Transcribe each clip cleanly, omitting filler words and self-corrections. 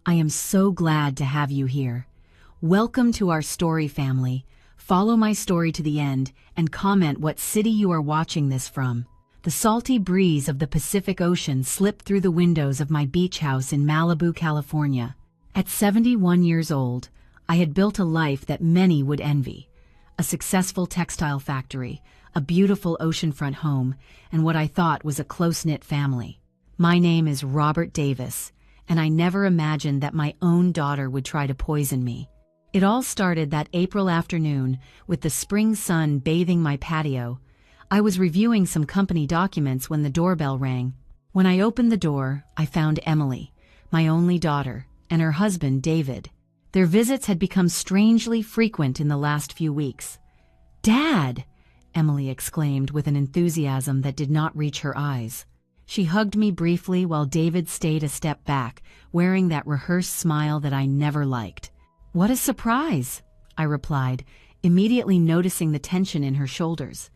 I am so glad to have you here. Welcome to our story family. Follow my story to the end and comment what city you are watching this from. The salty breeze of the Pacific Ocean slipped through the windows of my beach house in Malibu, California. At 71 years old, I had built a life that many would envy. A successful textile factory, a beautiful oceanfront home, and what I thought was a close-knit family. My name is Robert Davis, and I never imagined that my own daughter would try to poison me. It all started that April afternoon with the spring sun bathing my patio. I was reviewing some company documents when the doorbell rang. When I opened the door, I found Emily, my only daughter, and her husband, David. Their visits had become strangely frequent in the last few weeks. "Dad!" Emily exclaimed with an enthusiasm that did not reach her eyes. She hugged me briefly while David stayed a step back, wearing that rehearsed smile that I never liked. "What a surprise!" I replied, immediately noticing the tension in her shoulders.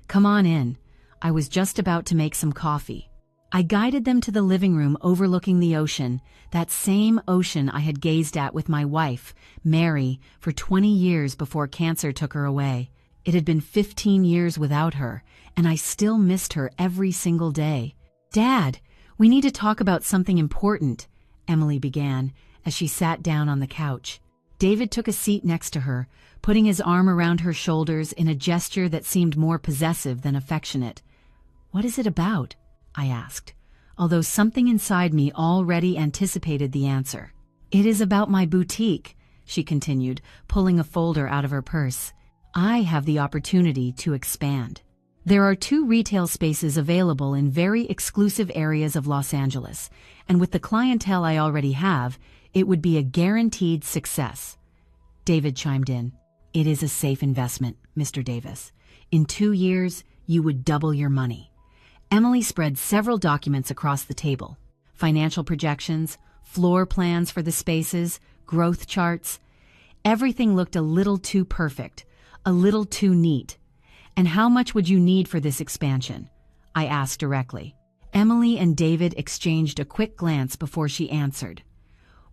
"Come on in. I was just about to make some coffee." I guided them to the living room overlooking the ocean, that same ocean I had gazed at with my wife, Mary, for 20 years before cancer took her away. It had been 15 years without her, and I still missed her every single day. "Dad, we need to talk about something important," Emily began, as she sat down on the couch. David took a seat next to her, putting his arm around her shoulders in a gesture that seemed more possessive than affectionate. "What is it about?" I asked, although something inside me already anticipated the answer. "It is about my boutique," she continued, pulling a folder out of her purse. "I have the opportunity to expand. There are 2 retail spaces available in very exclusive areas of Los Angeles, and with the clientele I already have, it would be a guaranteed success." David chimed in. "It is a safe investment, Mr. Davis. In 2 years, you would double your money." Emily spread several documents across the table. Financial projections, floor plans for the spaces, growth charts. Everything looked a little too perfect, a little too neat. "And how much would you need for this expansion?" I asked directly. Emily and David exchanged a quick glance before she answered.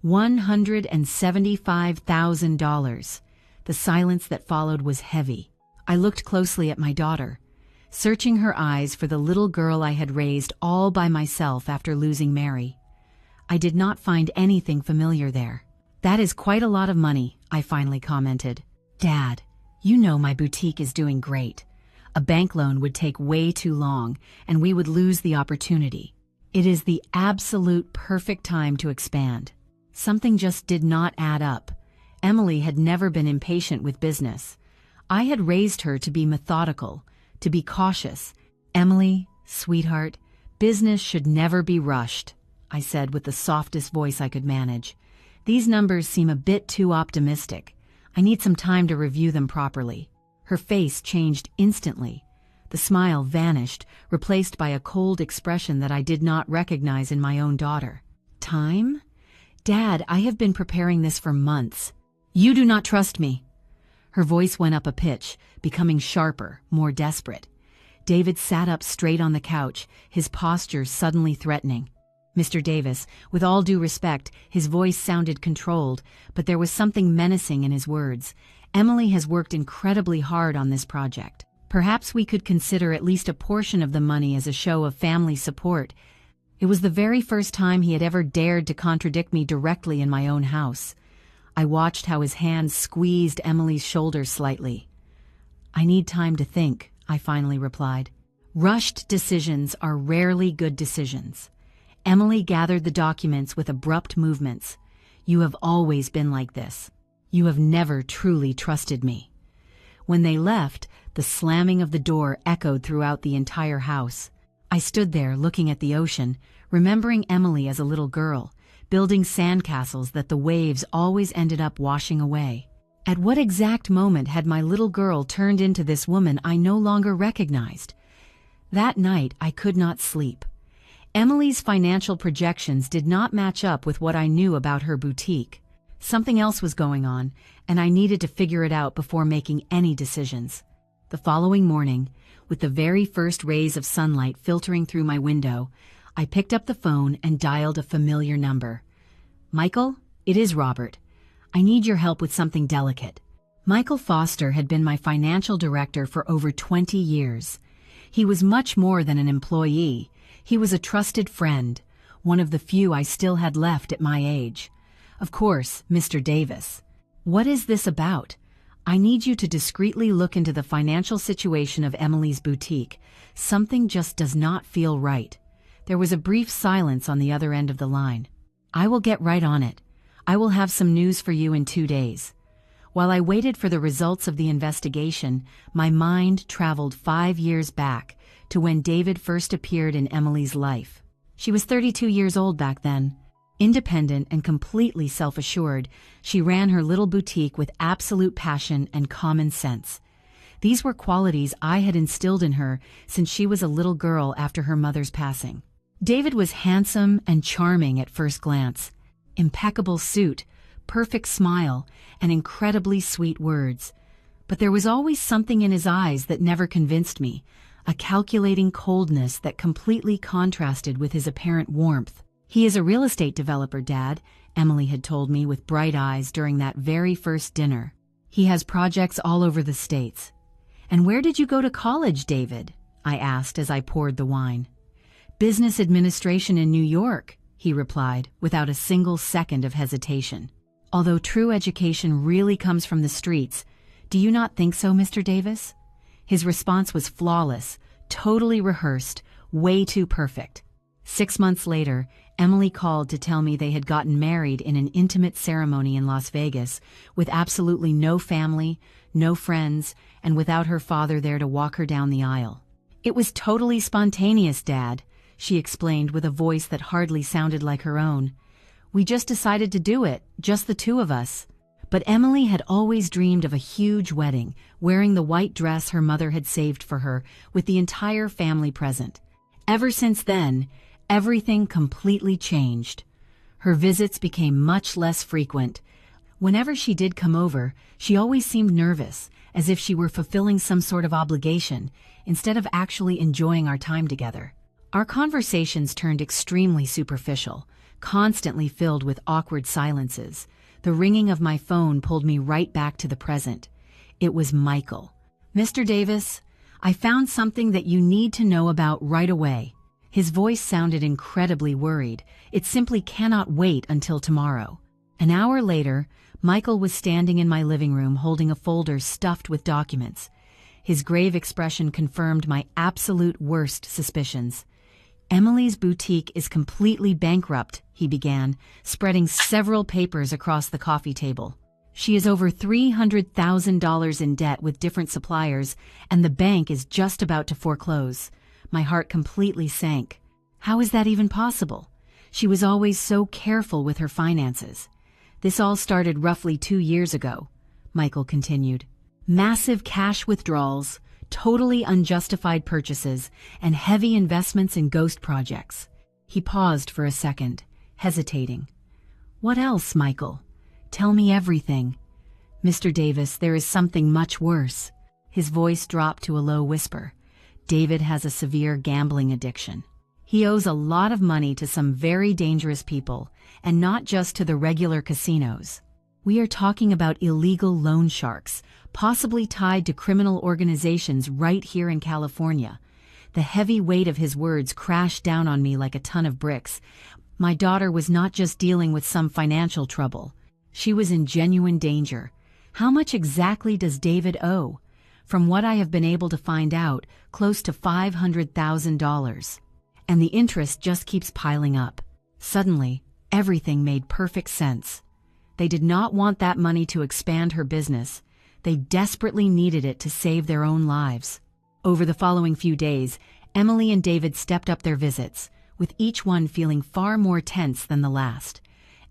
$175,000. The silence that followed was heavy. I looked closely at my daughter, searching her eyes for the little girl I had raised all by myself after losing Mary. I did not find anything familiar there. "That is quite a lot of money," I finally commented. "Dad, you know my boutique is doing great. A bank loan would take way too long, and we would lose the opportunity. It is the absolute perfect time to expand." Something just did not add up. Emily had never been impatient with business. I had raised her to be methodical, to be cautious. "Emily, sweetheart, business should never be rushed," I said with the softest voice I could manage. "These numbers seem a bit too optimistic. I need some time to review them properly." Her face changed instantly. The smile vanished, replaced by a cold expression that I did not recognize in my own daughter. "Time? Dad, I have been preparing this for months. You do not trust me." Her voice went up a pitch, becoming sharper, more desperate. David sat up straight on the couch, his posture suddenly threatening. "Mr. Davis, with all due respect," his voice sounded controlled, but there was something menacing in his words. "Emily has worked incredibly hard on this project. Perhaps we could consider at least a portion of the money as a show of family support." It was the very first time he had ever dared to contradict me directly in my own house. I watched how his hand squeezed Emily's shoulder slightly. "I need time to think," I finally replied. Rushed decisions are rarely good decisions. Emily gathered the documents with abrupt movements. "You have always been like this. You have never truly trusted me." When they left, the slamming of the door echoed throughout the entire house. I stood there looking at the ocean, remembering Emily as a little girl, building sandcastles that the waves always ended up washing away. At what exact moment had my little girl turned into this woman I no longer recognized? That night I could not sleep. Emily's financial projections did not match up with what I knew about her boutique. Something else was going on, and I needed to figure it out before making any decisions. The following morning, with the very first rays of sunlight filtering through my window, I picked up the phone and dialed a familiar number. "Michael?" It is, Robert. I need your help with something delicate. Michael Foster had been my financial director for over 20 years. He was much more than an employee. He was a trusted friend, one of the few I still had left at my age. Of course, Mr. Davis. What is this about? I need you to discreetly look into the financial situation of Emily's boutique. Something just does not feel right. There was a brief silence on the other end of the line. I will get right on it. I will have some news for you in 2 days. While I waited for the results of the investigation, my mind traveled 5 years back to when David first appeared in Emily's life. She was 32 years old back then. Independent and completely self-assured, she ran her little boutique with absolute passion and common sense. These were qualities I had instilled in her since she was a little girl after her mother's passing. David was handsome and charming at first glance. Impeccable suit, perfect smile, and incredibly sweet words. But there was always something in his eyes that never convinced me, a calculating coldness that completely contrasted with his apparent warmth. He is a real estate developer, Dad, Emily had told me with bright eyes during that very first dinner. He has projects all over the States. And where did you go to college, David? I asked as I poured the wine. Business administration in New York, he replied, without a single second of hesitation. Although true education really comes from the streets, do you not think so, Mr. Davis? His response was flawless, totally rehearsed, way too perfect. 6 months later, Emily called to tell me they had gotten married in an intimate ceremony in Las Vegas with absolutely no family, no friends, and without her father there to walk her down the aisle. It was totally spontaneous, Dad, she explained with a voice that hardly sounded like her own. We just decided to do it, just the two of us. But Emily had always dreamed of a huge wedding, wearing the white dress her mother had saved for her, with the entire family present. Ever since then, everything completely changed. Her visits became much less frequent. Whenever she did come over, she always seemed nervous, as if she were fulfilling some sort of obligation, instead of actually enjoying our time together. Our conversations turned extremely superficial, constantly filled with awkward silences. The ringing of my phone pulled me right back to the present. It was Michael. Mr. Davis, I found something that you need to know about right away. His voice sounded incredibly worried. It simply cannot wait until tomorrow. An hour later, Michael was standing in my living room holding a folder stuffed with documents. His grave expression confirmed my absolute worst suspicions. Emily's boutique is completely bankrupt, he began, spreading several papers across the coffee table. She is over $300,000 in debt with different suppliers, and the bank is just about to foreclose. My heart completely sank. How is that even possible? She was always so careful with her finances. This all started roughly 2 years ago, Michael continued. Massive cash withdrawals, totally unjustified purchases, and heavy investments in ghost projects. He paused for a second, hesitating. What else, Michael? Tell me everything. Mr. Davis, there is something much worse. His voice dropped to a low whisper. David has a severe gambling addiction. He owes a lot of money to some very dangerous people, and not just to the regular casinos. We are talking about illegal loan sharks, possibly tied to criminal organizations right here in California. The heavy weight of his words crashed down on me like a ton of bricks. My daughter was not just dealing with some financial trouble. She was in genuine danger. How much exactly does David owe? From what I have been able to find out, close to $500,000. And the interest just keeps piling up. Suddenly, everything made perfect sense. They did not want that money to expand her business. They desperately needed it to save their own lives. Over the following few days, Emily and David stepped up their visits, with each one feeling far more tense than the last.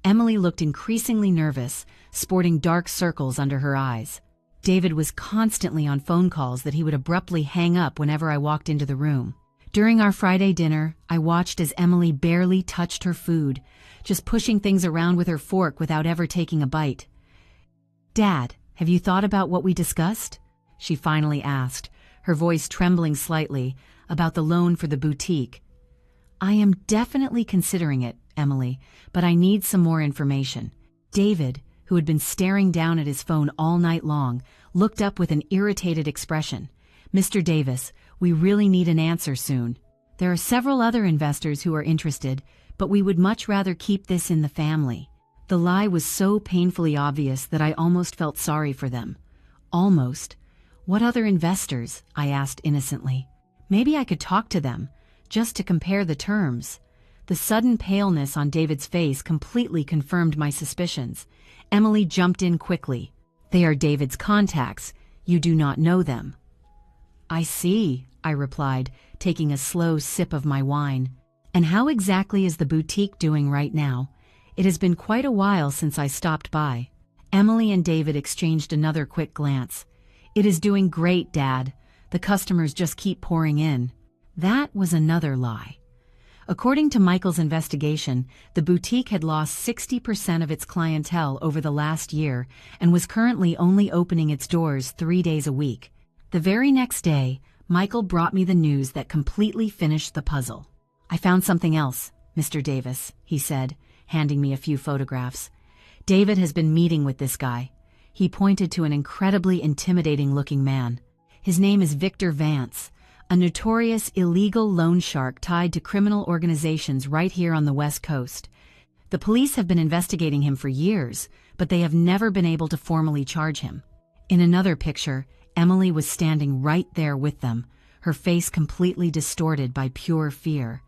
Emily looked increasingly nervous, sporting dark circles under her eyes. David was constantly on phone calls that he would abruptly hang up whenever I walked into the room. During our Friday dinner, I watched as Emily barely touched her food, just pushing things around with her fork without ever taking a bite. Dad, have you thought about what we discussed? She finally asked, her voice trembling slightly, about the loan for the boutique. I am definitely considering it, Emily, but I need some more information. David, who had been staring down at his phone all night long, looked up with an irritated expression. "Mr. Davis, we really need an answer soon. There are several other investors who are interested, but we would much rather keep this in the family." The lie was so painfully obvious that I almost felt sorry for them. Almost. What other investors? I asked innocently. Maybe I could talk to them, just to compare the terms. The sudden paleness on David's face completely confirmed my suspicions. Emily jumped in quickly. "They are David's contacts. You do not know them." "I see," I replied, taking a slow sip of my wine. "And how exactly is the boutique doing right now? It has been quite a while since I stopped by." Emily and David exchanged another quick glance. "It is doing great, Dad. The customers just keep pouring in." That was another lie. According to Michael's investigation, the boutique had lost 60% of its clientele over the last year and was currently only opening its doors 3 days a week. The very next day, Michael brought me the news that completely finished the puzzle. "I found something else, Mr. Davis," he said, handing me a few photographs. "David has been meeting with this guy." He pointed to an incredibly intimidating-looking man. "His name is Victor Vance, a notorious illegal loan shark tied to criminal organizations right here on the West Coast. The police have been investigating him for years, but they have never been able to formally charge him." In another picture, Emily was standing right there with them, her face completely distorted by pure fear.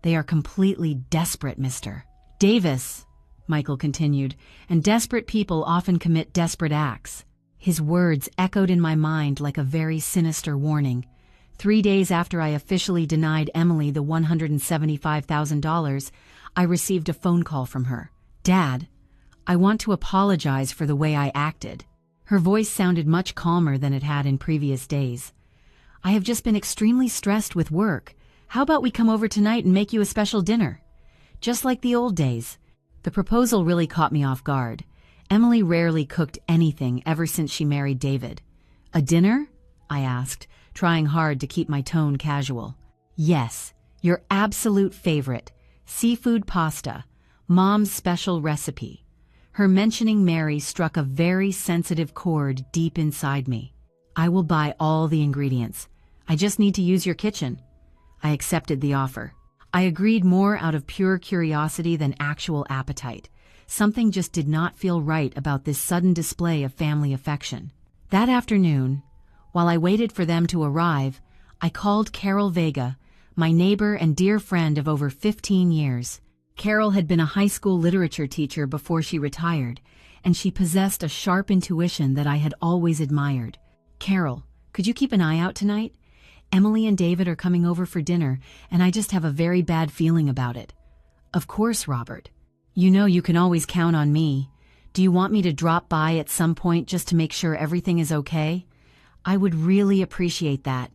"They are completely desperate, Mr. Davis," Michael continued, "and desperate people often commit desperate acts." His words echoed in my mind like a very sinister warning. 3 days after I officially denied Emily the $175,000, I received a phone call from her. "Dad, I want to apologize for the way I acted." Her voice sounded much calmer than it had in previous days. "I have just been extremely stressed with work. How about we come over tonight and make you a special dinner? Just like the old days." The proposal really caught me off guard. Emily rarely cooked anything ever since she married David. "A dinner?" I asked, trying hard to keep my tone casual. "Yes, your absolute favorite, seafood pasta, Mom's special recipe." Her mentioning Mary struck a very sensitive chord deep inside me. "I will buy all the ingredients. I just need to use your kitchen." I accepted the offer. I agreed more out of pure curiosity than actual appetite. Something just did not feel right about this sudden display of family affection. That afternoon, while I waited for them to arrive, I called Carol Vega, my neighbor and dear friend of over 15 years. Carol had been a high school literature teacher before she retired, and she possessed a sharp intuition that I had always admired. "Carol, could you keep an eye out tonight? Emily and David are coming over for dinner, and I just have a very bad feeling about it." "Of course, Robert. You know you can always count on me. Do you want me to drop by at some point just to make sure everything is okay? I would really appreciate that.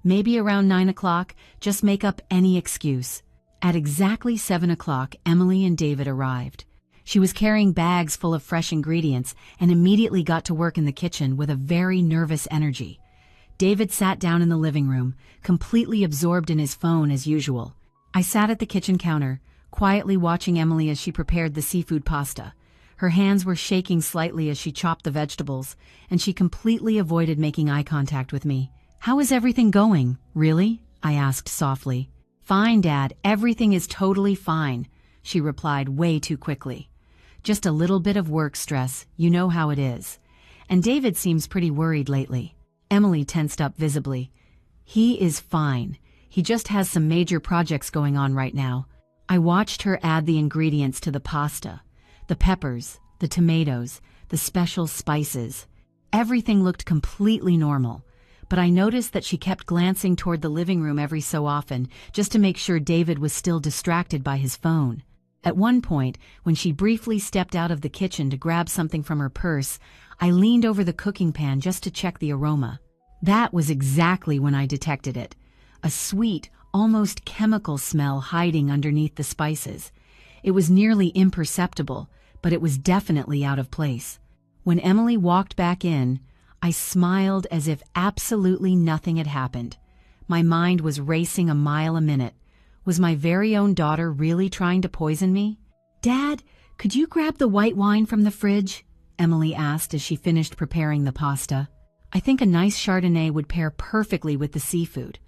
Maybe around 9 o'clock, just make up any excuse." At exactly 7 o'clock, Emily and David arrived. She was carrying bags full of fresh ingredients and immediately got to work in the kitchen with a very nervous energy. David sat down in the living room, completely absorbed in his phone as usual. I sat at the kitchen counter, quietly watching Emily as she prepared the seafood pasta. Her hands were shaking slightly as she chopped the vegetables, and she completely avoided making eye contact with me. "How is everything going, really?" I asked softly. "Fine, Dad, everything is totally fine," she replied way too quickly. "Just a little bit of work stress, you know how it is. And David seems pretty worried lately." Emily tensed up visibly. "He is fine. He just has some major projects going on right now." I watched her add the ingredients to the pasta. The peppers, the tomatoes, the special spices. Everything looked completely normal, but I noticed that she kept glancing toward the living room every so often just to make sure David was still distracted by his phone. At one point, when she briefly stepped out of the kitchen to grab something from her purse, I leaned over the cooking pan just to check the aroma. That was exactly when I detected it. A sweet, almost chemical smell hiding underneath the spices. It was nearly imperceptible, but it was definitely out of place. When Emily walked back in, I smiled as if absolutely nothing had happened. My mind was racing a mile a minute. Was my very own daughter really trying to poison me? "Dad, "Could you grab the white wine from the fridge?" Emily asked as she finished preparing the pasta. "I think a nice Chardonnay would pair perfectly with the seafood."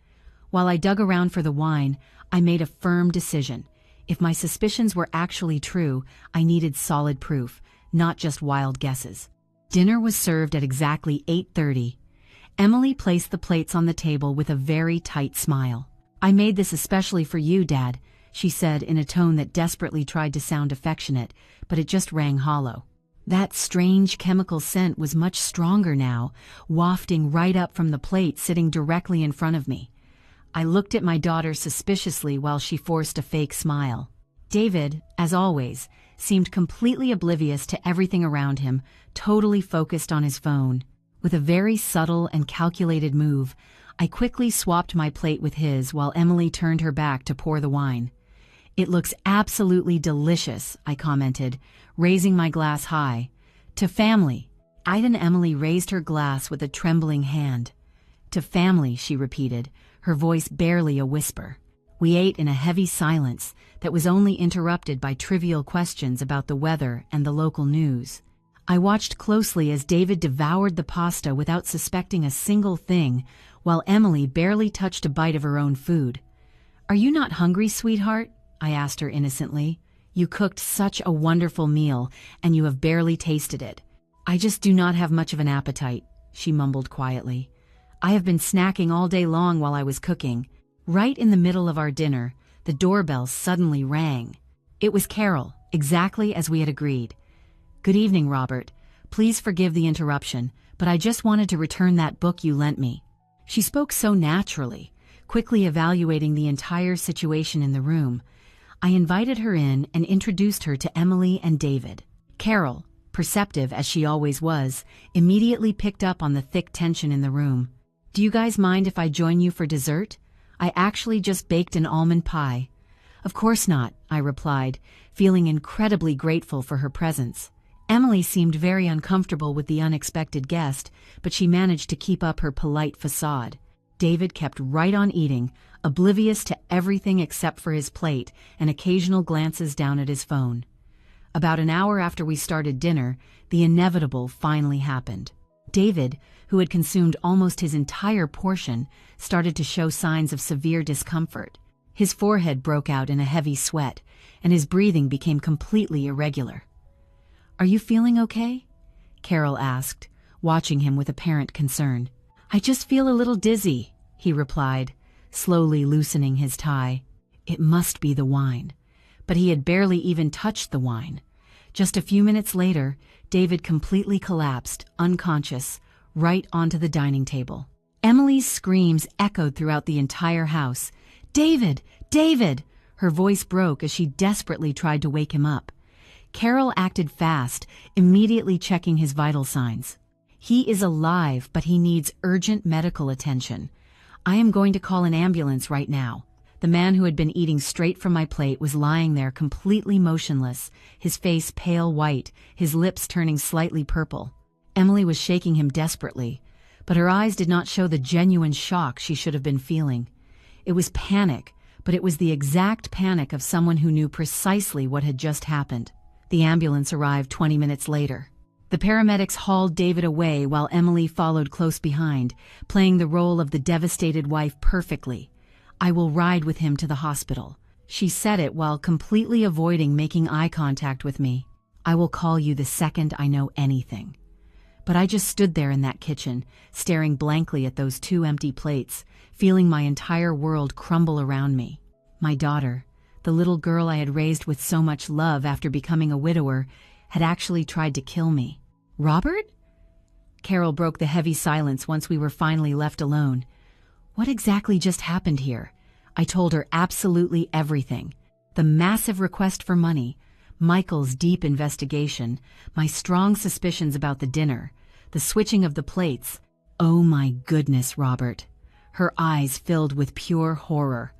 While I dug around for the wine, I made a firm decision. If my suspicions were actually true, I needed solid proof, not just wild guesses. Dinner was served at exactly 8:30. Emily placed the plates on the table with a very tight smile. "I made this especially for you, Dad," she said in a tone that desperately tried to sound affectionate, but it just rang hollow. That strange chemical scent was much stronger now, wafting right up from the plate sitting directly in front of me. I looked at my daughter suspiciously while she forced a fake smile. David, as always, seemed completely oblivious to everything around him, totally focused on his phone. With a very subtle and calculated move, I quickly swapped my plate with his while Emily turned her back to pour the wine. "It looks absolutely delicious," I commented, raising my glass high. "To family." And Emily raised her glass with a trembling hand. "To family," she repeated, her voice barely a whisper. We ate in a heavy silence that was only interrupted by trivial questions about the weather and the local news. I watched closely as David devoured the pasta without suspecting a single thing, while Emily barely touched a bite of her own food. "Are you not hungry, sweetheart?" I asked her innocently. "You cooked such a wonderful meal, and you have barely tasted it." "I just do not have much of an appetite," she mumbled quietly. "I have been snacking all day long while I was cooking." Right in the middle of our dinner, the doorbell suddenly rang. It was Carol, exactly as we had agreed. "Good evening, Robert. Please forgive the interruption, but I just wanted to return that book you lent me." She spoke so naturally, quickly evaluating the entire situation in the room. I invited her in and introduced her to Emily and David. Carol, perceptive as she always was, immediately picked up on the thick tension in the room. "Do you guys mind if I join you for dessert? I actually just baked an almond pie." "Of course not," I replied, feeling incredibly grateful for her presence. Emily seemed very uncomfortable with the unexpected guest, but she managed to keep up her polite facade. David kept right on eating, oblivious to everything except for his plate and occasional glances down at his phone. About an hour after we started dinner, the inevitable finally happened. David, who had consumed almost his entire portion, started to show signs of severe discomfort. His forehead broke out in a heavy sweat, and his breathing became completely irregular. "Are you feeling okay?" Carol asked, watching him with apparent concern. "I just feel a little dizzy," he replied, slowly loosening his tie. It must be the wine. But he had barely even touched the wine. Just a few minutes later, David completely collapsed, unconscious, right onto the dining table. Emily's screams echoed throughout the entire house. "David! David!" Her voice broke as she desperately tried to wake him up. Carol acted fast, immediately checking his vital signs. "He is alive, but he needs urgent medical attention. I am going to call an ambulance right now." The man who had been eating straight from my plate was lying there completely motionless, his face pale white, his lips turning slightly purple. Emily was shaking him desperately, but her eyes did not show the genuine shock she should have been feeling. It was panic, but it was the exact panic of someone who knew precisely what had just happened. The ambulance arrived 20 minutes later. The paramedics hauled David away while Emily followed close behind, playing the role of the devastated wife perfectly. "I will ride with him to the hospital." She said it while completely avoiding making eye contact with me. "I will call you the second I know anything." But I just stood there in that kitchen, staring blankly at those two empty plates, feeling my entire world crumble around me. My daughter, the little girl I had raised with so much love after becoming a widower, had actually tried to kill me. "Robert?" Carol broke the heavy silence once we were finally left alone. What exactly just happened here? I told her absolutely everything. The massive request for money, Michael's deep investigation, my strong suspicions about the dinner, the switching of the plates. "Oh my goodness, Robert." Her eyes filled with pure horror.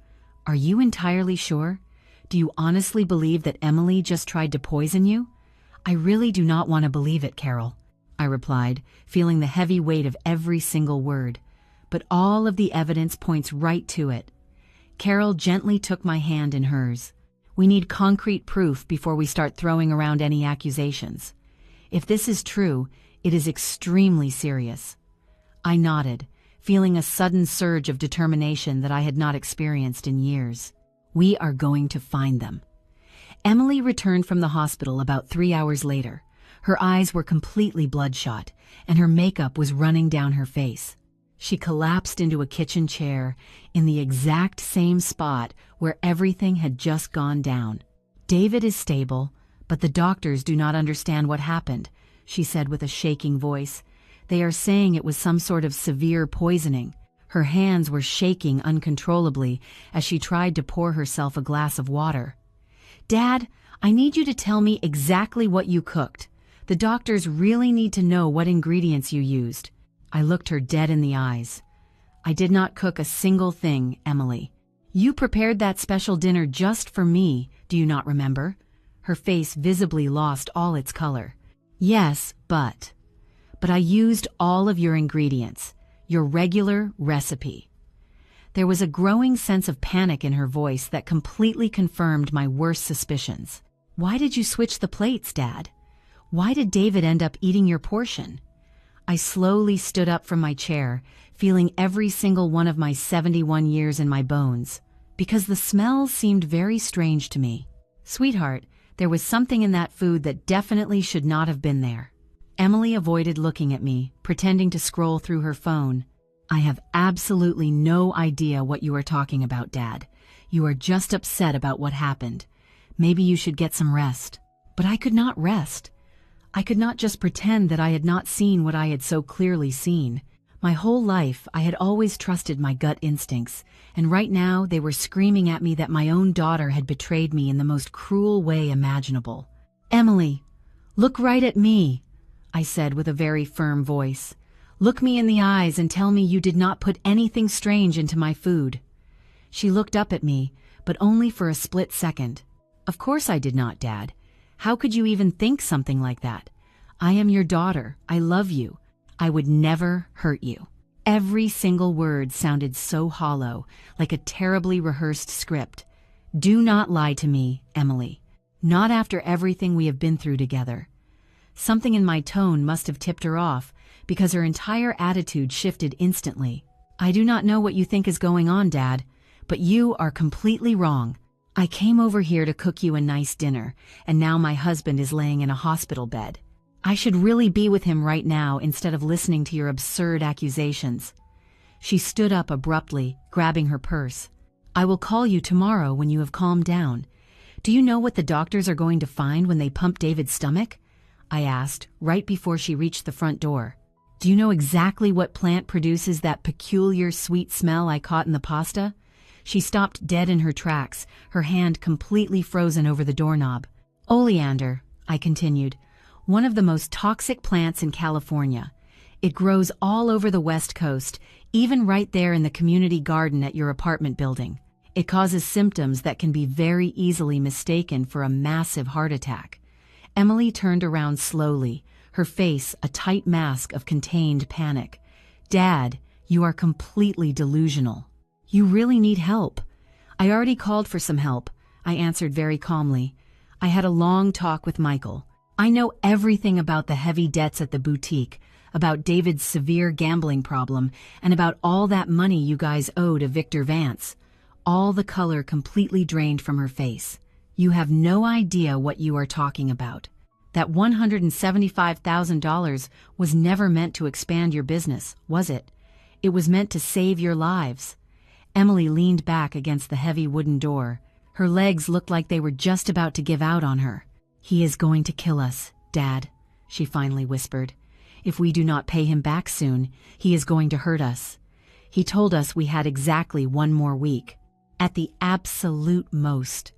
"Are you entirely sure? Do you honestly believe that Emily just tried to poison you?" "I really do not want to believe it, Carol," I replied, feeling the heavy weight of every single word. "But all of the evidence points right to it." Carol gently took my hand in hers. We need concrete proof before we start throwing around any accusations. If this is true, it is extremely serious." I nodded, feeling a sudden surge of determination that I had not experienced in years. "We are going to find them." Emily returned from the hospital about 3 hours later. Her eyes were completely bloodshot, and her makeup was running down her face. She collapsed into a kitchen chair in the exact same spot where everything had just gone down. "David is stable, but the doctors do not understand what happened," she said with a shaking voice. "They are saying it was some sort of severe poisoning." Her hands were shaking uncontrollably as she tried to pour herself a glass of water. "Dad, I need you to tell me exactly what you cooked. The doctors really need to know what ingredients you used." I looked her dead in the eyes. "I did not cook a single thing, Emily. You prepared that special dinner just for me, do you not remember?" Her face visibly lost all its color. "Yes, but I used all of your ingredients, your regular recipe." There was a growing sense of panic in her voice that completely confirmed my worst suspicions. "Why did you switch the plates, Dad? Why did David end up eating your portion?" I slowly stood up from my chair, feeling every single one of my 71 years in my bones, because the smell seemed very strange to me. "Sweetheart, there was something in that food that definitely should not have been there." Emily avoided looking at me, pretending to scroll through her phone. "I have absolutely no idea what you are talking about, Dad. You are just upset about what happened. Maybe you should get some rest." But I could not rest. I could not just pretend that I had not seen what I had so clearly seen. My whole life, I had always trusted my gut instincts, and right now they were screaming at me that my own daughter had betrayed me in the most cruel way imaginable. "Emily, look right at me," I said with a very firm voice. "Look me in the eyes and tell me you did not put anything strange into my food." She looked up at me, but only for a split second. "Of course I did not, Dad. How could you even think something like that? I am your daughter. I love you. I would never hurt you." Every single word sounded so hollow, like a terribly rehearsed script. "Do not lie to me, Emily. Not after everything we have been through together." Something in my tone must have tipped her off, because her entire attitude shifted instantly. "I do not know what you think is going on, Dad, but you are completely wrong. I came over here to cook you a nice dinner, and now my husband is laying in a hospital bed. I should really be with him right now instead of listening to your absurd accusations." She stood up abruptly, grabbing her purse. "I will call you tomorrow when you have calmed down. Do you know what the doctors are going to find when they pump David's stomach?" I asked, right before she reached the front door. "Do you know exactly what plant produces that peculiar sweet smell I caught in the pasta?" She stopped dead in her tracks, her hand completely frozen over the doorknob. "Oleander," I continued, "one of the most toxic plants in California. It grows all over the West Coast, even right there in the community garden at your apartment building. It causes symptoms that can be very easily mistaken for a massive heart attack." Emily turned around slowly, her face a tight mask of contained panic. "Dad, you are completely delusional. You really need help." "I already called for some help," I answered very calmly. "I had a long talk with Michael. I know everything about the heavy debts at the boutique, about David's severe gambling problem, and about all that money you guys owe to Victor Vance." All the color completely drained from her face. "You have no idea what you are talking about. That $175,000 was never meant to expand your business, was it? It was meant to save your lives." Emily leaned back against the heavy wooden door. Her legs looked like they were just about to give out on her. "He is going to kill us, Dad," she finally whispered. "If we do not pay him back soon, he is going to hurt us. He told us we had exactly 1 more week. At the absolute most."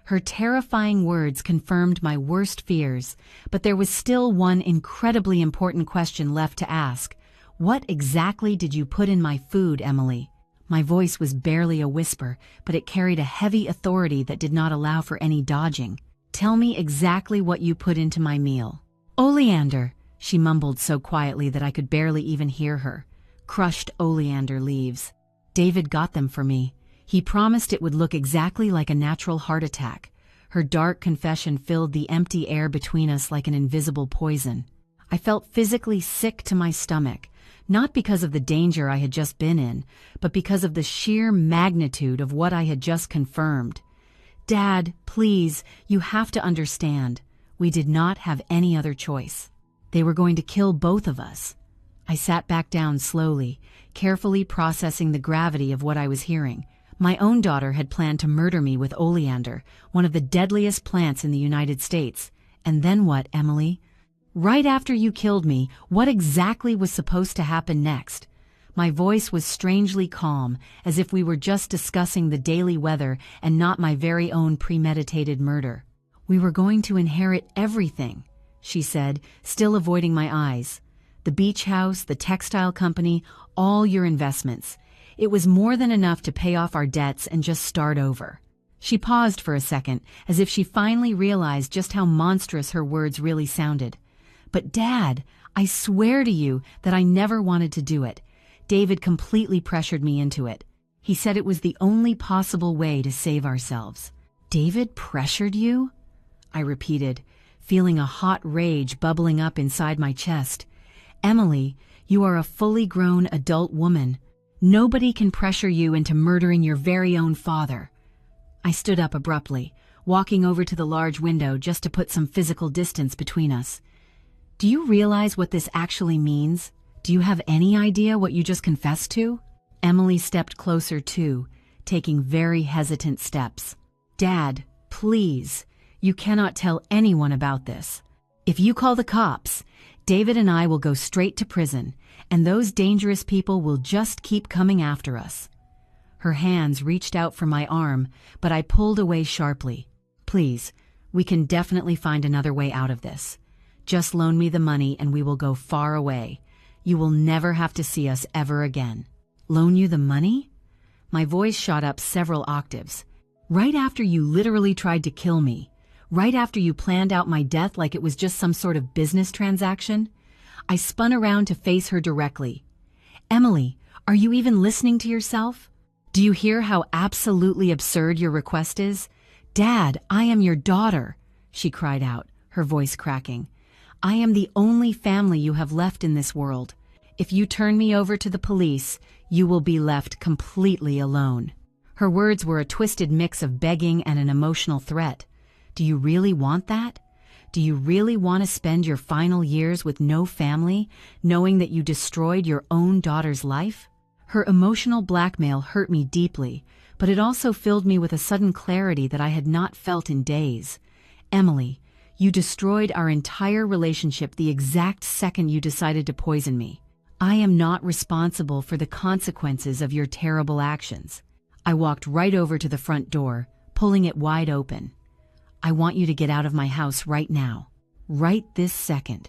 Her terrifying words confirmed my worst fears, but there was still one incredibly important question left to ask. "What exactly did you put in my food, Emily?" My voice was barely a whisper, but it carried a heavy authority that did not allow for any dodging. "Tell me exactly what you put into my meal." "Oleander," she mumbled so quietly that I could barely even hear her. "Crushed oleander leaves. David got them for me. He promised it would look exactly like a natural heart attack. Her dark confession filled the empty air between us like an invisible poison. I felt physically sick to my stomach, not because of the danger I had just been in, but because of the sheer magnitude of what I had just confirmed. Dad, please, you have to understand. We did not have any other choice. They were going to kill both of us. I sat back down slowly, carefully processing the gravity of what I was hearing. My own daughter had planned to murder me with oleander, one of the deadliest plants in the United States. And then what, Emily? Right after you killed me, what exactly was supposed to happen next? My voice was strangely calm, as if we were just discussing the daily weather and not my very own premeditated murder. We were going to inherit everything, she said, still avoiding my eyes. The beach house, the textile company, all your investments. It was more than enough to pay off our debts and just start over. She paused for a second, as if she finally realized just how monstrous her words really sounded. But Dad, I swear to you that I never wanted to do it. David completely pressured me into it. He said it was the only possible way to save ourselves. David pressured you? I repeated, feeling a hot rage bubbling up inside my chest. Emily, you are a fully grown adult woman. Nobody can pressure you into murdering your very own father. I stood up abruptly, walking over to the large window just to put some physical distance between us. Do you realize what this actually means? Do you have any idea what you just confessed to? Emily stepped closer too, taking very hesitant steps. Dad, please, you cannot tell anyone about this. If you call the cops, David and I will go straight to prison, and those dangerous people will just keep coming after us. Her hands reached out for my arm, but I pulled away sharply. Please, we can definitely find another way out of this. Just loan me the money and we will go far away. You will never have to see us ever again. Loan you the money? My voice shot up several octaves. Right after you literally tried to kill me, right after you planned out my death like it was just some sort of business transaction, I spun around to face her directly. Emily, are you even listening to yourself? Do you hear how absolutely absurd your request is? Dad, I am your daughter, she cried out, her voice cracking. I am the only family you have left in this world. If you turn me over to the police, you will be left completely alone. Her words were a twisted mix of begging and an emotional threat. Do you really want that? Do you really want to spend your final years with no family, knowing that you destroyed your own daughter's life? Her emotional blackmail hurt me deeply, but it also filled me with a sudden clarity that I had not felt in days. Emily, you destroyed our entire relationship the exact second you decided to poison me. I am not responsible for the consequences of your terrible actions. I walked right over to the front door, pulling it wide open. I want you to get out of my house right now. Right this second.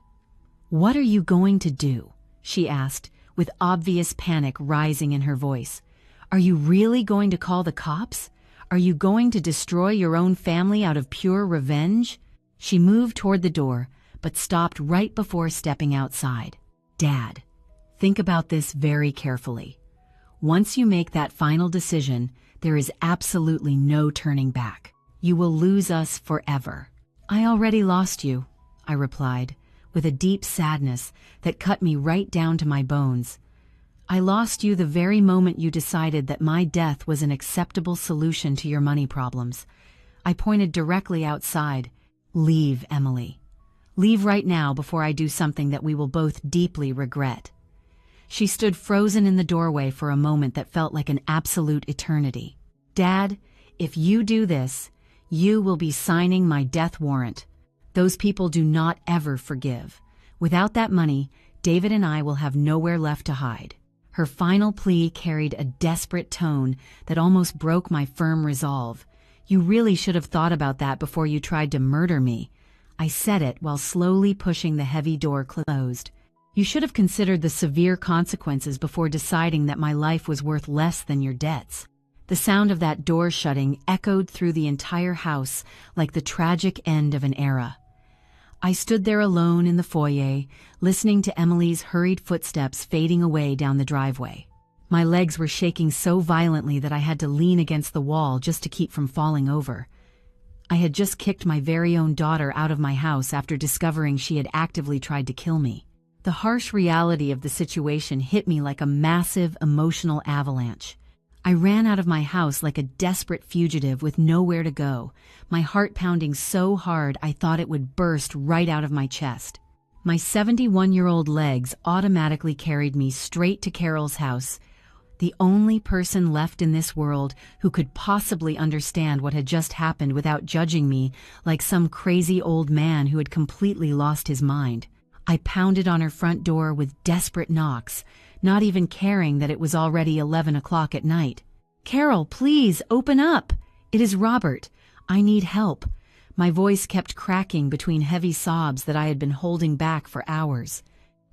What are you going to do? She asked, with obvious panic rising in her voice. Are you really going to call the cops? Are you going to destroy your own family out of pure revenge? She moved toward the door, but stopped right before stepping outside. Dad, think about this very carefully. Once you make that final decision, there is absolutely no turning back. You will lose us forever. I already lost you, I replied, with a deep sadness that cut me right down to my bones. I lost you the very moment you decided that my death was an acceptable solution to your money problems. I pointed directly outside. Leave, Emily. Leave right now before I do something that we will both deeply regret. She stood frozen in the doorway for a moment that felt like an absolute eternity. Dad, if you do this, you will be signing my death warrant. Those people do not ever forgive. Without that money, David and I will have nowhere left to hide. Her final plea carried a desperate tone that almost broke my firm resolve. You really should have thought about that before you tried to murder me. I said it while slowly pushing the heavy door closed. You should have considered the severe consequences before deciding that my life was worth less than your debts. The sound of that door shutting echoed through the entire house like the tragic end of an era. I stood there alone in the foyer, listening to Emily's hurried footsteps fading away down the driveway. My legs were shaking so violently that I had to lean against the wall just to keep from falling over. I had just kicked my very own daughter out of my house after discovering she had actively tried to kill me. The harsh reality of the situation hit me like a massive emotional avalanche. I ran out of my house like a desperate fugitive with nowhere to go, my heart pounding so hard I thought it would burst right out of my chest. My 71-year-old legs automatically carried me straight to Carol's house, the only person left in this world who could possibly understand what had just happened without judging me like some crazy old man who had completely lost his mind. I pounded on her front door with desperate knocks, not even caring that it was already 11 o'clock at night. "Carol, please, open up! It is Robert. I need help." My voice kept cracking between heavy sobs that I had been holding back for hours.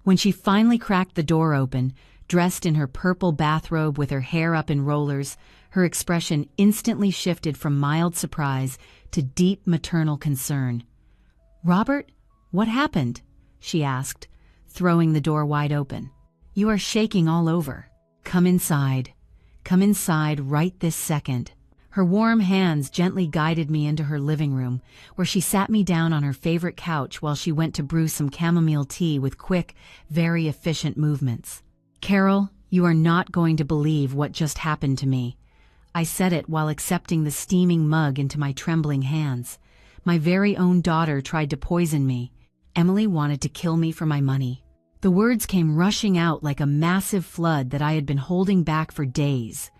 When she finally cracked the door open, dressed in her purple bathrobe with her hair up in rollers, her expression instantly shifted from mild surprise to deep maternal concern. "Robert, what happened?" she asked, throwing the door wide open. "You are shaking all over. Come inside. Come inside right this second." Her warm hands gently guided me into her living room, where she sat me down on her favorite couch while she went to brew some chamomile tea with quick, very efficient movements. "Carol, you are not going to believe what just happened to me." I said it while accepting the steaming mug into my trembling hands. "My very own daughter tried to poison me. Emily wanted to kill me for my money." The words came rushing out like a massive flood that I had been holding back for days.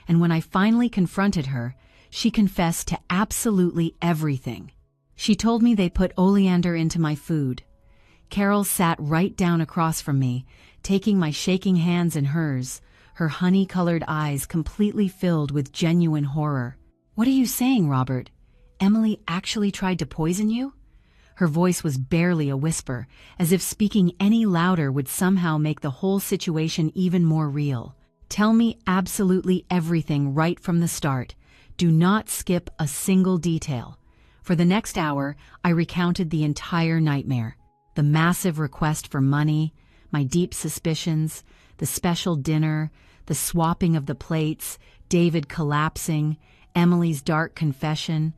And when I finally confronted her, she confessed to absolutely everything. She told me they put oleander into my food. Carol sat right down across from me, taking my shaking hands in hers, her honey-colored eyes completely filled with genuine horror. "What are you saying, Robert? Emily actually tried to poison you?" Her voice was barely a whisper, as if speaking any louder would somehow make the whole situation even more real. "Tell me absolutely everything right from the start. Do not skip a single detail." For the next hour, I recounted the entire nightmare. The massive request for money, my deep suspicions, the special dinner, the swapping of the plates, David collapsing, Emily's dark confession.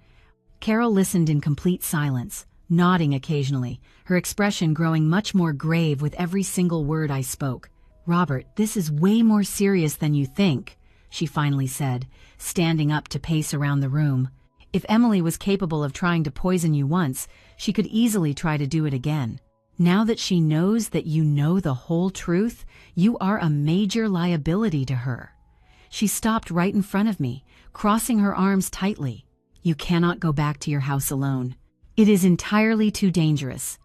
Carol listened in complete silence, nodding occasionally, her expression growing much more grave with every single word I spoke. "Robert, this is way more serious than you think," she finally said, standing up to pace around the room. "If Emily was capable of trying to poison you once, she could easily try to do it again. Now that she knows that you know the whole truth, you are a major liability to her." She stopped right in front of me, crossing her arms tightly. "You cannot go back to your house alone. It is entirely too dangerous."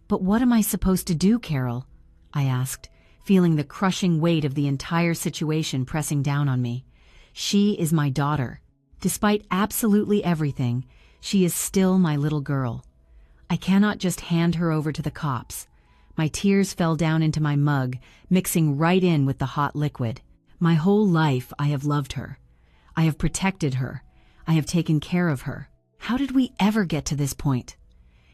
"But what am I supposed to do, Carol?" I asked, feeling the crushing weight of the entire situation pressing down on me. She is my daughter. Despite absolutely everything, she is still my little girl. I cannot just hand her over to the cops. My tears fell down into my mug, mixing right in with the hot liquid. My whole life I have loved her. I have protected her. I have taken care of her. How did we ever get to this point?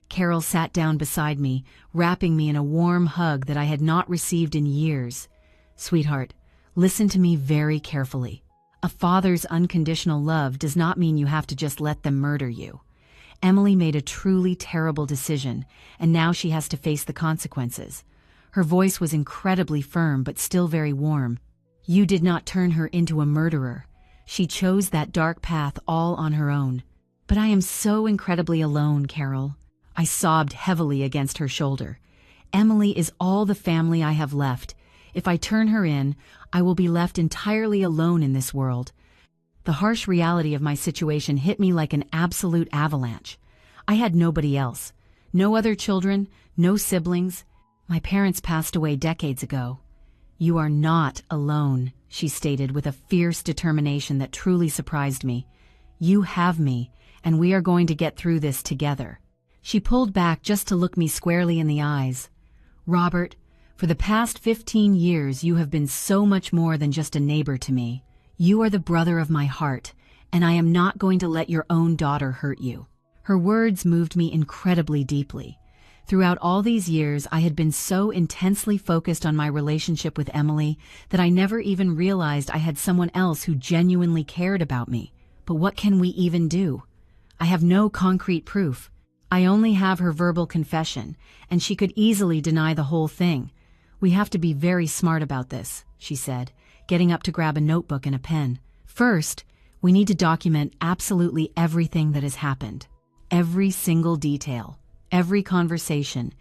Carol sat down beside me, wrapping me in a warm hug that I had not received in years. "Sweetheart, listen to me very carefully. A father's unconditional love does not mean you have to just let them murder you. Emily made a truly terrible decision, and now she has to face the consequences." Her voice was incredibly firm but still very warm. "You did not turn her into a murderer. She chose that dark path all on her own. But I am so incredibly alone, Carol." I sobbed heavily against her shoulder. "Emily is all the family I have left. If I turn her in, I will be left entirely alone in this world." The harsh reality of my situation hit me like an absolute avalanche. I had nobody else. No other children, no siblings. My parents passed away decades ago. "You are not alone," she stated with a fierce determination that truly surprised me. "You have me, and we are going to get through this together." She pulled back just to look me squarely in the eyes. "Robert, for the past 15 years you have been so much more than just a neighbor to me. You are the brother of my heart, and I am not going to let your own daughter hurt you." Her words moved me incredibly deeply. Throughout all these years, I had been so intensely focused on my relationship with Emily that I never even realized I had someone else who genuinely cared about me. But what can we even do? I have no concrete proof. I only have her verbal confession, and she could easily deny the whole thing. We have to be very smart about this, she said, getting up to grab a notebook and a pen. First, we need to document absolutely everything that has happened. Every single detail, every conversation,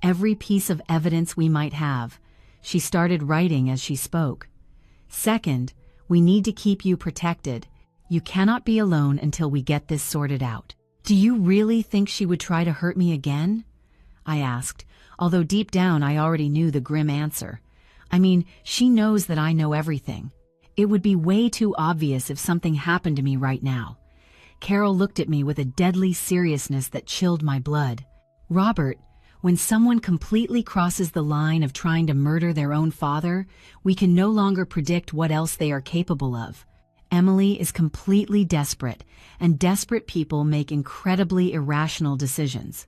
every piece of evidence we might have. She started writing as she spoke. Second, we need to keep you protected. You cannot be alone until we get this sorted out. Do you really think she would try to hurt me again? I asked, although deep down I already knew the grim answer. I mean, she knows that I know everything. It would be way too obvious if something happened to me right now. Carol looked at me with a deadly seriousness that chilled my blood. Robert, when someone completely crosses the line of trying to murder their own father, we can no longer predict what else they are capable of. Emily is completely desperate, and desperate people make incredibly irrational decisions.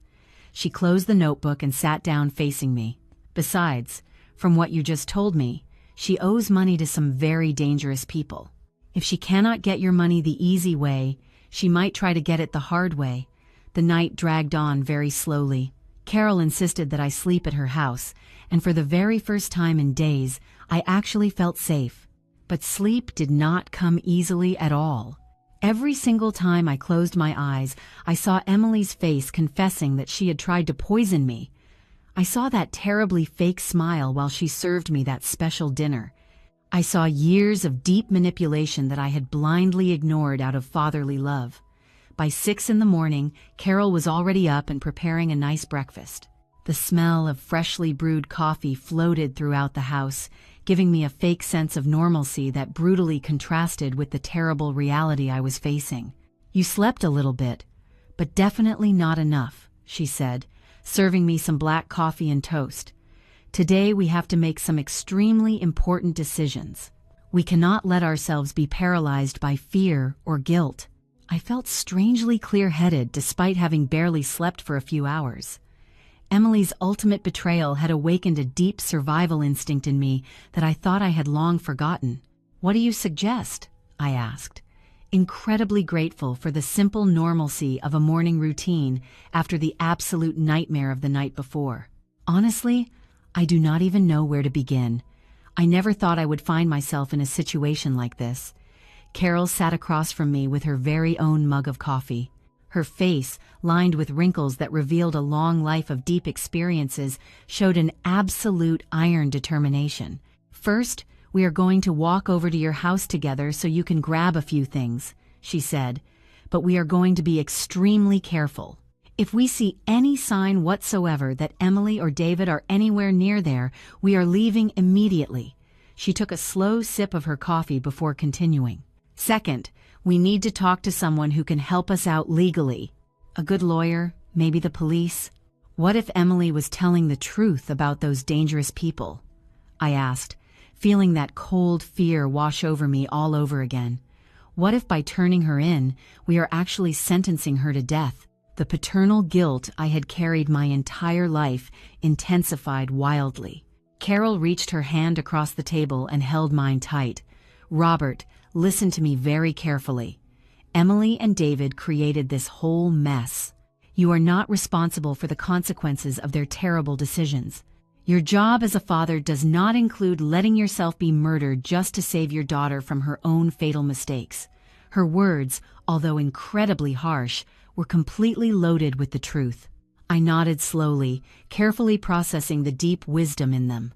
She closed the notebook and sat down facing me. Besides, from what you just told me, she owes money to some very dangerous people. If she cannot get your money the easy way, she might try to get it the hard way. The night dragged on very slowly. Carol insisted that I sleep at her house, and for the very first time in days, I actually felt safe. But sleep did not come easily at all. Every single time I closed my eyes, I saw Emily's face confessing that she had tried to poison me. I saw that terribly fake smile while she served me that special dinner. I saw years of deep manipulation that I had blindly ignored out of fatherly love. By 6 a.m, Carol was already up and preparing a nice breakfast. The smell of freshly brewed coffee floated throughout the house, giving me a fake sense of normalcy that brutally contrasted with the terrible reality I was facing. You slept a little bit, but definitely not enough, she said, serving me some black coffee and toast. Today we have to make some extremely important decisions. We cannot let ourselves be paralyzed by fear or guilt. I felt strangely clear-headed despite having barely slept for a few hours. Emily's ultimate betrayal had awakened a deep survival instinct in me that I thought I had long forgotten. What do you suggest? I asked, incredibly grateful for the simple normalcy of a morning routine after the absolute nightmare of the night before. Honestly, I do not even know where to begin. I never thought I would find myself in a situation like this. Carol sat across from me with her very own mug of coffee. Her face, lined with wrinkles that revealed a long life of deep experiences, showed an absolute iron determination. First, we are going to walk over to your house together so you can grab a few things, she said, but we are going to be extremely careful. If we see any sign whatsoever that Emily or David are anywhere near there, we are leaving immediately. She took a slow sip of her coffee before continuing. Second, we need to talk to someone who can help us out legally. A good lawyer, maybe the police. What if Emily was telling the truth about those dangerous people? I asked, feeling that cold fear wash over me all over again. What if by turning her in, we are actually sentencing her to death? The paternal guilt I had carried my entire life intensified wildly. Carol reached her hand across the table and held mine tight. Robert, listen to me very carefully. Emily and David created this whole mess. You are not responsible for the consequences of their terrible decisions. Your job as a father does not include letting yourself be murdered just to save your daughter from her own fatal mistakes. Her words, although incredibly harsh, were completely loaded with the truth. I nodded slowly, carefully processing the deep wisdom in them.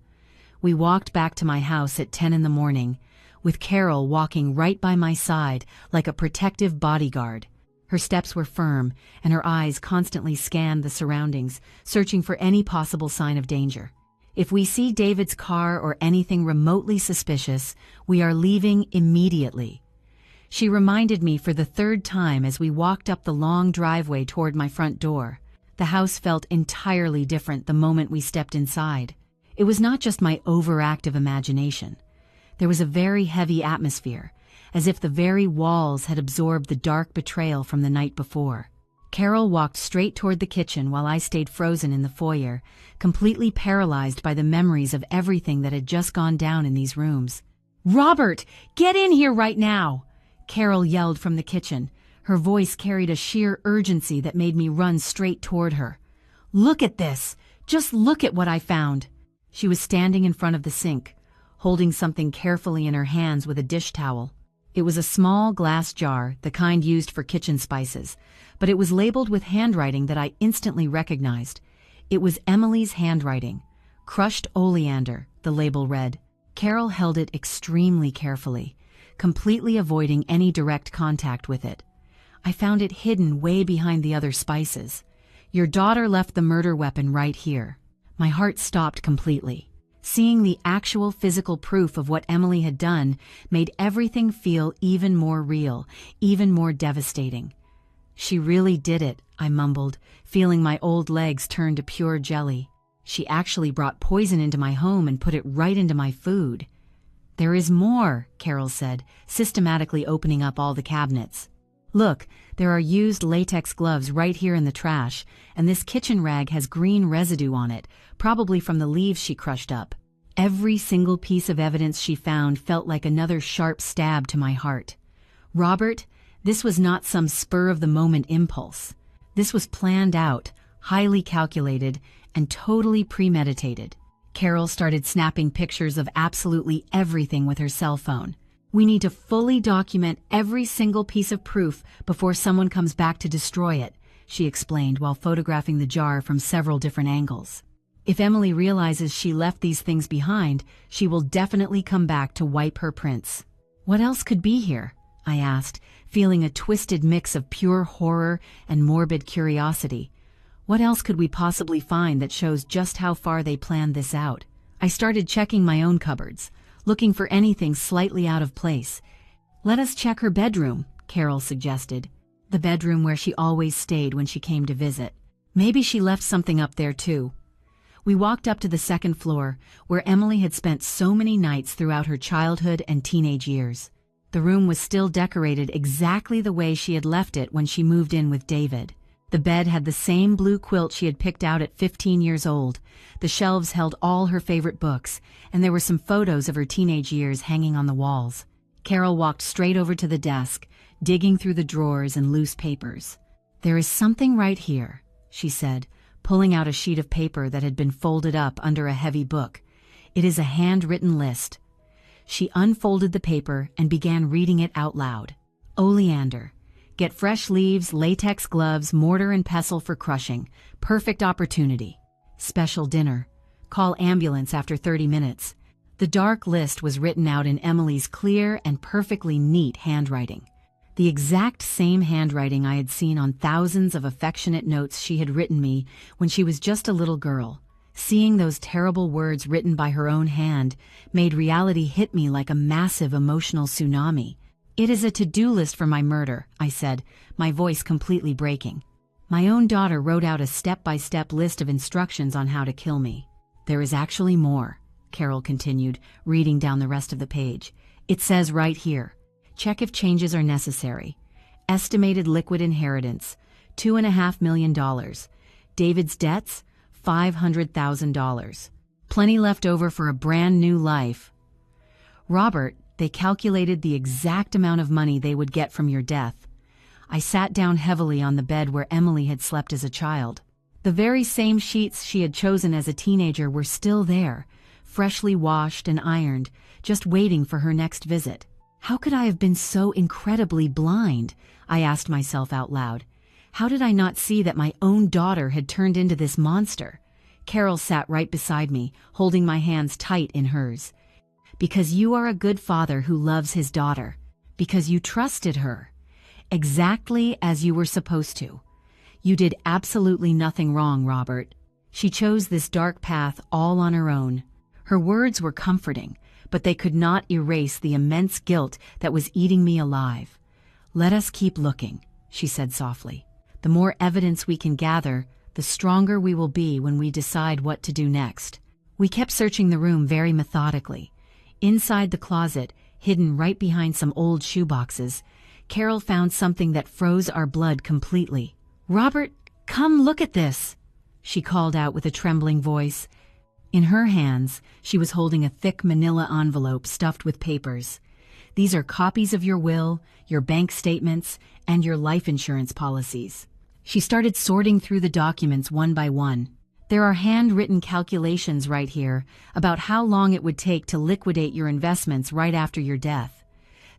We walked back to my house at 10 a.m, with Carol walking right by my side like a protective bodyguard. Her steps were firm, and her eyes constantly scanned the surroundings, searching for any possible sign of danger. If we see David's car or anything remotely suspicious, we are leaving immediately. She reminded me for the third time as we walked up the long driveway toward my front door. The house felt entirely different the moment we stepped inside. It was not just my overactive imagination. There was a very heavy atmosphere, as if the very walls had absorbed the dark betrayal from the night before. Carol walked straight toward the kitchen while I stayed frozen in the foyer, completely paralyzed by the memories of everything that had just gone down in these rooms. "Robert, get in here right now!" Carol yelled from the kitchen. Her voice carried a sheer urgency that made me run straight toward her. "Look at this! Just look at what I found!" She was standing in front of the sink, holding something carefully in her hands with a dish towel. It was a small glass jar, the kind used for kitchen spices, but it was labeled with handwriting that I instantly recognized. It was Emily's handwriting. "Crushed oleander," the label read. Carol held it extremely carefully, completely avoiding any direct contact with it. "I found it hidden way behind the other spices. Your daughter left the murder weapon right here." My heart stopped completely. Seeing the actual physical proof of what Emily had done made everything feel even more real, even more devastating. "She really did it," I mumbled, feeling my old legs turn to pure jelly. "She actually brought poison into my home and put it right into my food." "There is more," Carol said, systematically opening up all the cabinets. "Look, there are used latex gloves right here in the trash, and this kitchen rag has green residue on it, probably from the leaves she crushed up." Every single piece of evidence she found felt like another sharp stab to my heart. "Robert, this was not some spur-of-the-moment impulse. This was planned out, highly calculated, and totally premeditated." Carol started snapping pictures of absolutely everything with her cell phone. "We need to fully document every single piece of proof before someone comes back to destroy it," she explained while photographing the jar from several different angles. "If Emily realizes she left these things behind, she will definitely come back to wipe her prints." "What else could be here?" I asked, feeling a twisted mix of pure horror and morbid curiosity. What else could we possibly find that shows just how far they planned this out? I started checking my own cupboards, looking for anything slightly out of place. "Let us check her bedroom," Carol suggested. The bedroom where she always stayed when she came to visit. Maybe she left something up there too. We walked up to the second floor, where Emily had spent so many nights throughout her childhood and teenage years. The room was still decorated exactly the way she had left it when she moved in with David. The bed had the same blue quilt she had picked out at 15 years old. The shelves held all her favorite books, and there were some photos of her teenage years hanging on the walls. Carol walked straight over to the desk, digging through the drawers and loose papers. "There is something right here," she said, pulling out a sheet of paper that had been folded up under a heavy book. "It is a handwritten list." She unfolded the paper and began reading it out loud. "Oleander. Get fresh leaves, latex gloves, mortar and pestle for crushing. Perfect opportunity. Special dinner. Call ambulance after 30 minutes. The dark list was written out in Emily's clear and perfectly neat handwriting. The exact same handwriting I had seen on thousands of affectionate notes she had written me when she was just a little girl. Seeing those terrible words written by her own hand made reality hit me like a massive emotional tsunami. "It is a to-do list for my murder," I said, my voice completely breaking. "My own daughter wrote out a step-by-step list of instructions on how to kill me." "There is actually more," Carol continued, reading down the rest of the page. "It says right here, check if changes are necessary. Estimated liquid inheritance, $2.5 million. David's debts, $500,000. Plenty left over for a brand new life. Robert, they calculated the exact amount of money they would get from your death." I sat down heavily on the bed where Emily had slept as a child. The very same sheets she had chosen as a teenager were still there, freshly washed and ironed, just waiting for her next visit. How could I have been so incredibly blind? I asked myself out loud. How did I not see that my own daughter had turned into this monster? Carol sat right beside me, holding my hands tight in hers. "Because you are a good father who loves his daughter. Because you trusted her. Exactly as you were supposed to. You did absolutely nothing wrong, Robert. She chose this dark path all on her own." Her words were comforting, but they could not erase the immense guilt that was eating me alive. "Let us keep looking," she said softly. "The more evidence we can gather, the stronger we will be when we decide what to do next." We kept searching the room very methodically. Inside the closet, hidden right behind some old shoeboxes, Carol found something that froze our blood completely. "Robert, come look at this," she called out with a trembling voice. In her hands, she was holding a thick manila envelope stuffed with papers. "These are copies of your will, your bank statements, and your life insurance policies." She started sorting through the documents one by one. "There are handwritten calculations right here about how long it would take to liquidate your investments right after your death."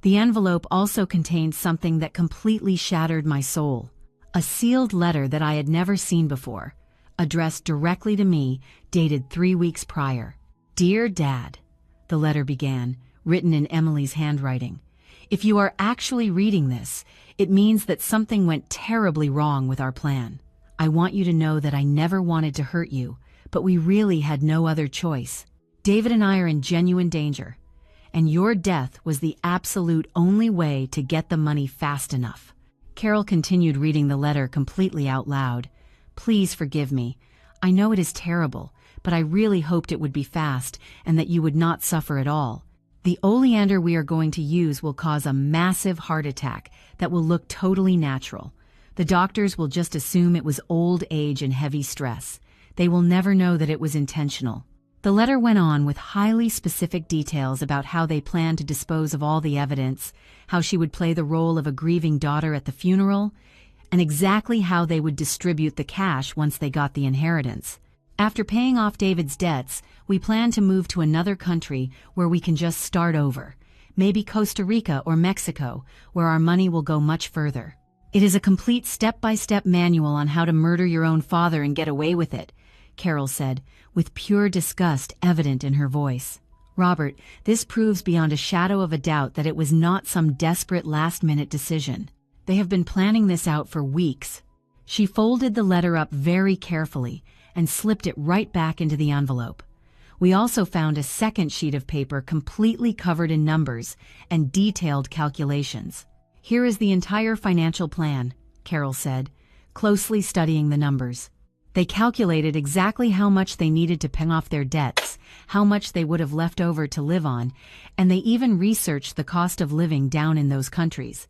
The envelope also contained something that completely shattered my soul. A sealed letter that I had never seen before, addressed directly to me, dated 3 weeks prior. "Dear Dad," the letter began, written in Emily's handwriting. "If you are actually reading this, it means that something went terribly wrong with our plan. I want you to know that I never wanted to hurt you, but we really had no other choice. David and I are in genuine danger, and your death was the absolute only way to get the money fast enough." Carol continued reading the letter completely out loud. "Please forgive me. I know it is terrible, but I really hoped it would be fast and that you would not suffer at all. The oleander we are going to use will cause a massive heart attack that will look totally natural. The doctors will just assume it was old age and heavy stress. They will never know that it was intentional." The letter went on with highly specific details about how they planned to dispose of all the evidence, how she would play the role of a grieving daughter at the funeral, and exactly how they would distribute the cash once they got the inheritance. "After paying off David's debts, we plan to move to another country where we can just start over. Maybe Costa Rica or Mexico, where our money will go much further. It is a complete step-by-step manual on how to murder your own father and get away with it," Carol said, with pure disgust evident in her voice. "Robert, this proves beyond a shadow of a doubt that it was not some desperate last-minute decision. They have been planning this out for weeks." She folded the letter up very carefully and slipped it right back into the envelope. "We also found a second sheet of paper completely covered in numbers and detailed calculations. Here is the entire financial plan," Carol said, closely studying the numbers. They calculated exactly how much they needed to pay off their debts, how much they would have left over to live on, and they even researched the cost of living down in those countries.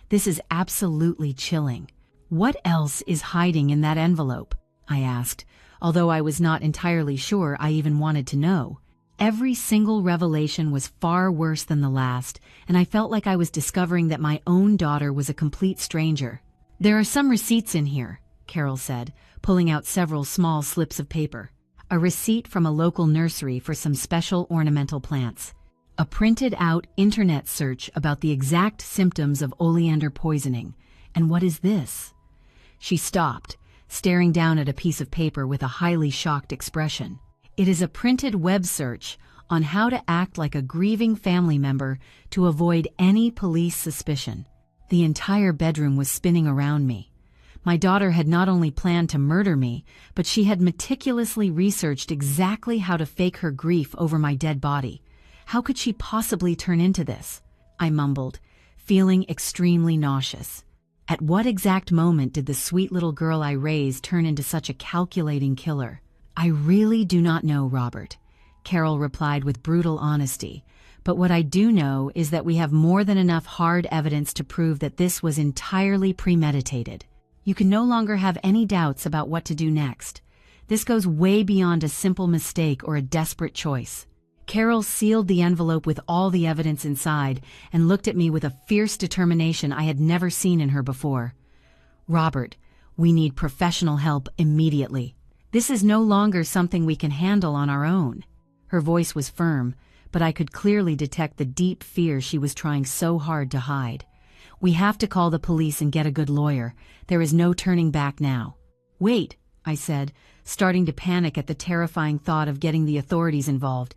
"This is absolutely chilling." "What else is hiding in that envelope?" I asked, although I was not entirely sure I even wanted to know. Every single revelation was far worse than the last, and I felt like I was discovering that my own daughter was a complete stranger. "There are some receipts in here," Carol said, pulling out several small slips of paper. A receipt from a local nursery for some special ornamental plants. A printed-out internet search about the exact symptoms of oleander poisoning. And what is this? She stopped, staring down at a piece of paper with a highly shocked expression. It is a printed web search on how to act like a grieving family member to avoid any police suspicion. The entire bedroom was spinning around me. My daughter had not only planned to murder me, but she had meticulously researched exactly how to fake her grief over my dead body. How could she possibly turn into this? I mumbled, feeling extremely nauseous. At what exact moment did the sweet little girl I raised turn into such a calculating killer? "I really do not know, Robert," Carol replied with brutal honesty. "But what I do know is that we have more than enough hard evidence to prove that this was entirely premeditated. You can no longer have any doubts about what to do next. This goes way beyond a simple mistake or a desperate choice." Carol sealed the envelope with all the evidence inside and looked at me with a fierce determination I had never seen in her before. "Robert, we need professional help immediately. This is no longer something we can handle on our own." Her voice was firm, but I could clearly detect the deep fear she was trying so hard to hide. "We have to call the police and get a good lawyer. There is no turning back now." "Wait," I said, starting to panic at the terrifying thought of getting the authorities involved.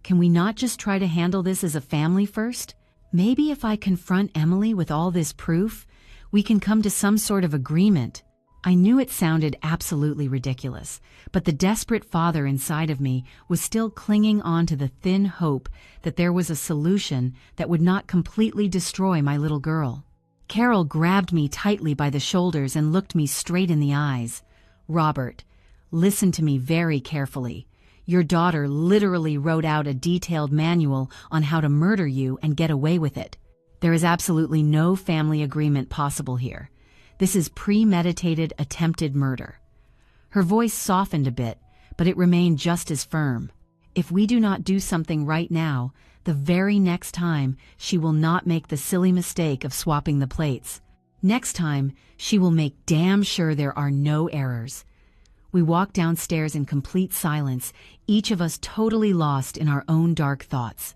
"Can we not just try to handle this as a family first? Maybe if I confront Emily with all this proof, we can come to some sort of agreement." I knew it sounded absolutely ridiculous, but the desperate father inside of me was still clinging on to the thin hope that there was a solution that would not completely destroy my little girl. Carol grabbed me tightly by the shoulders and looked me straight in the eyes. "Robert, listen to me very carefully. Your daughter literally wrote out a detailed manual on how to murder you and get away with it. There is absolutely no family agreement possible here. This is premeditated attempted murder." Her voice softened a bit, but it remained just as firm. If we do not do something right now, the very next time she will not make the silly mistake of swapping the plates. Next time, she will make damn sure there are no errors. We walked downstairs in complete silence, each of us totally lost in our own dark thoughts.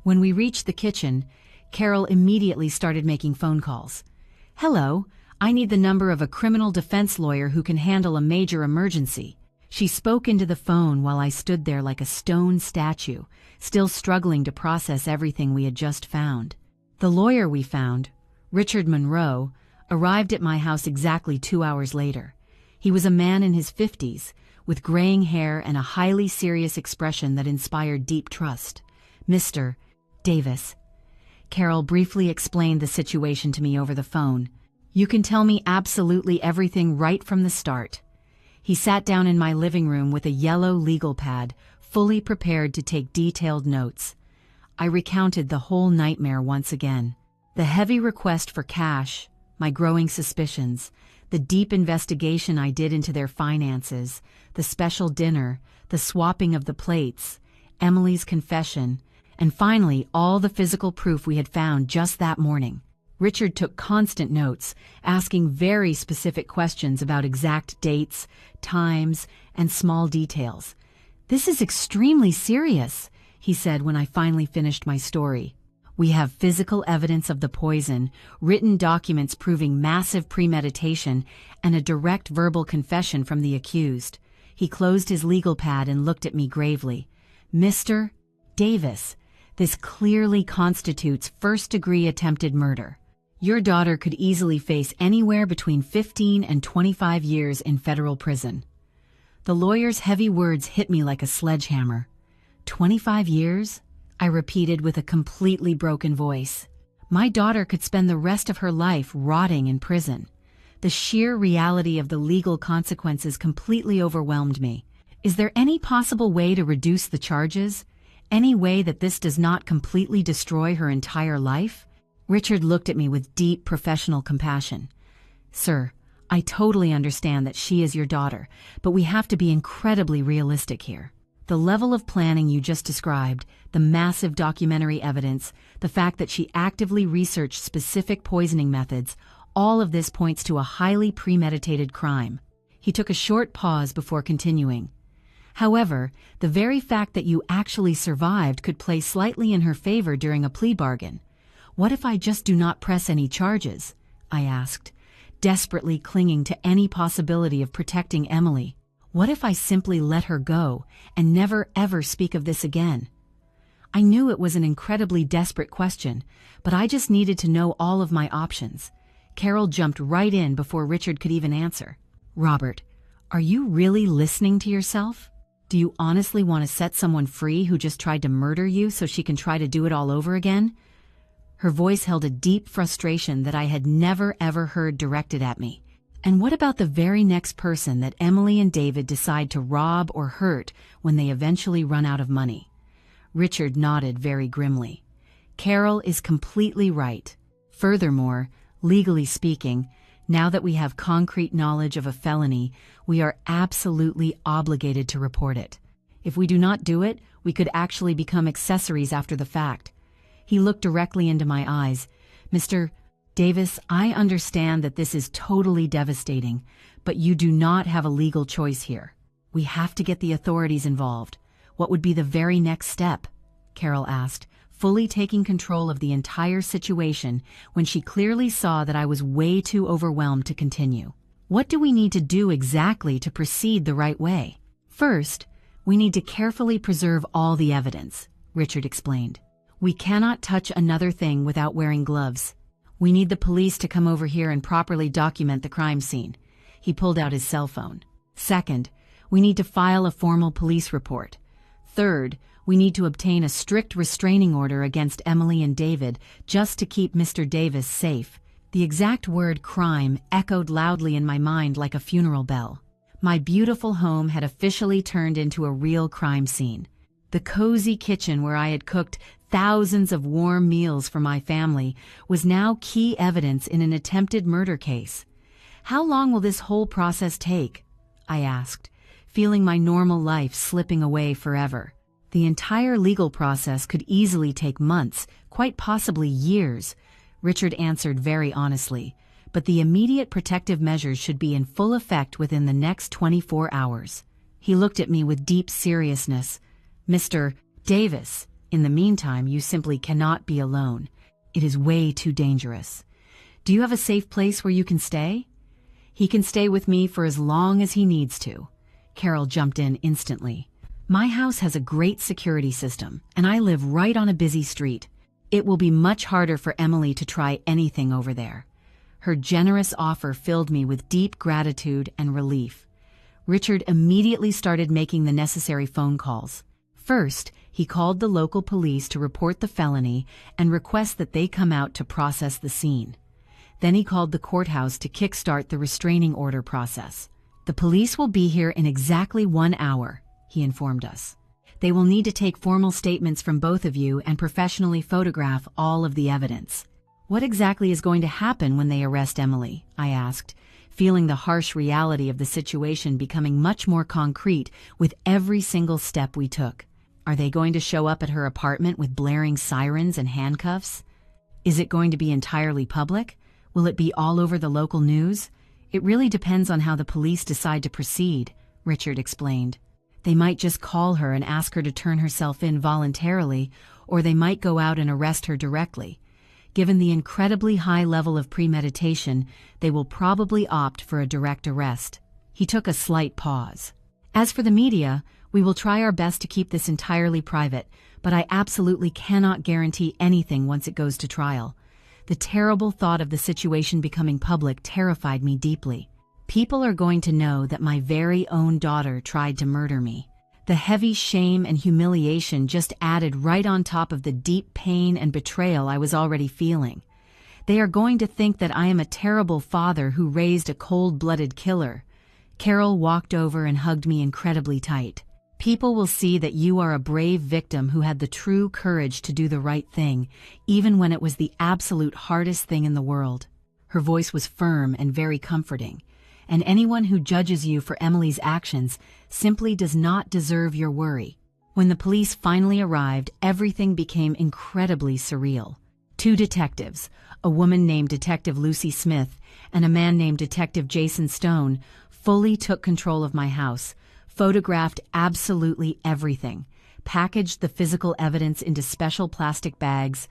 When we reached the kitchen, Carol immediately started making phone calls. "Hello, I need the number of a criminal defense lawyer who can handle a major emergency." She spoke into the phone while I stood there like a stone statue, still struggling to process everything we had just found. The lawyer we found, Richard Monroe, arrived at my house exactly 2 hours later. He was a man in his 50s, with graying hair and a highly serious expression that inspired deep trust. "Mr. Davis." Carol briefly explained the situation to me over the phone. "You can tell me absolutely everything right from the start." He sat down in my living room with a yellow legal pad, fully prepared to take detailed notes. I recounted the whole nightmare once again. The heavy request for cash, my growing suspicions, the deep investigation I did into their finances, the special dinner, the swapping of the plates, Emily's confession, and finally all the physical proof we had found just that morning. Richard took constant notes, asking very specific questions about exact dates, times, and small details. "This is extremely serious," he said when I finally finished my story. "We have physical evidence of the poison, written documents proving massive premeditation, and a direct verbal confession from the accused." He closed his legal pad and looked at me gravely. "Mr. Davis, this clearly constitutes first-degree attempted murder. Your daughter could easily face anywhere between 15 and 25 years in federal prison." The lawyer's heavy words hit me like a sledgehammer. 25 years? I repeated with a completely broken voice. My daughter could spend the rest of her life rotting in prison. The sheer reality of the legal consequences completely overwhelmed me. Is there any possible way to reduce the charges? Any way that this does not completely destroy her entire life? Richard looked at me with deep professional compassion. "Sir, I totally understand that she is your daughter, but we have to be incredibly realistic here. The level of planning you just described, the massive documentary evidence, the fact that she actively researched specific poisoning methods, all of this points to a highly premeditated crime." He took a short pause before continuing. "However, the very fact that you actually survived could play slightly in her favor during a plea bargain. What if I just do not press any charges?" I asked, desperately clinging to any possibility of protecting Emily. "What if I simply let her go and never ever speak of this again?" I knew it was an incredibly desperate question, but I just needed to know all of my options. Carol jumped right in before Richard could even answer. "Robert, are you really listening to yourself? Do you honestly want to set someone free who just tried to murder you so she can try to do it all over again?" Her voice held a deep frustration that I had never ever heard directed at me. "And what about the very next person that Emily and David decide to rob or hurt when they eventually run out of money?" Richard nodded very grimly. "Carol is completely right. Furthermore, legally speaking, now that we have concrete knowledge of a felony, we are absolutely obligated to report it. If we do not do it, we could actually become accessories after the fact." He looked directly into my eyes. "Mr. Davis, I understand that this is totally devastating, but you do not have a legal choice here. We have to get the authorities involved. What would be the very next step?" Carol asked, fully taking control of the entire situation when she clearly saw that I was way too overwhelmed to continue. "What do we need to do exactly to proceed the right way?" "First, we need to carefully preserve all the evidence," Richard explained. "We cannot touch another thing without wearing gloves. We need the police to come over here and properly document the crime scene." He pulled out his cell phone. "Second, we need to file a formal police report. Third, we need to obtain a strict restraining order against Emily and David just to keep Mr. Davis safe." The exact word crime echoed loudly in my mind like a funeral bell. My beautiful home had officially turned into a real crime scene. The cozy kitchen where I had cooked thousands of warm meals for my family was now key evidence in an attempted murder case. How long will this whole process take? I asked, feeling my normal life slipping away forever. The entire legal process could easily take months, quite possibly years, Richard answered very honestly, but the immediate protective measures should be in full effect within the next 24 hours. He looked at me with deep seriousness. Mr. Davis, in the meantime, you simply cannot be alone. It is way too dangerous. Do you have a safe place where you can stay? He can stay with me for as long as he needs to. Carol jumped in instantly. My house has a great security system, and I live right on a busy street. It will be much harder for Emily to try anything over there. Her generous offer filled me with deep gratitude and relief. Richard immediately started making the necessary phone calls. First, he called the local police to report the felony and request that they come out to process the scene. Then he called the courthouse to kickstart the restraining order process. The police will be here in exactly 1 hour, he informed us. They will need to take formal statements from both of you and professionally photograph all of the evidence. What exactly is going to happen when they arrest Emily? I asked, feeling the harsh reality of the situation becoming much more concrete with every single step we took. Are they going to show up at her apartment with blaring sirens and handcuffs? Is it going to be entirely public? Will it be all over the local news? It really depends on how the police decide to proceed, Richard explained. They might just call her and ask her to turn herself in voluntarily, or they might go out and arrest her directly. Given the incredibly high level of premeditation, they will probably opt for a direct arrest. He took a slight pause. As for the media, we will try our best to keep this entirely private, but I absolutely cannot guarantee anything once it goes to trial. The terrible thought of the situation becoming public terrified me deeply. People are going to know that my very own daughter tried to murder me. The heavy shame and humiliation just added right on top of the deep pain and betrayal I was already feeling. They are going to think that I am a terrible father who raised a cold-blooded killer. Carol walked over and hugged me incredibly tight. People will see that you are a brave victim who had the true courage to do the right thing, even when it was the absolute hardest thing in the world. Her voice was firm and very comforting. And anyone who judges you for Emily's actions simply does not deserve your worry. When the police finally arrived, everything became incredibly surreal. 2 detectives, a woman named Detective Lucy Smith and a man named Detective Jason Stone, fully took control of my house, photographed absolutely everything, packaged the physical evidence into special plastic bags,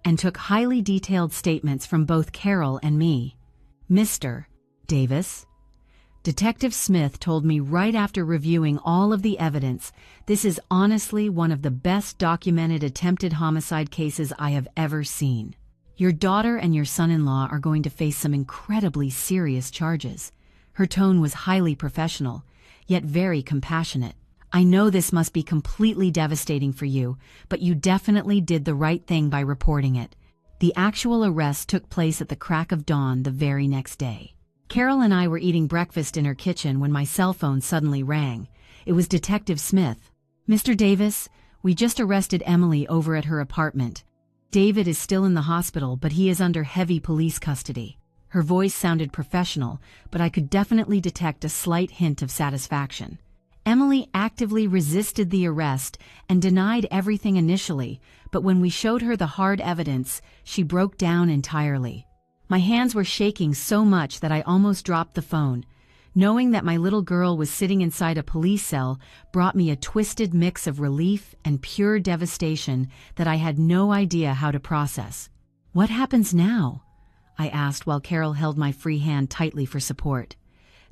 and took highly detailed statements from both Carol and me. Mr. Davis? Detective Smith told me right after reviewing all of the evidence, this is honestly one of the best documented attempted homicide cases I have ever seen. Your daughter and your son-in-law are going to face some incredibly serious charges. Her tone was highly professional, yet very compassionate. I know this must be completely devastating for you, but you definitely did the right thing by reporting it. The actual arrest took place at the crack of dawn the very next day. Carol and I were eating breakfast in her kitchen when my cell phone suddenly rang. It was Detective Smith. Mr. Davis, we just arrested Emily over at her apartment. David is still in the hospital, but he is under heavy police custody. Her voice sounded professional, but I could definitely detect a slight hint of satisfaction. Emily actively resisted the arrest and denied everything initially, but when we showed her the hard evidence, she broke down entirely. My hands were shaking so much that I almost dropped the phone. Knowing that my little girl was sitting inside a police cell brought me a twisted mix of relief and pure devastation that I had no idea how to process. What happens now? I asked while Carol held my free hand tightly for support.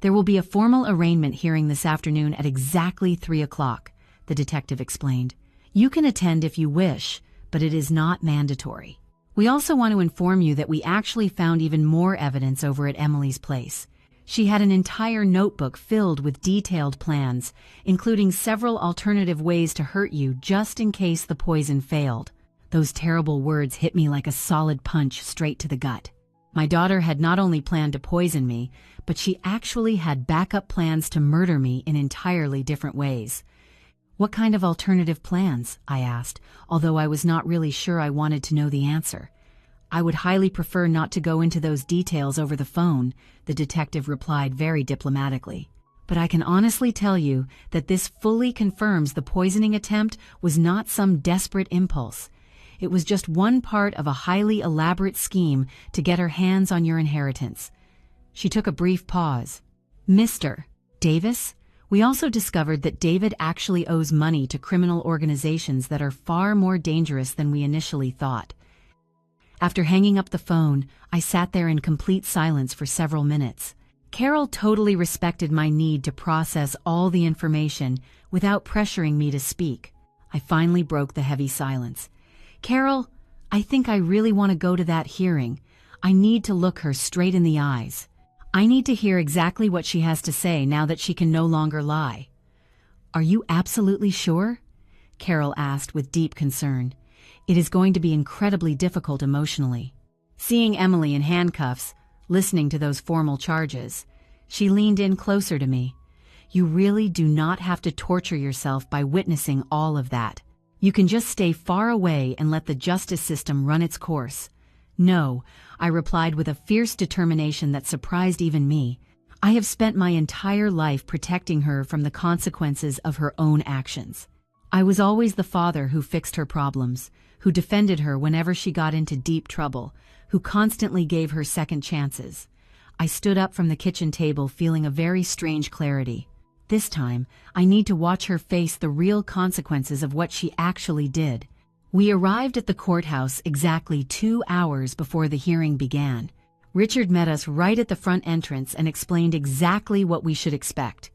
There will be a formal arraignment hearing this afternoon at exactly 3 o'clock, the detective explained. You can attend if you wish, but it is not mandatory. We also want to inform you that we actually found even more evidence over at Emily's place. She had an entire notebook filled with detailed plans, including several alternative ways to hurt you just in case the poison failed. Those terrible words hit me like a solid punch straight to the gut. My daughter had not only planned to poison me, but she actually had backup plans to murder me in entirely different ways. What kind of alternative plans? I asked, although I was not really sure I wanted to know the answer. I would highly prefer not to go into those details over the phone, the detective replied very diplomatically. But I can honestly tell you that this fully confirms the poisoning attempt was not some desperate impulse. It was just one part of a highly elaborate scheme to get her hands on your inheritance. She took a brief pause. Mr. Davis, we also discovered that David actually owes money to criminal organizations that are far more dangerous than we initially thought. After hanging up the phone, I sat there in complete silence for several minutes. Carol totally respected my need to process all the information without pressuring me to speak. I finally broke the heavy silence. Carol, I think I really want to go to that hearing. I need to look her straight in the eyes. I need to hear exactly what she has to say now that she can no longer lie. Are you absolutely sure? Carol asked with deep concern. It is going to be incredibly difficult emotionally. Seeing Emily in handcuffs, listening to those formal charges, she leaned in closer to me. You really do not have to torture yourself by witnessing all of that. You can just stay far away and let the justice system run its course. No, I replied with a fierce determination that surprised even me. I have spent my entire life protecting her from the consequences of her own actions. I was always the father who fixed her problems, who defended her whenever she got into deep trouble, who constantly gave her second chances. I stood up from the kitchen table feeling a very strange clarity. This time, I need to watch her face the real consequences of what she actually did. We arrived at the courthouse exactly 2 hours before the hearing began. Richard met us right at the front entrance and explained exactly what we should expect.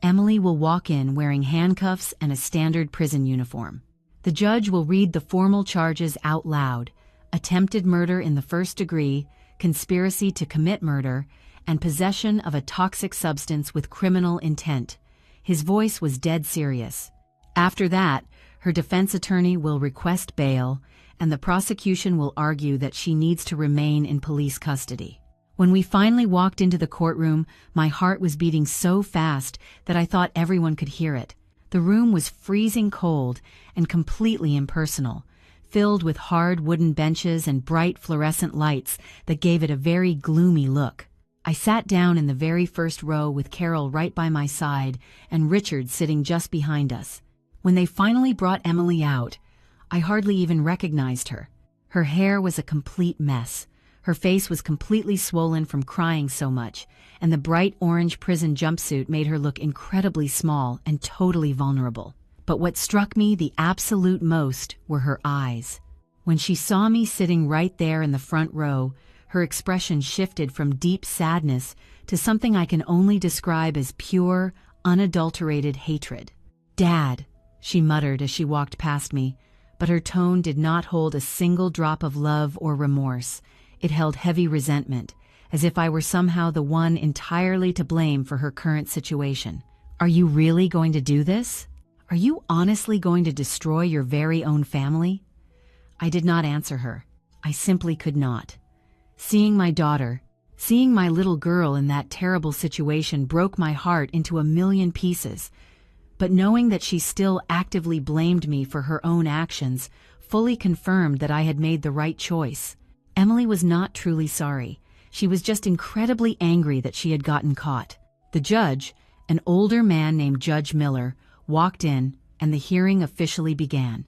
Emily will walk in wearing handcuffs and a standard prison uniform. The judge will read the formal charges out loud: attempted murder in the first degree, conspiracy to commit murder, and possession of a toxic substance with criminal intent. His voice was dead serious. After that, her defense attorney will request bail, and the prosecution will argue that she needs to remain in police custody. When we finally walked into the courtroom, my heart was beating so fast that I thought everyone could hear it. The room was freezing cold and completely impersonal, filled with hard wooden benches and bright fluorescent lights that gave it a very gloomy look. I sat down in the very first row with Carol right by my side and Richard sitting just behind us. When they finally brought Emily out, I hardly even recognized her. Her hair was a complete mess. Her face was completely swollen from crying so much, and the bright orange prison jumpsuit made her look incredibly small and totally vulnerable. But what struck me the absolute most were her eyes. When she saw me sitting right there in the front row, her expression shifted from deep sadness to something I can only describe as pure, unadulterated hatred. "Dad," she muttered as she walked past me, but her tone did not hold a single drop of love or remorse. It held heavy resentment, as if I were somehow the one entirely to blame for her current situation. "Are you really going to do this? Are you honestly going to destroy your very own family?" I did not answer her. I simply could not. Seeing my daughter, seeing my little girl in that terrible situation broke my heart into a million pieces. But knowing that she still actively blamed me for her own actions fully confirmed that I had made the right choice. Emily was not truly sorry. She was just incredibly angry that she had gotten caught. The judge, an older man named Judge Miller, walked in, and the hearing officially began.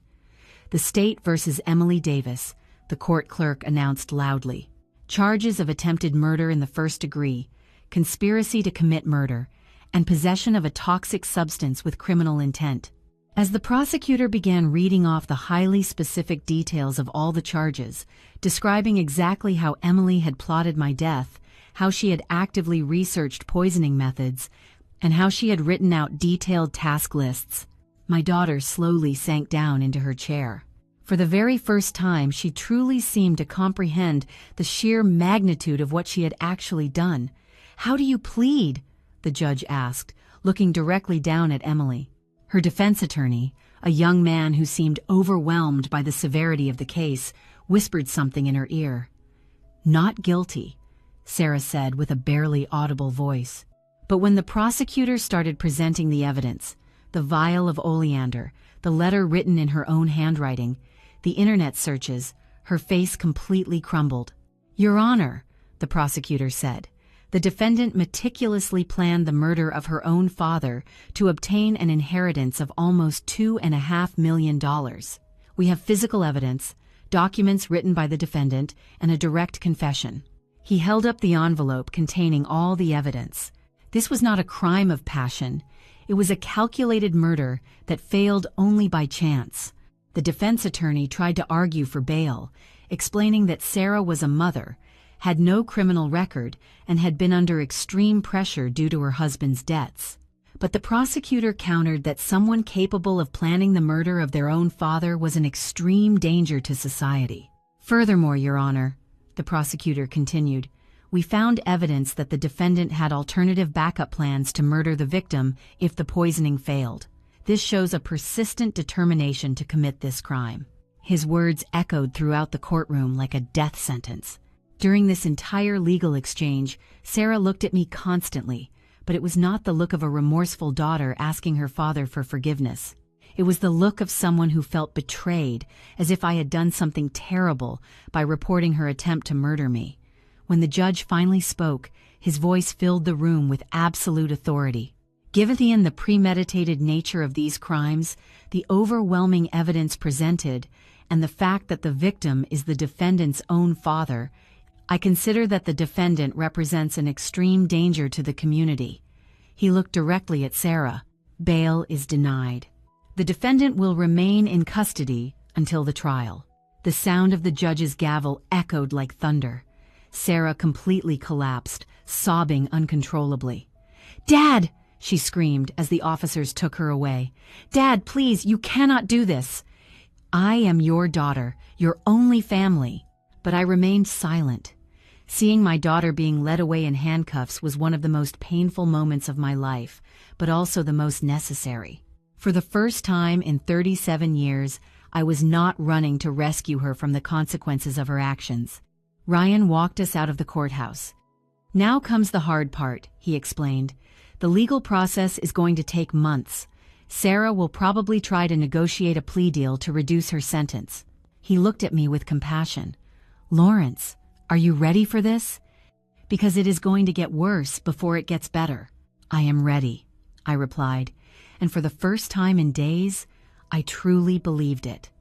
"The state versus Emily Davis," the court clerk announced loudly. "Charges of attempted murder in the first degree, conspiracy to commit murder, and possession of a toxic substance with criminal intent." As the prosecutor began reading off the highly specific details of all the charges, describing exactly how Emily had plotted my death, how she had actively researched poisoning methods, and how she had written out detailed task lists, my daughter slowly sank down into her chair. For the very first time, she truly seemed to comprehend the sheer magnitude of what she had actually done. "How do you plead?" the judge asked, looking directly down at Emily. Her defense attorney, a young man who seemed overwhelmed by the severity of the case, whispered something in her ear. "Not guilty," Sarah said with a barely audible voice. But when the prosecutor started presenting the evidence, the vial of oleander, the letter written in her own handwriting, the internet searches, her face completely crumbled. "Your Honor," the prosecutor said, "the defendant meticulously planned the murder of her own father to obtain an inheritance of almost $2.5 million. We have physical evidence, documents written by the defendant, and a direct confession." He held up the envelope containing all the evidence. This was not a crime of passion. It was a calculated murder that failed only by chance. The defense attorney tried to argue for bail, explaining that Sarah was a mother, had no criminal record, and had been under extreme pressure due to her husband's debts. But the prosecutor countered that someone capable of planning the murder of their own father was an extreme danger to society. "Furthermore, Your Honor," the prosecutor continued, "we found evidence that the defendant had alternative backup plans to murder the victim if the poisoning failed. This shows a persistent determination to commit this crime." His words echoed throughout the courtroom like a death sentence. During this entire legal exchange, Sarah looked at me constantly, but it was not the look of a remorseful daughter asking her father for forgiveness. It was the look of someone who felt betrayed, as if I had done something terrible by reporting her attempt to murder me. When the judge finally spoke, his voice filled the room with absolute authority. Given the premeditated nature of these crimes, the overwhelming evidence presented, and the fact that the victim is the defendant's own father, I consider that the defendant represents an extreme danger to the community. He looked directly at Sarah. "Bail is denied. The defendant will remain in custody until the trial." The sound of the judge's gavel echoed like thunder. Sarah completely collapsed, sobbing uncontrollably. "Dad!" she screamed as the officers took her away. "Dad, please, you cannot do this." "I am your daughter, your only family." But I remained silent. Seeing my daughter being led away in handcuffs was one of the most painful moments of my life, but also the most necessary. For the first time in 37 years, I was not running to rescue her from the consequences of her actions. Ryan walked us out of the courthouse. "Now comes the hard part," he explained. "The legal process is going to take months. Sarah will probably try to negotiate a plea deal to reduce her sentence." He looked at me with compassion. "Lawrence, are you ready for this? Because it is going to get worse before it gets better." "I am ready," I replied, and for the first time in days, I truly believed it.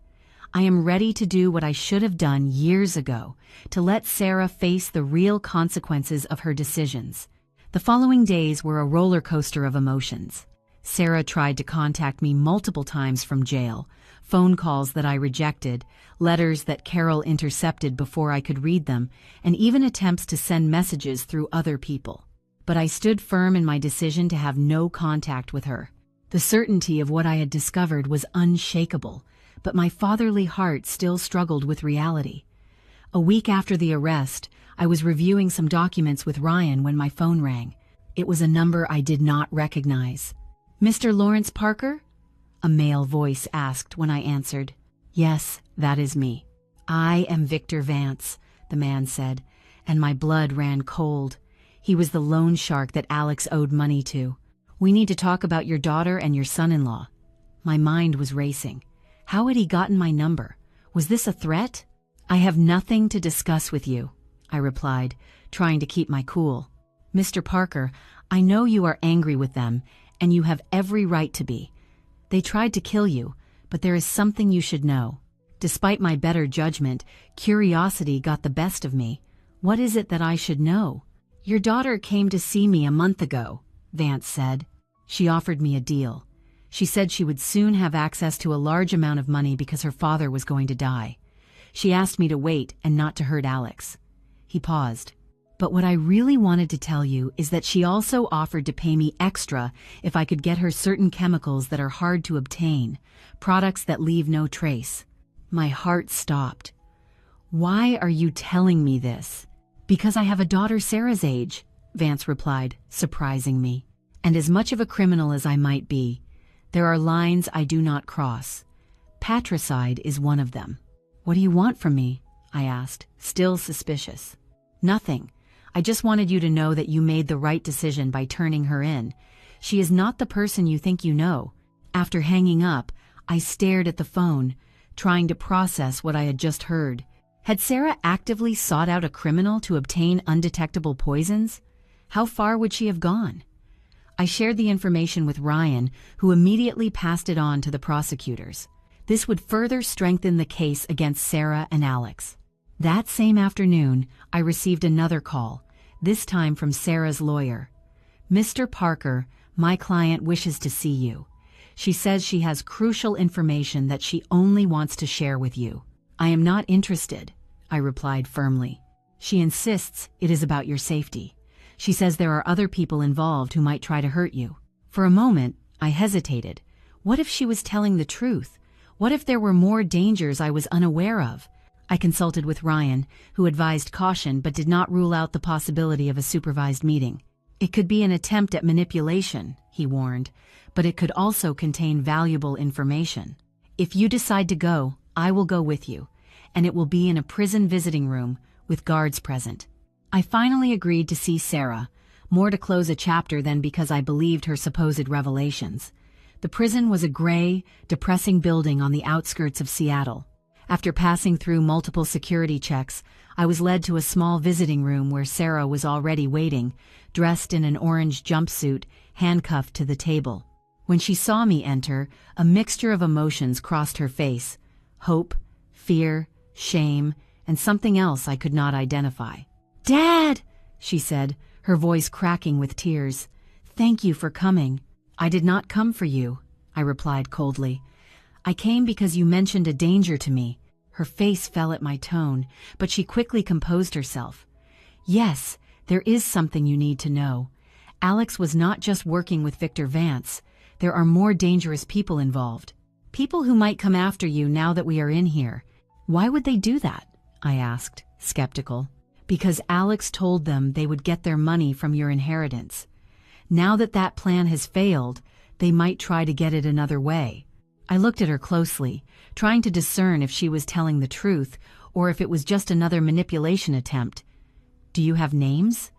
I am ready to do what I should have done years ago, to let Sarah face the real consequences of her decisions. The following days were a roller coaster of emotions. Sarah tried to contact me multiple times from jail, phone calls that I rejected, letters that Carol intercepted before I could read them, and even attempts to send messages through other people. But I stood firm in my decision to have no contact with her. The certainty of what I had discovered was unshakable, but my fatherly heart still struggled with reality. A week after the arrest, I was reviewing some documents with Ryan when my phone rang. It was a number I did not recognize. "Mr. Lawrence Parker?" a male voice asked when I answered. "Yes, that is me." "I am Victor Vance," the man said, and my blood ran cold. He was the loan shark that Alex owed money to. "We need to talk about your daughter and your son-in-law." My mind was racing. How had he gotten my number? Was this a threat? "I have nothing to discuss with you," I replied, trying to keep my cool. "Mr. Parker, I know you are angry with them, and you have every right to be. They tried to kill you, but there is something you should know. Despite my better judgment, curiosity got the best of me. What is it that I should know?" "Your daughter came to see me a month ago," Vance said. "She offered me a deal. She said she would soon have access to a large amount of money because her father was going to die. She asked me to wait and not to hurt Alex." He paused. "But what I really wanted to tell you is that she also offered to pay me extra if I could get her certain chemicals that are hard to obtain, products that leave no trace." My heart stopped. "Why are you telling me this?" "Because I have a daughter Sarah's age," Vance replied, surprising me. "And as much of a criminal as I might be, there are lines I do not cross. Patricide is one of them." "What do you want from me?" I asked, still suspicious. "Nothing. I just wanted you to know that you made the right decision by turning her in. She is not the person you think you know." After hanging up, I stared at the phone, trying to process what I had just heard. Had Sarah actively sought out a criminal to obtain undetectable poisons? How far would she have gone? I shared the information with Ryan, who immediately passed it on to the prosecutors. This would further strengthen the case against Sarah and Alex. That same afternoon, I received another call, this time from Sarah's lawyer. "Mr. Parker, my client wishes to see you. She says she has crucial information that she only wants to share with you." "I am not interested," I replied firmly. "She insists it is about your safety. She says there are other people involved who might try to hurt you." For a moment, I hesitated. What if she was telling the truth? What if there were more dangers I was unaware of? I consulted with Ryan, who advised caution but did not rule out the possibility of a supervised meeting. "It could be an attempt at manipulation," he warned, "but it could also contain valuable information. If you decide to go, I will go with you, and it will be in a prison visiting room with guards present." I finally agreed to see Sarah, more to close a chapter than because I believed her supposed revelations. The prison was a gray, depressing building on the outskirts of Seattle. After passing through multiple security checks, I was led to a small visiting room where Sarah was already waiting, dressed in an orange jumpsuit, handcuffed to the table. When she saw me enter, a mixture of emotions crossed her face: hope, fear, shame, and something else I could not identify. "Dad," she said, her voice cracking with tears. "Thank you for coming." "I did not come for you," I replied coldly. "I came because you mentioned a danger to me." Her face fell at my tone, but she quickly composed herself. "Yes, there is something you need to know. Alex was not just working with Victor Vance. There are more dangerous people involved. People who might come after you now that we are in here." "Why would they do that?" I asked, skeptical. "Because Alex told them they would get their money from your inheritance. Now that that plan has failed, they might try to get it another way." I looked at her closely, trying to discern if she was telling the truth or if it was just another manipulation attempt. "Do you have names?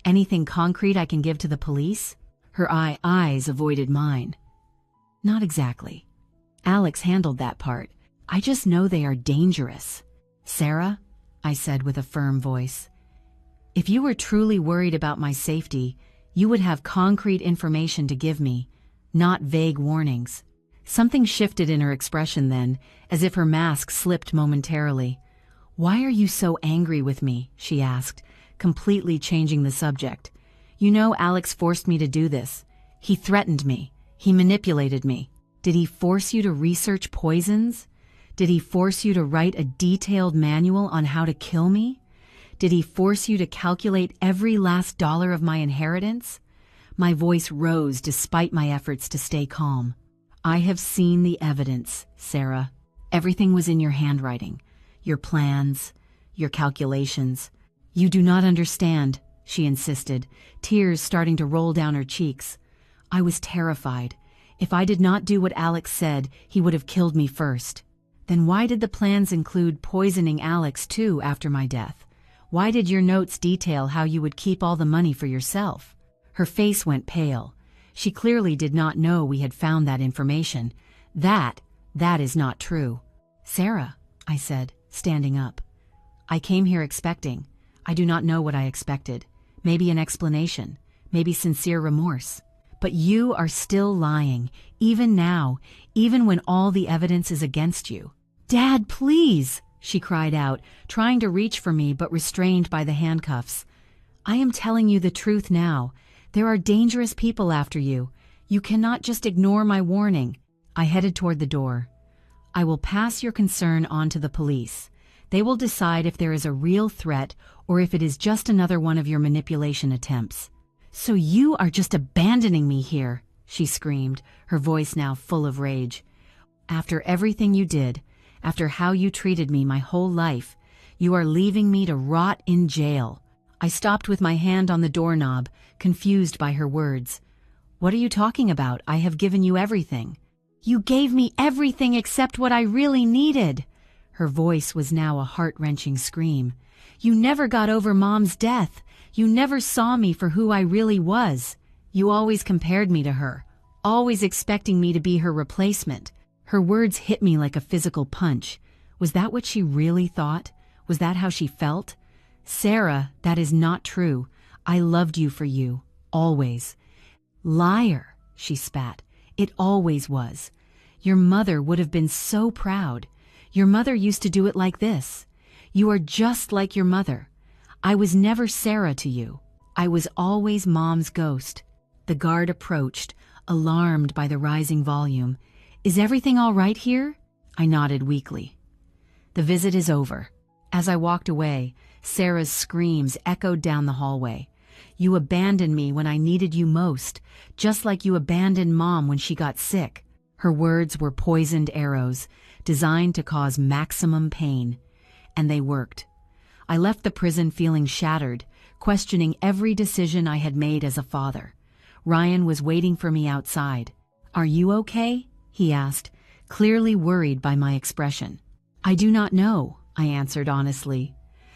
Anything concrete I can give to the police?" Her eyes avoided mine. "Not exactly. Alex handled that part. I just know they are dangerous." "Sarah," I said with a firm voice, "if you were truly worried about my safety, you would have concrete information to give me, not vague warnings." Something shifted in her expression then, as if her mask slipped momentarily. "Why are you so angry with me?" she asked, completely changing the subject. "You know Alex forced me to do this. He threatened me. He manipulated me. Did he force you to research poisons? Did he force you to write a detailed manual on how to kill me? Did he force you to calculate every last dollar of my inheritance?" My voice rose despite my efforts to stay calm. "I have seen the evidence, Sarah. Everything was in your handwriting. Your plans, your calculations. You do not understand," she insisted, tears starting to roll down her cheeks. "I was terrified. If I did not do what Alex said, he would have killed me first." "Then why did the plans include poisoning Alex too after my death? Why did your notes detail how you would keep all the money for yourself?" Her face went pale. She clearly did not know we had found that information. That is not true." "Sarah," I said, standing up. "I came here expecting. I do not know what I expected. Maybe an explanation, maybe sincere remorse. But you are still lying, even now, even when all the evidence is against you." "Dad, please," she cried out, trying to reach for me but restrained by the handcuffs. "I am telling you the truth now. There are dangerous people after you. You cannot just ignore my warning." I headed toward the door. "I will pass your concern on to the police. They will decide if there is a real threat or if it is just another one of your manipulation attempts." "So you are just abandoning me here," she screamed, her voice now full of rage. "After everything you did, after how you treated me my whole life, you are leaving me to rot in jail." I stopped with my hand on the doorknob, confused by her words. "What are you talking about? I have given you everything." "You gave me everything except what I really needed." Her voice was now a heart-wrenching scream. "You never got over Mom's death. You never saw me for who I really was. You always compared me to her, always expecting me to be her replacement." Her words hit me like a physical punch. Was that what she really thought? Was that how she felt? Sarah, that is not true. I loved you for you, always. Liar, she spat. It always was. Your mother would have been so proud. Your mother used to do it like this. You are just like your mother. I was never Sarah to you. I was always Mom's ghost. The guard approached, alarmed by the rising volume. Is everything all right here? I nodded weakly. The visit is over. As I walked away, Sarah's screams echoed down the hallway. You abandoned me when I needed you most, just like you abandoned Mom when she got sick. Her words were poisoned arrows, designed to cause maximum pain. And they worked. I left the prison feeling shattered, questioning every decision I had made as a father. Ryan was waiting for me outside. Are you okay? He asked, clearly worried by my expression. I do not know, I answered honestly.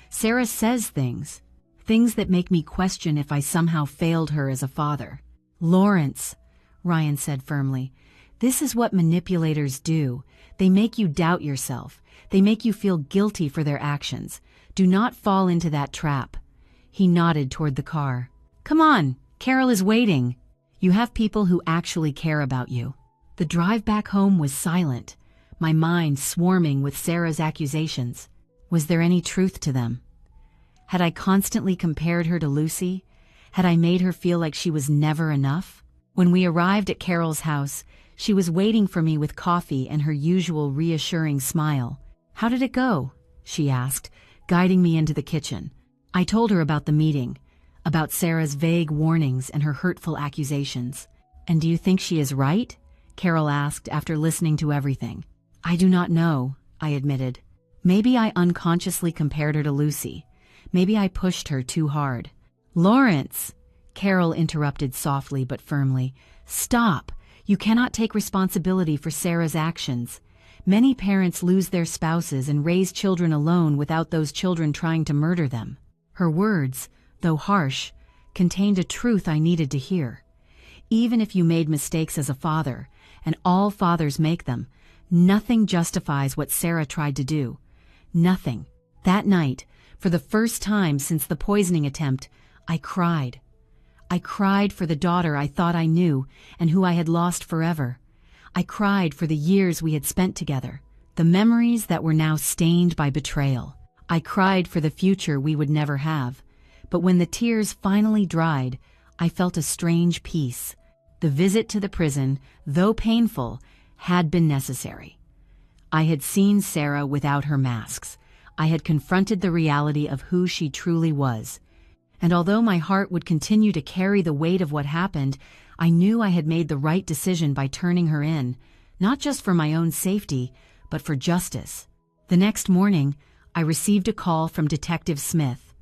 Sarah says things that make me question if I somehow failed her as a father. Lawrence, Ryan said firmly, this is what manipulators do. They make you doubt yourself. They make you feel guilty for their actions. Do not fall into that trap. He nodded toward the car. Come on, Carol is waiting. You have people who actually care about you. The drive back home was silent, my mind swarming with Sarah's accusations. Was there any truth to them? Had I constantly compared her to Lucy? Had I made her feel like she was never enough? When we arrived at Carol's house, she was waiting for me with coffee and her usual reassuring smile. How did it go? She asked, guiding me into the kitchen. I told her about the meeting, about Sarah's vague warnings and her hurtful accusations. And do you think she is right? Carol asked after listening to everything. I do not know, I admitted. Maybe I unconsciously compared her to Lucy. Maybe I pushed her too hard. Lawrence, Carol interrupted softly but firmly. Stop. You cannot take responsibility for Sarah's actions. Many parents lose their spouses and raise children alone without those children trying to murder them. Her words, though harsh, contained a truth I needed to hear. Even if you made mistakes as a father, and all fathers make them, nothing justifies what Sarah tried to do. Nothing. That night, for the first time since the poisoning attempt, I cried. I cried for the daughter I thought I knew and who I had lost forever. I cried for the years we had spent together, the memories that were now stained by betrayal. I cried for the future we would never have. But when the tears finally dried, I felt a strange peace. The visit to the prison, though painful, had been necessary. I had seen Sarah without her masks. I had confronted the reality of who she truly was. And although my heart would continue to carry the weight of what happened, I knew I had made the right decision by turning her in, not just for my own safety, but for justice. The next morning, I received a call from Detective Smith.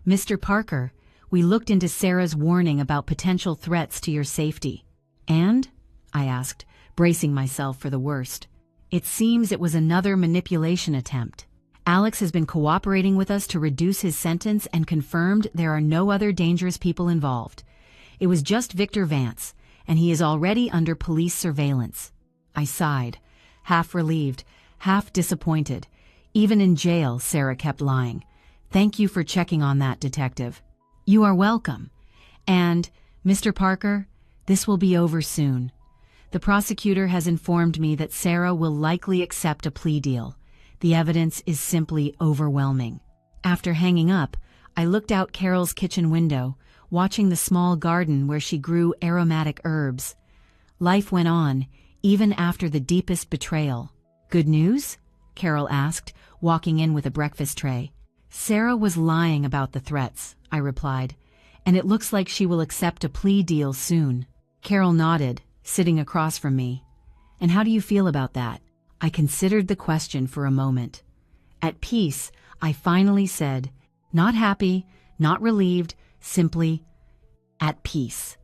Mr. Parker, we looked into Sarah's warning about potential threats to your safety. And? I asked, bracing myself for the worst. It seems it was another manipulation attempt. Alex has been cooperating with us to reduce his sentence and confirmed there are no other dangerous people involved. It was just Victor Vance, and he is already under police surveillance. I sighed, half relieved, half disappointed. Even in jail, Sarah kept lying. Thank you for checking on that, Detective. You are welcome. And, Mr. Parker, this will be over soon. The prosecutor has informed me that Sarah will likely accept a plea deal. The evidence is simply overwhelming. After hanging up, I looked out Carol's kitchen window, watching the small garden where she grew aromatic herbs. Life went on, even after the deepest betrayal. Good news? Carol asked, walking in with a breakfast tray. Sarah was lying about the threats, I replied, and it looks like she will accept a plea deal soon. Carol nodded, sitting across from me. And how do you feel about that? I considered the question for a moment. At peace, I finally said, not happy, not relieved, simply at peace.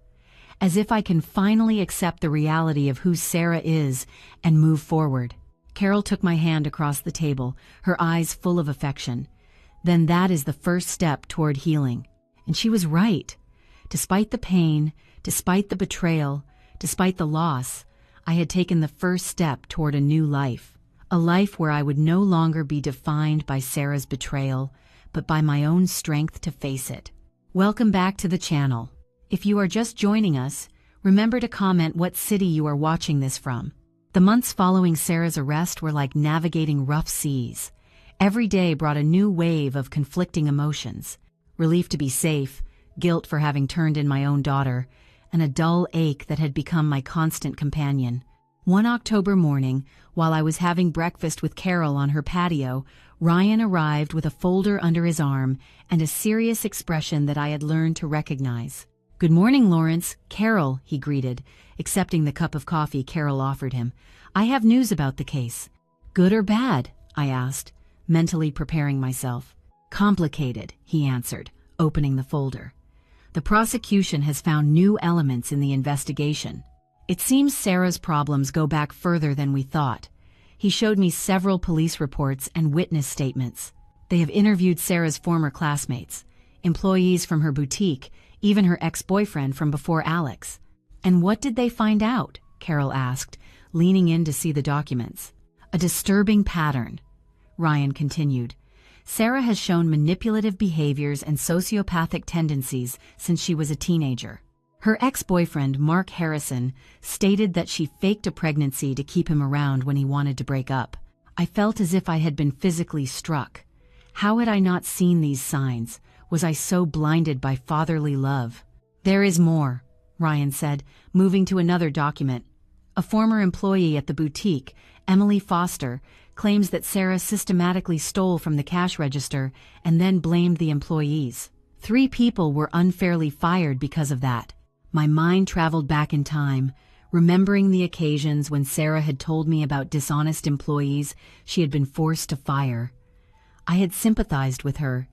As if I can finally accept the reality of who Sarah is and move forward. Carol took my hand across the table, her eyes full of affection. Then that is the first step toward healing. And she was right. Despite the pain, despite the betrayal, despite the loss, I had taken the first step toward a new life. A life where I would no longer be defined by Sarah's betrayal, but by my own strength to face it. Welcome back to the channel. If you are just joining us, remember to comment what city you are watching this from. The months following Sarah's arrest were like navigating rough seas. Every day brought a new wave of conflicting emotions. Relief to be safe, guilt for having turned in my own daughter, and a dull ache that had become my constant companion. One October morning, while I was having breakfast with Carol on her patio, Ryan arrived with a folder under his arm and a serious expression that I had learned to recognize. "Good morning, Lawrence." "Carol," he greeted, accepting the cup of coffee Carol offered him. "I have news about the case." "Good or bad?" I asked, mentally preparing myself. "Complicated," he answered, opening the folder. "The prosecution has found new elements in the investigation. It seems Sarah's problems go back further than we thought." He showed me several police reports and witness statements. They have interviewed Sarah's former classmates, employees from her boutique, even her ex-boyfriend from before Alex. "And what did they find out?" Carol asked, leaning in to see the documents. "A disturbing pattern," Ryan continued. "Sarah has shown manipulative behaviors and sociopathic tendencies since she was a teenager. Her ex-boyfriend, Mark Harrison, stated that she faked a pregnancy to keep him around when he wanted to break up. I felt as if I had been physically struck. How had I not seen these signs? Was I so blinded by fatherly love? "There is more," Ryan said, moving to another document. A former employee at the boutique, Emily Foster, claims that Sarah systematically stole from the cash register and then blamed the employees. 3 people were unfairly fired because of that. My mind traveled back in time, remembering the occasions when Sarah had told me about dishonest employees she had been forced to fire. I had sympathized with her,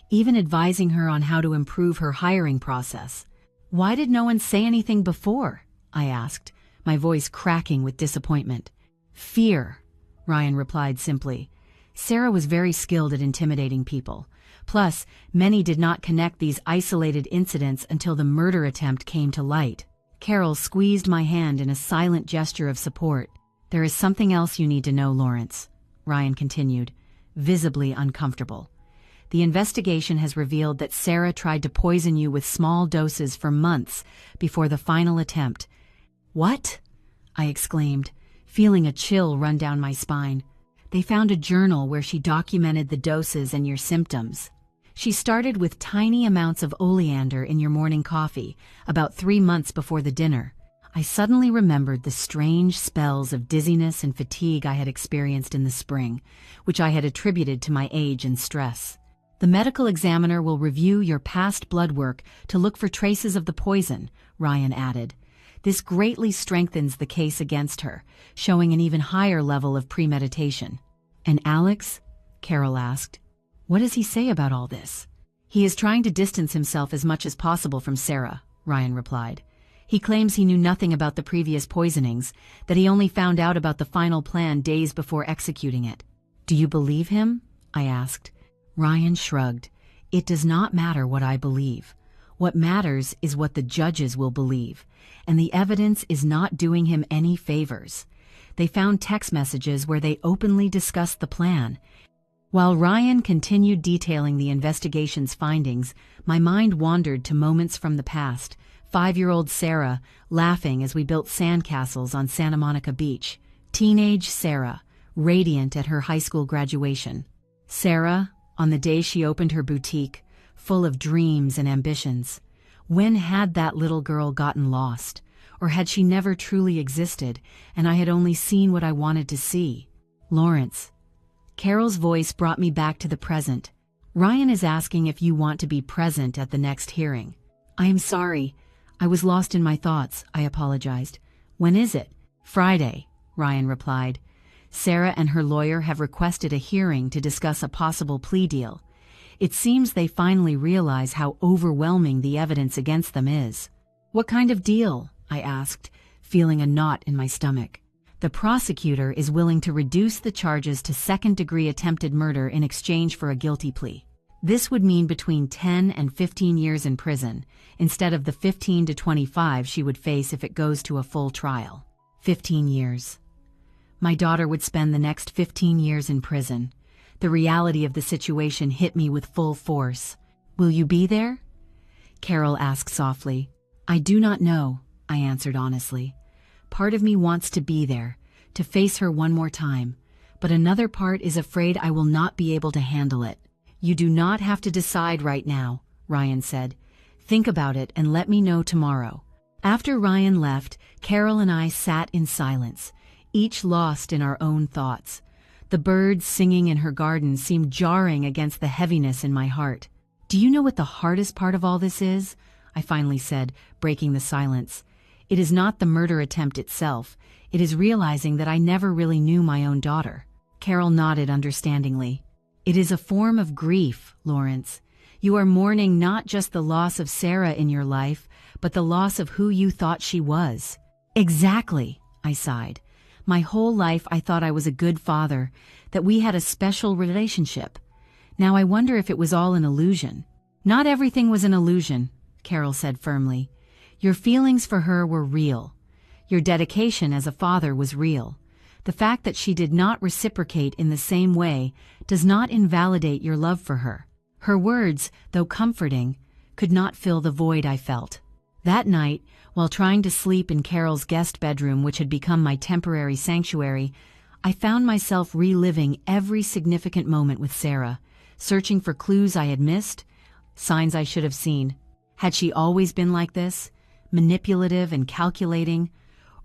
even advising her on how to improve her hiring process. "Why did no one say anything before?" I asked, my voice cracking with disappointment. "Fear," Ryan replied simply. "Sarah was very skilled at intimidating people. Plus, many did not connect these isolated incidents until the murder attempt came to light." Carol squeezed my hand in a silent gesture of support. "There is something else you need to know, Lawrence," Ryan continued, visibly uncomfortable. "The investigation has revealed that Sarah tried to poison you with small doses for months before the final attempt." "What?" I exclaimed, feeling a chill run down my spine. "They found a journal where she documented the doses and your symptoms. She started with tiny amounts of oleander in your morning coffee, about 3 months before the dinner." I suddenly remembered the strange spells of dizziness and fatigue I had experienced in the spring, which I had attributed to my age and stress. "The medical examiner will review your past blood work to look for traces of the poison," Ryan added. "This greatly strengthens the case against her, showing an even higher level of premeditation." "And Alex?" Carol asked. "What does he say about all this?" "He is trying to distance himself as much as possible from Sarah," Ryan replied. "He claims he knew nothing about the previous poisonings, that he only found out about the final plan days before executing it." "Do you believe him?" I asked. Ryan shrugged. "It does not matter what I believe. What matters is what the judges will believe, and the evidence is not doing him any favors. They found text messages where they openly discussed the plan." While Ryan continued detailing the investigation's findings, my mind wandered to moments from the past. 5-year-old Sarah, laughing as we built sandcastles on Santa Monica Beach. Teenage Sarah, radiant at her high school graduation. Sarah, on the day she opened her boutique, full of dreams and ambitions. When had that little girl gotten lost? Or had she never truly existed, and I had only seen what I wanted to see? "Lawrence." Carol's voice brought me back to the present. "Ryan is asking if you want to be present at the next hearing." "I am sorry. I was lost in my thoughts," I apologized. "When is it?" "Friday," Ryan replied. "Sarah and her lawyer have requested a hearing to discuss a possible plea deal. It seems they finally realize how overwhelming the evidence against them is." "What kind of deal?" I asked, feeling a knot in my stomach. "The prosecutor is willing to reduce the charges to second-degree attempted murder in exchange for a guilty plea. This would mean between 10 and 15 years in prison, instead of the 15 to 25 she would face if it goes to a full trial." 15 years. My daughter would spend the next 15 years in prison. The reality of the situation hit me with full force. "Will you be there?" Carol asked softly. "I do not know," I answered honestly. "Part of me wants to be there, to face her one more time, but another part is afraid I will not be able to handle it." "You do not have to decide right now," Ryan said. "Think about it and let me know tomorrow." After Ryan left, Carol and I sat in silence, each lost in our own thoughts. The birds singing in her garden seemed jarring against the heaviness in my heart. "Do you know what the hardest part of all this is?" I finally said, breaking the silence. "It is not the murder attempt itself. It is realizing that I never really knew my own daughter." Carol nodded understandingly. "It is a form of grief, Lawrence. You are mourning not just the loss of Sarah in your life, but the loss of who you thought she was." "Exactly," I sighed. "My whole life I thought I was a good father, that we had a special relationship. Now I wonder if it was all an illusion." "Not everything was an illusion," Carol said firmly. "Your feelings for her were real. Your dedication as a father was real. The fact that she did not reciprocate in the same way does not invalidate your love for her." Her words, though comforting, could not fill the void I felt. That night, while trying to sleep in Carol's guest bedroom, which had become my temporary sanctuary, I found myself reliving every significant moment with Sarah, searching for clues I had missed, signs I should have seen. Had she always been like this, manipulative and calculating,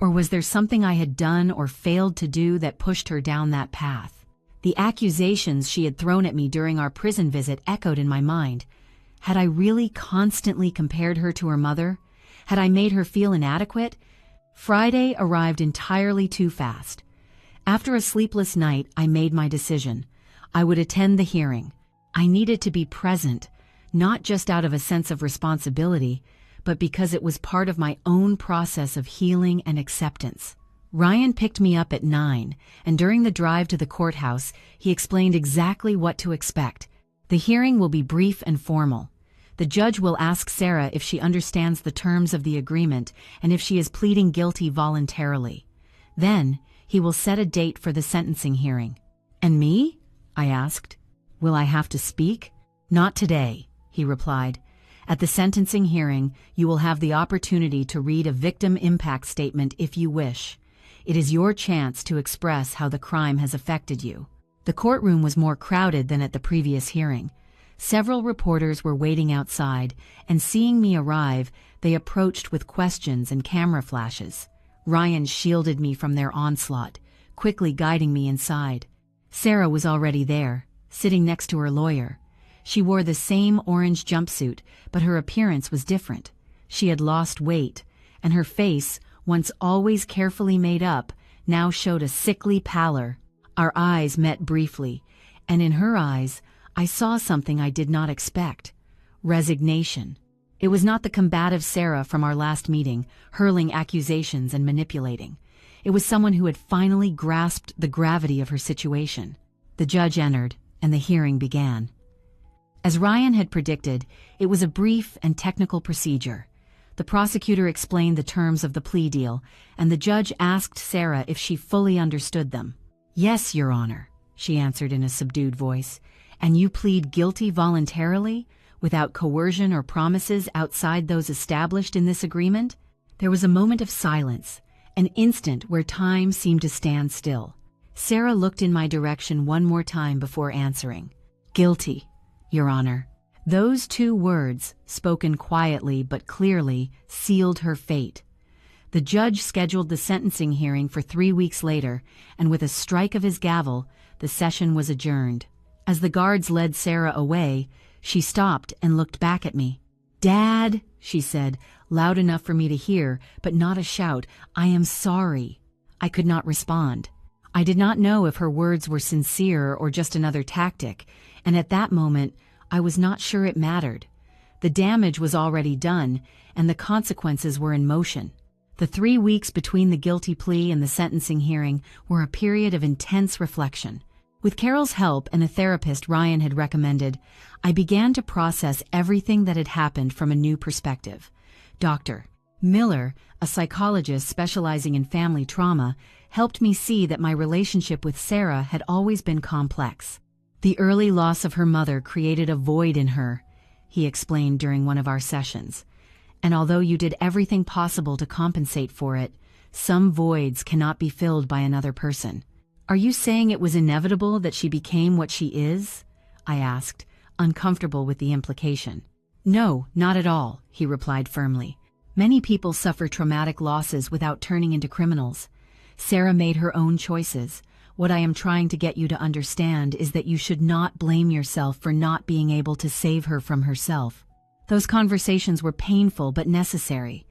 or was there something I had done or failed to do that pushed her down that path? The accusations she had thrown at me during our prison visit echoed in my mind. Had I really constantly compared her to her mother? Had I made her feel inadequate? Friday arrived entirely too fast. After a sleepless night, I made my decision. I would attend the hearing. I needed to be present, not just out of a sense of responsibility, but because it was part of my own process of healing and acceptance. Ryan picked me up at 9, and during the drive to the courthouse, he explained exactly what to expect. The hearing will be brief and formal. The judge will ask Sarah if she understands the terms of the agreement and if she is pleading guilty voluntarily. Then, he will set a date for the sentencing hearing. "And me?" I asked. "Will I have to speak?" "Not today," he replied. "At the sentencing hearing, you will have the opportunity to read a victim impact statement if you wish. It is your chance to express how the crime has affected you." The courtroom was more crowded than at the previous hearing. Several reporters were waiting outside, and seeing me arrive, they approached with questions and camera flashes. Ryan shielded me from their onslaught, quickly guiding me inside. Sarah was already there, sitting next to her lawyer. She wore the same orange jumpsuit, but her appearance was different. She had lost weight, and her face, once always carefully made up, now showed a sickly pallor. Our eyes met briefly, and in her eyes, I saw something I did not expect: resignation. It was not the combative Sarah from our last meeting, hurling accusations and manipulating. It was someone who had finally grasped the gravity of her situation. The judge entered, and the hearing began. As Ryan had predicted, it was a brief and technical procedure. The prosecutor explained the terms of the plea deal, and the judge asked Sarah if she fully understood them. "Yes, Your Honor," she answered in a subdued voice. "And you plead guilty voluntarily, without coercion or promises outside those established in this agreement?" There was a moment of silence, an instant where time seemed to stand still. Sarah looked in my direction one more time before answering. "Guilty, Your Honor." Those two words, spoken quietly but clearly, sealed her fate. The judge scheduled the sentencing hearing for 3 weeks later, and with a strike of his gavel, the session was adjourned. As the guards led Sarah away, she stopped and looked back at me. "Dad," she said, loud enough for me to hear, but not a shout, "I am sorry." I could not respond. I did not know if her words were sincere or just another tactic, and at that moment, I was not sure it mattered. The damage was already done, and the consequences were in motion. The 3 weeks between the guilty plea and the sentencing hearing were a period of intense reflection. With Carol's help and a therapist Ryan had recommended, I began to process everything that had happened from a new perspective. Dr. Miller, a psychologist specializing in family trauma, helped me see that my relationship with Sarah had always been complex. The early loss of her mother created a void in her, he explained during one of our sessions. And although you did everything possible to compensate for it, some voids cannot be filled by another person. Are you saying it was inevitable that she became what she is? I asked, uncomfortable with the implication. No, not at all, he replied firmly. Many people suffer traumatic losses without turning into criminals. Sarah made her own choices. What I am trying to get you to understand is that you should not blame yourself for not being able to save her from herself. Those conversations were painful but necessary.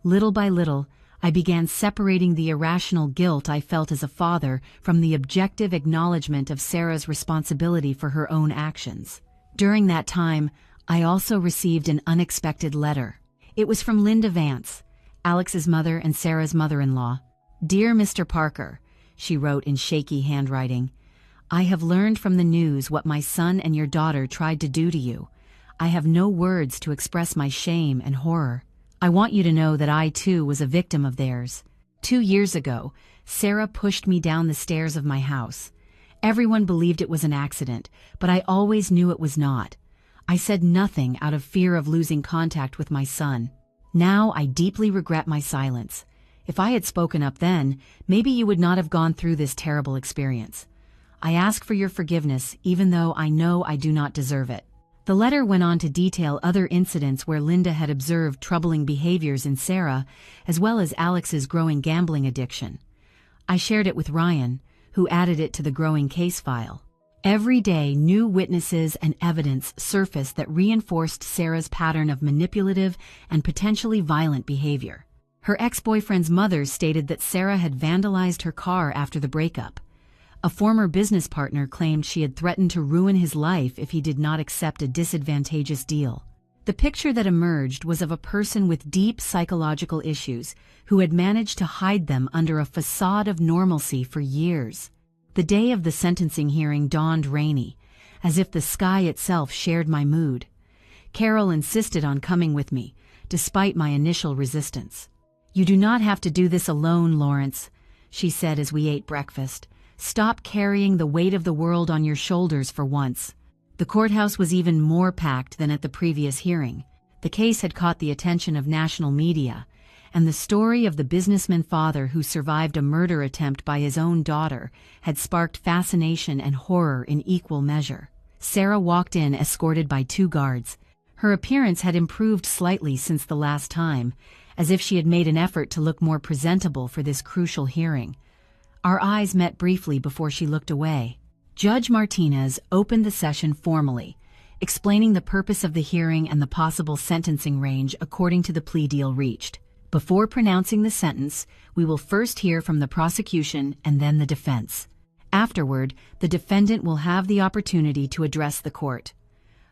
Little by little, I began separating the irrational guilt I felt as a father from the objective acknowledgement of Sarah's responsibility for her own actions. During that time, I also received an unexpected letter. It was from Linda Vance, Alex's mother and Sarah's mother-in-law. "Dear Mr. Parker," she wrote in shaky handwriting, "I have learned from the news what my son and your daughter tried to do to you. I have no words to express my shame and horror. I want you to know that I, too, was a victim of theirs. 2 years ago, Sarah pushed me down the stairs of my house. Everyone believed it was an accident, but I always knew it was not. I said nothing out of fear of losing contact with my son. Now I deeply regret my silence. If I had spoken up then, maybe you would not have gone through this terrible experience. I ask for your forgiveness, even though I know I do not deserve it." The letter went on to detail other incidents where Linda had observed troubling behaviors in Sarah, as well as Alex's growing gambling addiction. I shared it with Ryan, who added it to the growing case file. Every day, new witnesses and evidence surfaced that reinforced Sarah's pattern of manipulative and potentially violent behavior. Her ex-boyfriend's mother stated that Sarah had vandalized her car after the breakup. A former business partner claimed she had threatened to ruin his life if he did not accept a disadvantageous deal. The picture that emerged was of a person with deep psychological issues who had managed to hide them under a facade of normalcy for years. The day of the sentencing hearing dawned rainy, as if the sky itself shared my mood. Carol insisted on coming with me, despite my initial resistance. "You do not have to do this alone, Lawrence," she said as we ate breakfast. "Stop carrying the weight of the world on your shoulders for once." The courthouse was even more packed than at the previous hearing. The case had caught the attention of national media, and the story of the businessman father who survived a murder attempt by his own daughter had sparked fascination and horror in equal measure. Sarah walked in escorted by 2 guards. Her appearance had improved slightly since the last time, as if she had made an effort to look more presentable for this crucial hearing. Our eyes met briefly before she looked away. Judge Martinez opened the session formally, explaining the purpose of the hearing and the possible sentencing range according to the plea deal reached. Before pronouncing the sentence, we will first hear from the prosecution and then the defense. Afterward, the defendant will have the opportunity to address the court.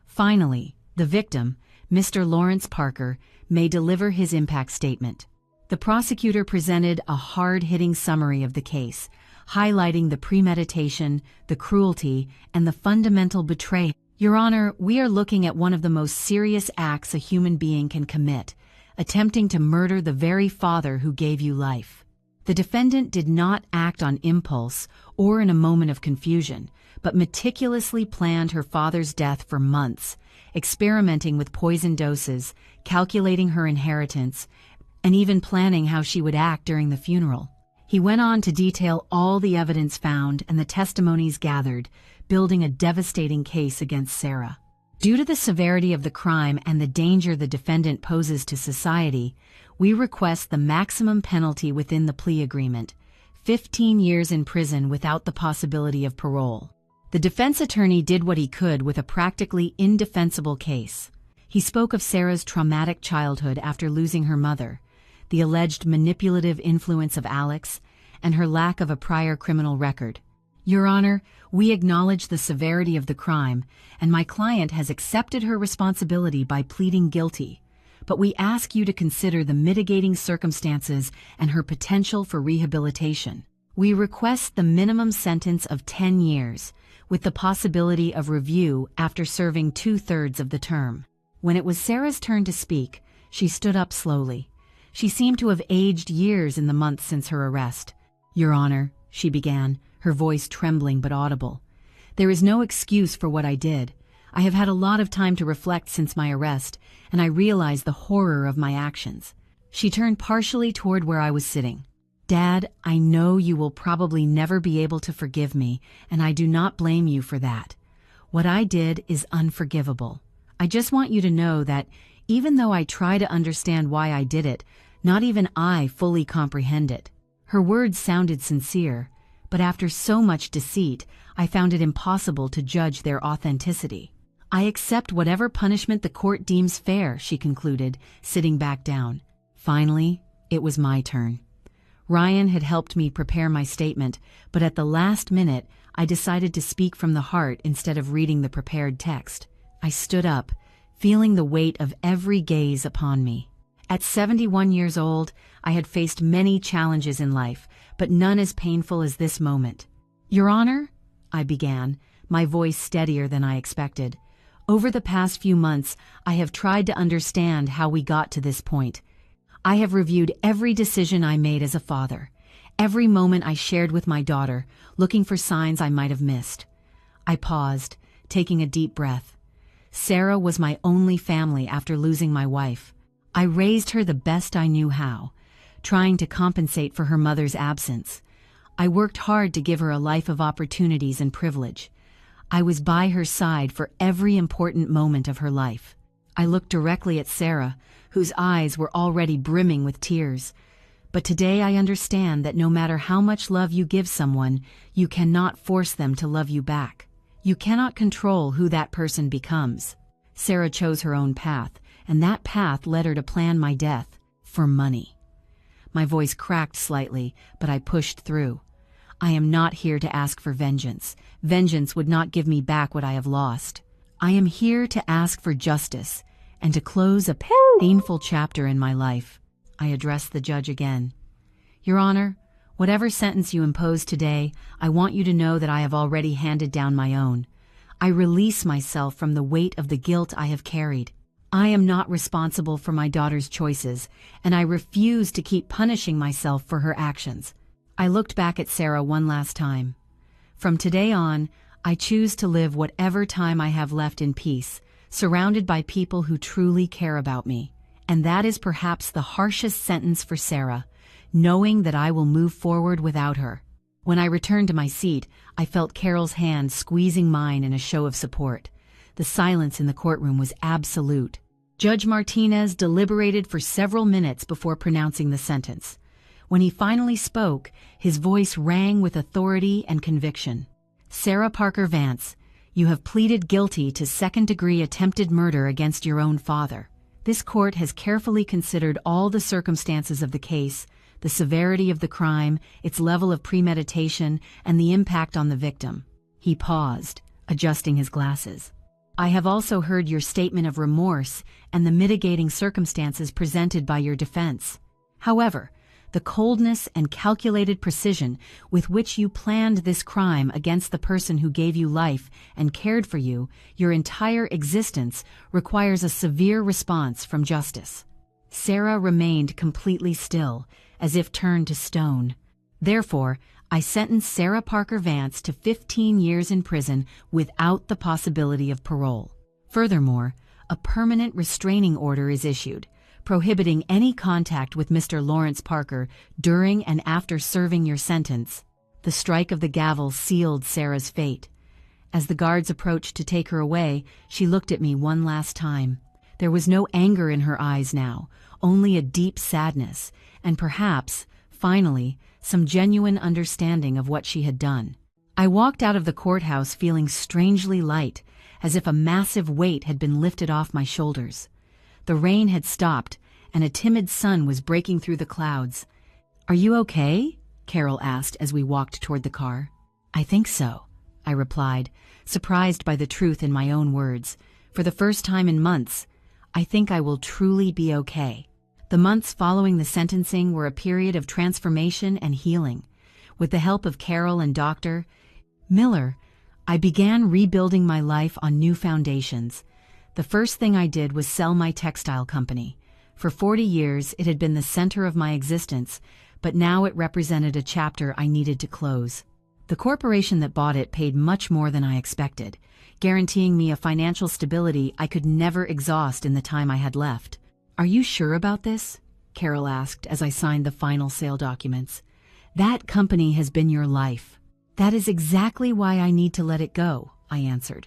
Finally, the victim, Mr. Lawrence Parker, may deliver his impact statement. The prosecutor presented a hard-hitting summary of the case, highlighting the premeditation, the cruelty, and the fundamental betrayal. "Your Honor, we are looking at one of the most serious acts a human being can commit, attempting to murder the very father who gave you life. The defendant did not act on impulse or in a moment of confusion, but meticulously planned her father's death for months, experimenting with poison doses, calculating her inheritance, and even planning how she would act during the funeral." He went on to detail all the evidence found and the testimonies gathered, building a devastating case against Sarah. Due to the severity of the crime and the danger the defendant poses to society, we request the maximum penalty within the plea agreement, 15 years in prison without the possibility of parole. The defense attorney did what he could with a practically indefensible case. He spoke of Sarah's traumatic childhood after losing her mother, the alleged manipulative influence of Alex, and her lack of a prior criminal record. "Your Honor, we acknowledge the severity of the crime, and my client has accepted her responsibility by pleading guilty, but we ask you to consider the mitigating circumstances and her potential for rehabilitation. We request the minimum sentence of 10 years, with the possibility of review after serving 2/3 of the term." When it was Sarah's turn to speak, she stood up slowly. She seemed to have aged years in the months since her arrest. Your Honor, she began, her voice trembling but audible. There is no excuse for what I did. I have had a lot of time to reflect since my arrest, and I realize the horror of my actions. She turned partially toward where I was sitting. Dad, I know you will probably never be able to forgive me, and I do not blame you for that. What I did is unforgivable. I just want you to know that even though I try to understand why I did it, not even I fully comprehend it. Her words sounded sincere, but after so much deceit, I found it impossible to judge their authenticity. I accept whatever punishment the court deems fair, she concluded, sitting back down. Finally, it was my turn. Ryan had helped me prepare my statement, but at the last minute, I decided to speak from the heart instead of reading the prepared text. I stood up, feeling the weight of every gaze upon me. At 71 years old, I had faced many challenges in life, but none as painful as this moment. Your Honor, I began, my voice steadier than I expected. Over the past few months, I have tried to understand how we got to this point. I have reviewed every decision I made as a father, every moment I shared with my daughter, looking for signs I might have missed. I paused, taking a deep breath. Sarah was my only family after losing my wife. I raised her the best I knew how, trying to compensate for her mother's absence. I worked hard to give her a life of opportunities and privilege. I was by her side for every important moment of her life. I looked directly at Sarah, whose eyes were already brimming with tears. But today I understand that no matter how much love you give someone, you cannot force them to love you back. You cannot control who that person becomes. Sarah chose her own path, and that path led her to plan my death for money. My voice cracked slightly, but I pushed through. I am not here to ask for vengeance. Vengeance would not give me back what I have lost. I am here to ask for justice and to close a painful chapter in my life. I addressed the judge again. Your Honor, whatever sentence you impose today, I want you to know that I have already handed down my own. I release myself from the weight of the guilt I have carried. I am not responsible for my daughter's choices, and I refuse to keep punishing myself for her actions. I looked back at Sarah one last time. From today on, I choose to live whatever time I have left in peace, surrounded by people who truly care about me. And that is perhaps the harshest sentence for Sarah, knowing that I will move forward without her. When I returned to my seat, I felt Carol's hand squeezing mine in a show of support. The silence in the courtroom was absolute. Judge Martinez deliberated for several minutes before pronouncing the sentence. When he finally spoke, his voice rang with authority and conviction. Sarah Parker Vance, you have pleaded guilty to second-degree attempted murder against your own father. This court has carefully considered all the circumstances of the case, the severity of the crime, its level of premeditation, and the impact on the victim. He paused, adjusting his glasses. I have also heard your statement of remorse and the mitigating circumstances presented by your defense. However, the coldness and calculated precision with which you planned this crime against the person who gave you life and cared for you your entire existence requires a severe response from justice. Sarah remained completely still, as if turned to stone. Therefore, I sentenced Sarah Parker Vance to 15 years in prison without the possibility of parole. Furthermore, a permanent restraining order is issued, prohibiting any contact with Mr. Lawrence Parker during and after serving your sentence. The strike of the gavel sealed Sarah's fate. As the guards approached to take her away, she looked at me one last time. There was no anger in her eyes now, only a deep sadness, and perhaps, finally, some genuine understanding of what she had done. I walked out of the courthouse feeling strangely light, as if a massive weight had been lifted off my shoulders. The rain had stopped, and a timid sun was breaking through the clouds. "Are you okay?" Carol asked as we walked toward the car. "I think so," I replied, surprised by the truth in my own words. For the first time in months, I think I will truly be okay. The months following the sentencing were a period of transformation and healing. With the help of Carol and Dr. Miller, I began rebuilding my life on new foundations. The first thing I did was sell my textile company. For 40 years, it had been the center of my existence, but now it represented a chapter I needed to close. The corporation that bought it paid much more than I expected, guaranteeing me a financial stability I could never exhaust in the time I had left. "Are you sure about this?" Carol asked as I signed the final sale documents. "That company has been your life." "That is exactly why I need to let it go," I answered.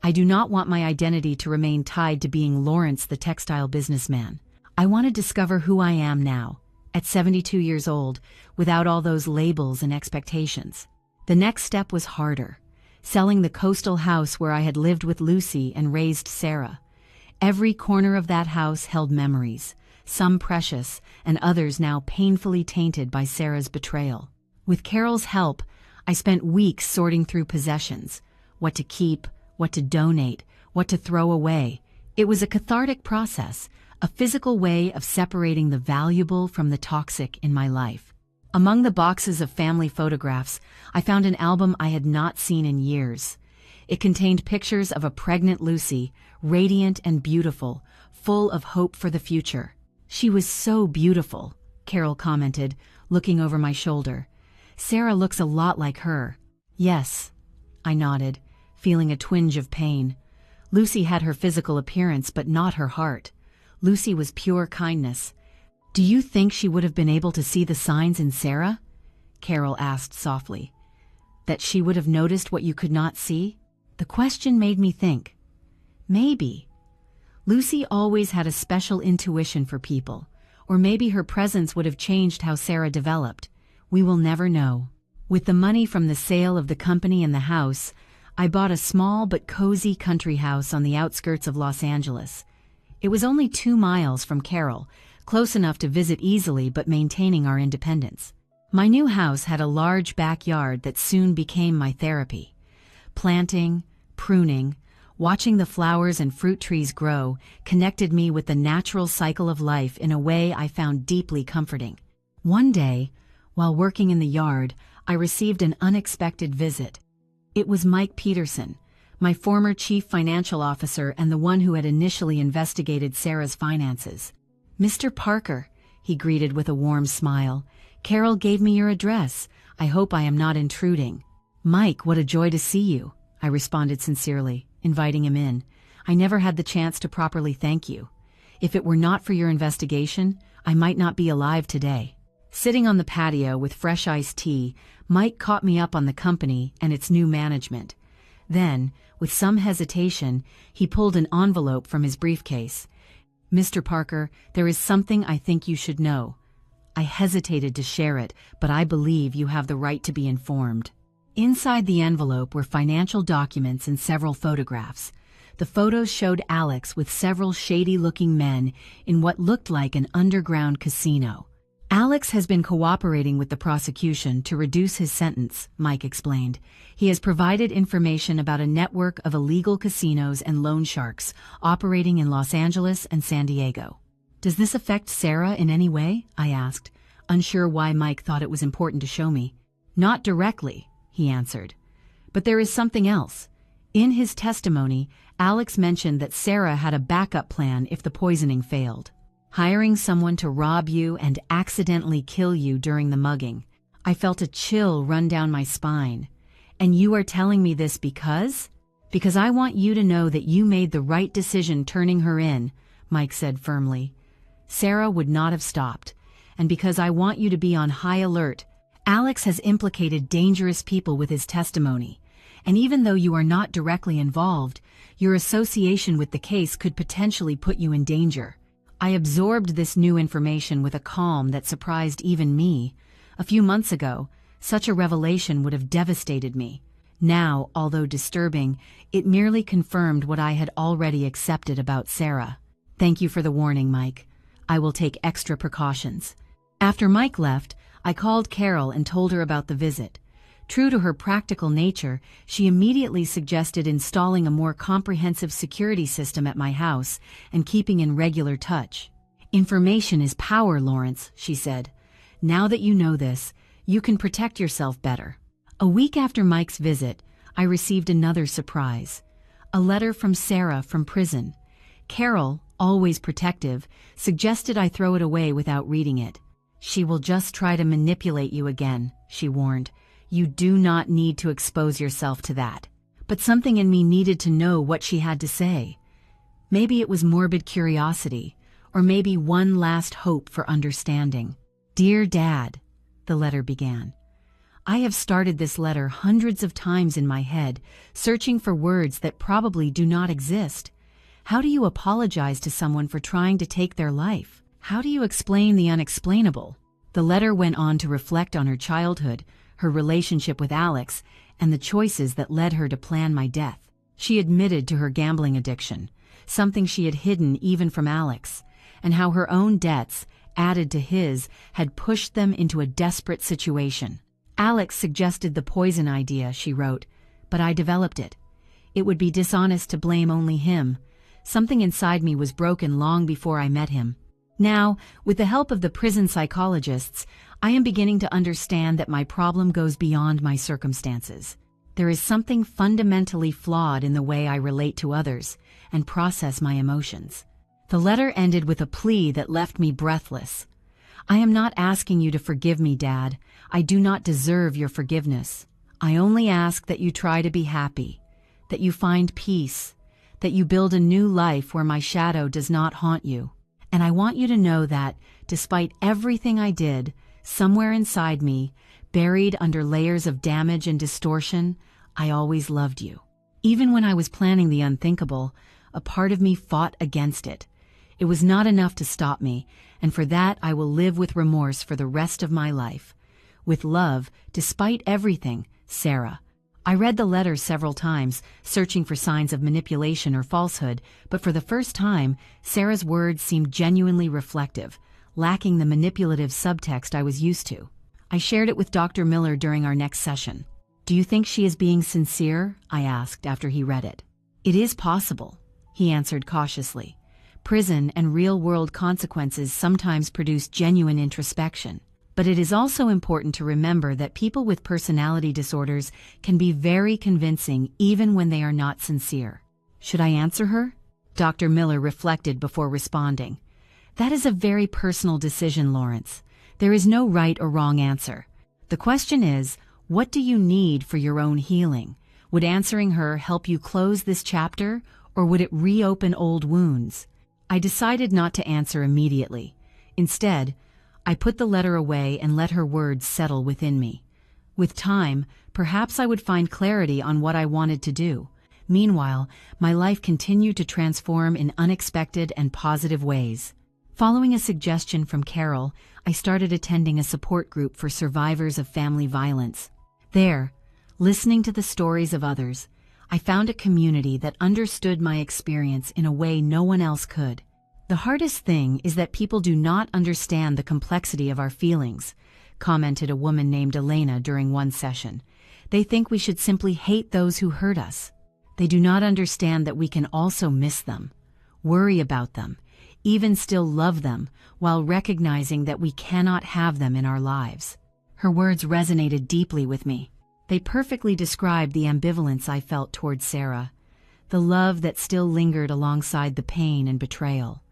"I do not want my identity to remain tied to being Lawrence the textile businessman. I want to discover who I am now, at 72 years old, without all those labels and expectations." The next step was harder, selling the coastal house where I had lived with Lucy and raised Sarah. Every corner of that house held memories, some precious and others now painfully tainted by Sarah's betrayal. With Carol's help, I spent weeks sorting through possessions, what to keep, what to donate, what to throw away. It was a cathartic process, a physical way of separating the valuable from the toxic in my life. Among the boxes of family photographs, I found an album I had not seen in years. It contained pictures of a pregnant Lucy, radiant and beautiful, full of hope for the future. "She was so beautiful," Carol commented, looking over my shoulder. "Sarah looks a lot like her." "Yes," I nodded, feeling a twinge of pain. Lucy had her physical appearance, but not her heart. Lucy was pure kindness. "Do you think she would have been able to see the signs in Sarah?" Carol asked softly. "That she would have noticed what you could not see?" The question made me think. Maybe. Lucy always had a special intuition for people, or maybe her presence would have changed how Sarah developed. We will never know. With the money from the sale of the company and the house, I bought a small but cozy country house on the outskirts of Los Angeles. It was only 2 miles from Carol, close enough to visit easily but maintaining our independence. My new house had a large backyard that soon became my therapy. Planting, pruning, watching the flowers and fruit trees grow connected me with the natural cycle of life in a way I found deeply comforting. One day, while working in the yard, I received an unexpected visit. It was Mike Peterson, my former chief financial officer and the one who had initially investigated Sarah's finances. "Mr. Parker," he greeted with a warm smile, "Carol gave me your address. I hope I am not intruding." "Mike, what a joy to see you," I responded sincerely, inviting him in. "I never had the chance to properly thank you. If it were not for your investigation, I might not be alive today." Sitting on the patio with fresh iced tea, Mike caught me up on the company and its new management. Then, with some hesitation, he pulled an envelope from his briefcase. "Mr. Parker, there is something I think you should know." I hesitated to share it, but I believe you have the right to be informed. Inside the envelope were financial documents and several photographs. The photos showed Alex with several shady-looking men in what looked like an underground casino. "Alex has been cooperating with the prosecution to reduce his sentence," Mike explained. "He has provided information about a network of illegal casinos and loan sharks operating in Los Angeles and San Diego." "Does this affect Sarah in any way?" I asked, unsure why Mike thought it was important to show me. "Not directly," he answered. "But there is something else. In his testimony, Alex mentioned that Sarah had a backup plan if the poisoning failed. Hiring someone to rob you and accidentally kill you during the mugging." I felt a chill run down my spine. "And you are telling me this because?" "Because I want you to know that you made the right decision turning her in," Mike said firmly. "Sarah would not have stopped. And because I want you to be on high alert. Alex has implicated dangerous people with his testimony. And even though you are not directly involved, your association with the case could potentially put you in danger." I absorbed this new information with a calm that surprised even me. A few months ago, such a revelation would have devastated me. Now, although disturbing, it merely confirmed what I had already accepted about Sarah. "Thank you for the warning, Mike. I will take extra precautions." After Mike left, I called Carol and told her about the visit. True to her practical nature, she immediately suggested installing a more comprehensive security system at my house and keeping in regular touch. "Information is power, Lawrence," she said. "Now that you know this, you can protect yourself better." A week after Mike's visit, I received another surprise. A letter from Sarah from prison. Carol, always protective, suggested I throw it away without reading it. "She will just try to manipulate you again," she warned. "You do not need to expose yourself to that." But something in me needed to know what she had to say. Maybe it was morbid curiosity, or maybe one last hope for understanding. "Dear Dad," the letter began. I have started this letter hundreds of times in my head, searching for words that probably do not exist. How do you apologize to someone for trying to take their life? How do you explain the unexplainable? The letter went on to reflect on her childhood, her relationship with Alex, and the choices that led her to plan my death. She admitted to her gambling addiction, something she had hidden even from Alex, and how her own debts, added to his, had pushed them into a desperate situation. "Alex suggested the poison idea," she wrote, "but I developed it. It would be dishonest to blame only him. Something inside me was broken long before I met him. Now, with the help of the prison psychologists, I am beginning to understand that my problem goes beyond my circumstances. There is something fundamentally flawed in the way I relate to others and process my emotions." The letter ended with a plea that left me breathless. "I am not asking you to forgive me, Dad. I do not deserve your forgiveness. I only ask that you try to be happy, that you find peace, that you build a new life where my shadow does not haunt you. And I want you to know that, despite everything I did, somewhere inside me, buried under layers of damage and distortion, I always loved you. Even when I was planning the unthinkable, a part of me fought against it. It was not enough to stop me, and for that I will live with remorse for the rest of my life. With love, despite everything, Sarah." I read the letter several times, searching for signs of manipulation or falsehood, but for the first time, Sarah's words seemed genuinely reflective, lacking the manipulative subtext I was used to. I shared it with Dr. Miller during our next session. "Do you think she is being sincere?" I asked after he read it. "It is possible," he answered cautiously. "Prison and real-world consequences sometimes produce genuine introspection. But it is also important to remember that people with personality disorders can be very convincing even when they are not sincere." "Should I answer her?" Dr. Miller reflected before responding. "That is a very personal decision, Lawrence. There is no right or wrong answer. The question is, what do you need for your own healing? Would answering her help you close this chapter, or would it reopen old wounds?" I decided not to answer immediately. Instead, I put the letter away and let her words settle within me. With time, perhaps I would find clarity on what I wanted to do. Meanwhile, my life continued to transform in unexpected and positive ways. Following a suggestion from Carol, I started attending a support group for survivors of family violence. There, listening to the stories of others, I found a community that understood my experience in a way no one else could. "The hardest thing is that people do not understand the complexity of our feelings," commented a woman named Elena during one session. "They think we should simply hate those who hurt us. They do not understand that we can also miss them, worry about them, even still love them, while recognizing that we cannot have them in our lives." Her words resonated deeply with me. They perfectly described the ambivalence I felt toward Sarah, the love that still lingered alongside the pain and betrayal.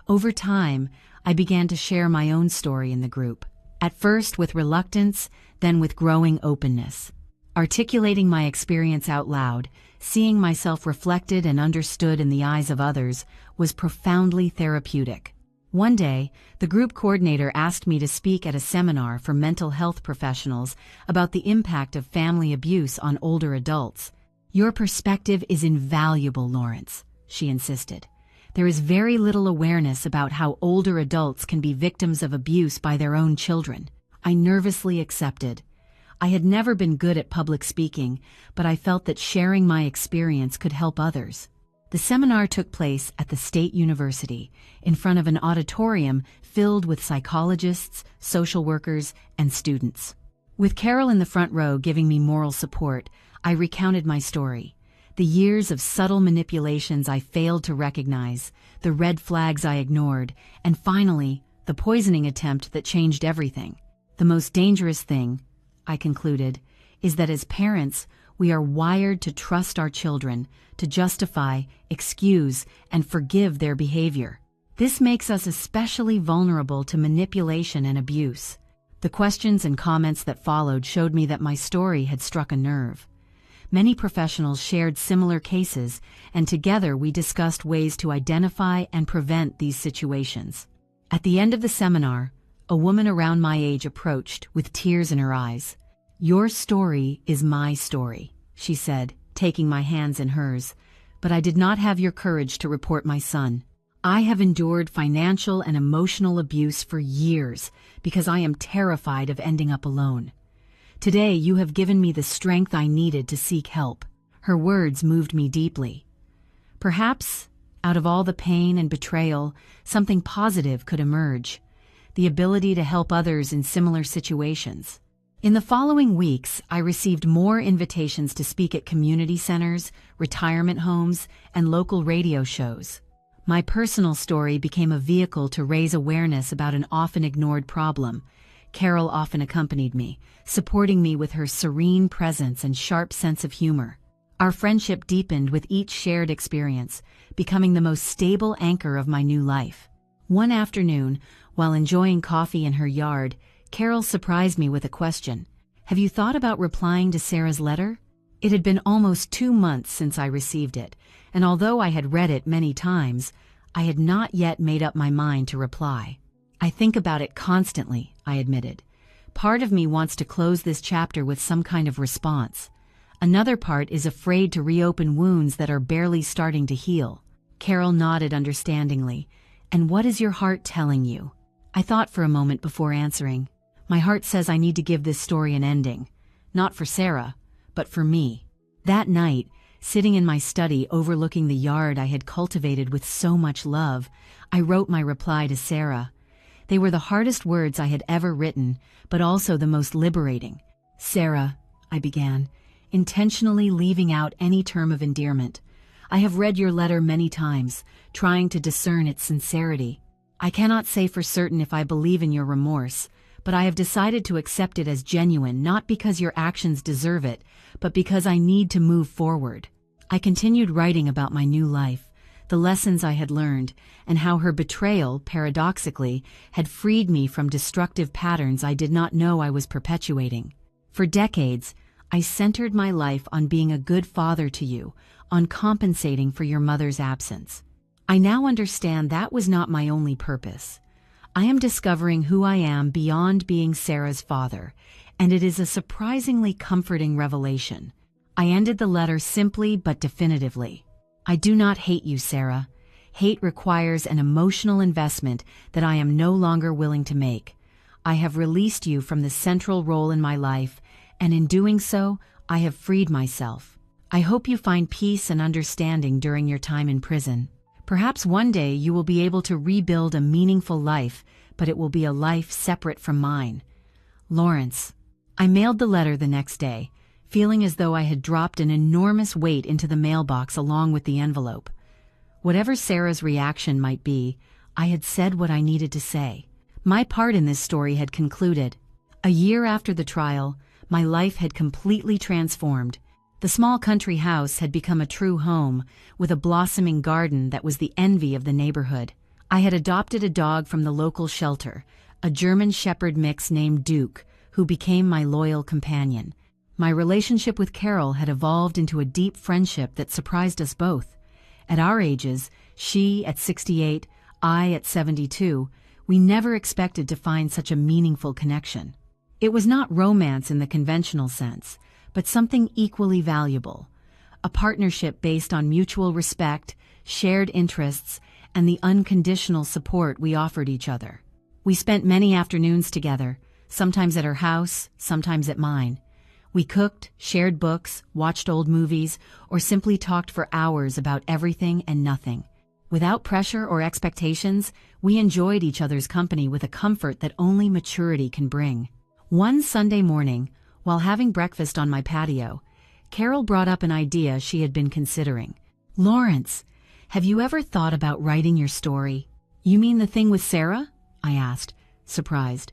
Over time, I began to share my own story in the group, at first with reluctance, then with growing openness. Articulating my experience out loud, seeing myself reflected and understood in the eyes of others, was profoundly therapeutic. One day, the group coordinator asked me to speak at a seminar for mental health professionals about the impact of family abuse on older adults. "Your perspective is invaluable, Lawrence," she insisted. "There is very little awareness about how older adults can be victims of abuse by their own children." I nervously accepted. I had never been good at public speaking, but I felt that sharing my experience could help others. The seminar took place at the State University, in front of an auditorium filled with psychologists, social workers, and students. With Carol in the front row giving me moral support, I recounted my story. The years of subtle manipulations I failed to recognize, the red flags I ignored, and finally, the poisoning attempt that changed everything. "The most dangerous thing," I concluded, "is that as parents, we are wired to trust our children, to justify, excuse, and forgive their behavior. This makes us especially vulnerable to manipulation and abuse. The questions and comments that followed showed me that my story had struck a nerve. Many professionals shared similar cases, and together we discussed ways to identify and prevent these situations. At the end of the seminar, a woman around my age approached with tears in her eyes. "Your story is my story," she said, taking my hands in hers, "but I did not have your courage to report my son. I have endured financial and emotional abuse for years because I am terrified of ending up alone. Today you have given me the strength I needed to seek help." Her words moved me deeply. Perhaps, out of all the pain and betrayal, something positive could emerge: the ability to help others in similar situations. In the following weeks, I received more invitations to speak at community centers, retirement homes, and local radio shows. My personal story became a vehicle to raise awareness about an often ignored problem. Carol often accompanied me, supporting me with her serene presence and sharp sense of humor. Our friendship deepened with each shared experience, becoming the most stable anchor of my new life. One afternoon, while enjoying coffee in her yard, Carol surprised me with a question. "Have you thought about replying to Sarah's letter?" It had been almost 2 months since I received it, and although I had read it many times, I had not yet made up my mind to reply. "I think about it constantly," I admitted. "Part of me wants to close this chapter with some kind of response. Another part is afraid to reopen wounds that are barely starting to heal." Carol nodded understandingly. "And what is your heart telling you?" I thought for a moment before answering. "My heart says I need to give this story an ending. Not for Sarah, but for me." That night, sitting in my study overlooking the yard I had cultivated with so much love, I wrote my reply to Sarah. They were the hardest words I had ever written, but also the most liberating. "Sarah," I began, intentionally leaving out any term of endearment. "I have read your letter many times, trying to discern its sincerity. I cannot say for certain if I believe in your remorse, but I have decided to accept it as genuine, not because your actions deserve it, but because I need to move forward." I continued writing about my new life, the lessons I had learned, and how her betrayal, paradoxically, had freed me from destructive patterns I did not know I was perpetuating. For decades, I centered my life on being a good father to you, on compensating for your mother's absence. I now understand that was not my only purpose. I am discovering who I am beyond being Sarah's father, and it is a surprisingly comforting revelation. I ended the letter simply but definitively. "I do not hate you, Sarah. Hate requires an emotional investment that I am no longer willing to make. I have released you from the central role in my life, and in doing so, I have freed myself. I hope you find peace and understanding during your time in prison. Perhaps one day you will be able to rebuild a meaningful life, but it will be a life separate from mine. Lawrence." I mailed the letter the next day, feeling as though I had dropped an enormous weight into the mailbox along with the envelope. Whatever Sarah's reaction might be, I had said what I needed to say. My part in this story had concluded. A year after the trial, my life had completely transformed. The small country house had become a true home, with a blossoming garden that was the envy of the neighborhood. I had adopted a dog from the local shelter, a German Shepherd mix named Duke, who became my loyal companion. My relationship with Carol had evolved into a deep friendship that surprised us both. At our ages, she at 68, I at 72, we never expected to find such a meaningful connection. It was not romance in the conventional sense, but something equally valuable, a partnership based on mutual respect, shared interests, and the unconditional support we offered each other. We spent many afternoons together, sometimes at her house, sometimes at mine. We cooked, shared books, watched old movies, or simply talked for hours about everything and nothing. Without pressure or expectations, we enjoyed each other's company with a comfort that only maturity can bring. One Sunday morning, while having breakfast on my patio, Carol brought up an idea she had been considering. "Lawrence, have you ever thought about writing your story?" "You mean the thing with Sarah?" I asked, surprised.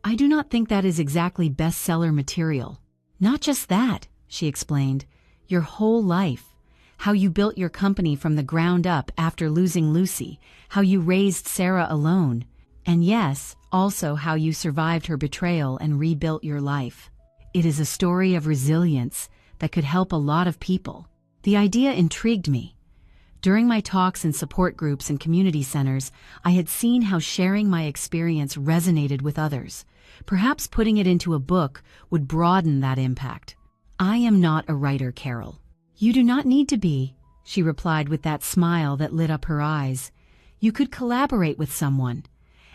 "I do not think that is exactly bestseller material." "Not just that," she explained. "Your whole life. how you built your company from the ground up after losing Lucy, how you raised Sarah alone, and yes, also how you survived her betrayal and rebuilt your life. It is a story of resilience that could help a lot of people. The idea intrigued me. During my talks in support groups and community centers, I had seen how sharing my experience resonated with others. Perhaps putting it into a book would broaden that impact. I am not a writer, Carol. You do not need to be, she replied with that smile that lit up her eyes. You could collaborate with someone.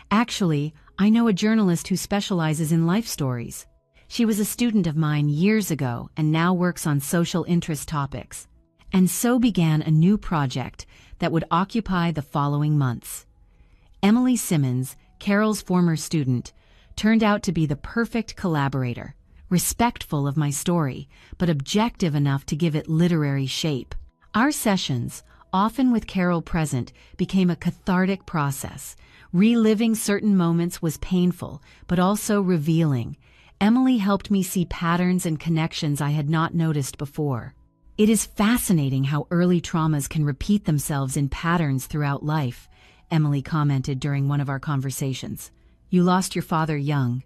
Actually, I know a journalist who specializes in life stories. She was a student of mine years ago and now works on social interest topics. And so began a new project that would occupy the following months. Emily Simmons, Carol's former student, turned out to be the perfect collaborator, respectful of my story, but objective enough to give it literary shape. Our sessions, often with Carol present, became a cathartic process. Reliving certain moments was painful, but also revealing. Emily helped me see patterns and connections I had not noticed before. It is fascinating how early traumas can repeat themselves in patterns throughout life, Emily commented during one of our conversations. You lost your father young,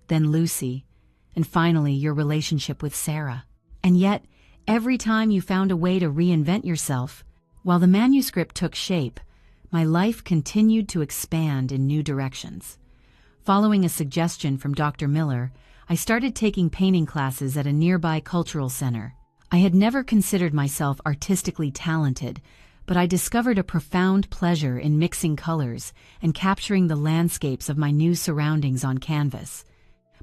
then Lucy, and finally your relationship with Sarah. And yet, every time you found a way to reinvent yourself, while the manuscript took shape, my life continued to expand in new directions. Following a suggestion from Dr. Miller, I started taking painting classes at a nearby cultural center. I had never considered myself artistically talented, but I discovered a profound pleasure in mixing colors and capturing the landscapes of my new surroundings on canvas.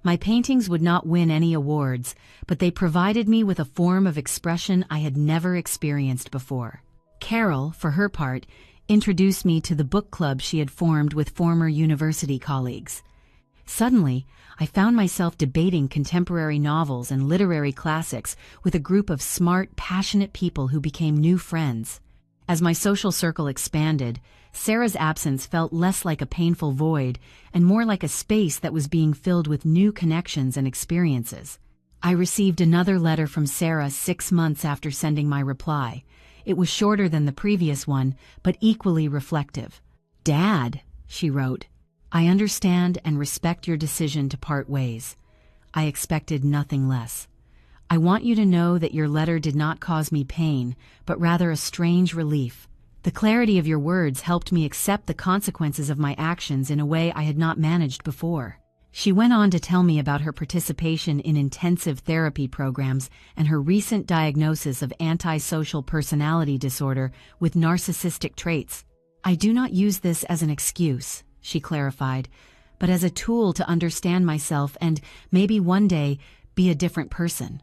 My paintings would not win any awards, but they provided me with a form of expression I had never experienced before. Carol, for her part, introduced me to the book club she had formed with former university colleagues. Suddenly, I found myself debating contemporary novels and literary classics with a group of smart, passionate people who became new friends. As my social circle expanded, Sarah's absence felt less like a painful void and more like a space that was being filled with new connections and experiences. I received another letter from Sarah 6 months after sending my reply. It was shorter than the previous one, but equally reflective. "Dad," she wrote, "I understand and respect your decision to part ways. I expected nothing less. I want you to know that your letter did not cause me pain, but rather a strange relief. The clarity of your words helped me accept the consequences of my actions in a way I had not managed before." She went on to tell me about her participation in intensive therapy programs and her recent diagnosis of antisocial personality disorder with narcissistic traits. "I do not use this as an excuse," she clarified, "but as a tool to understand myself and maybe one day be a different person.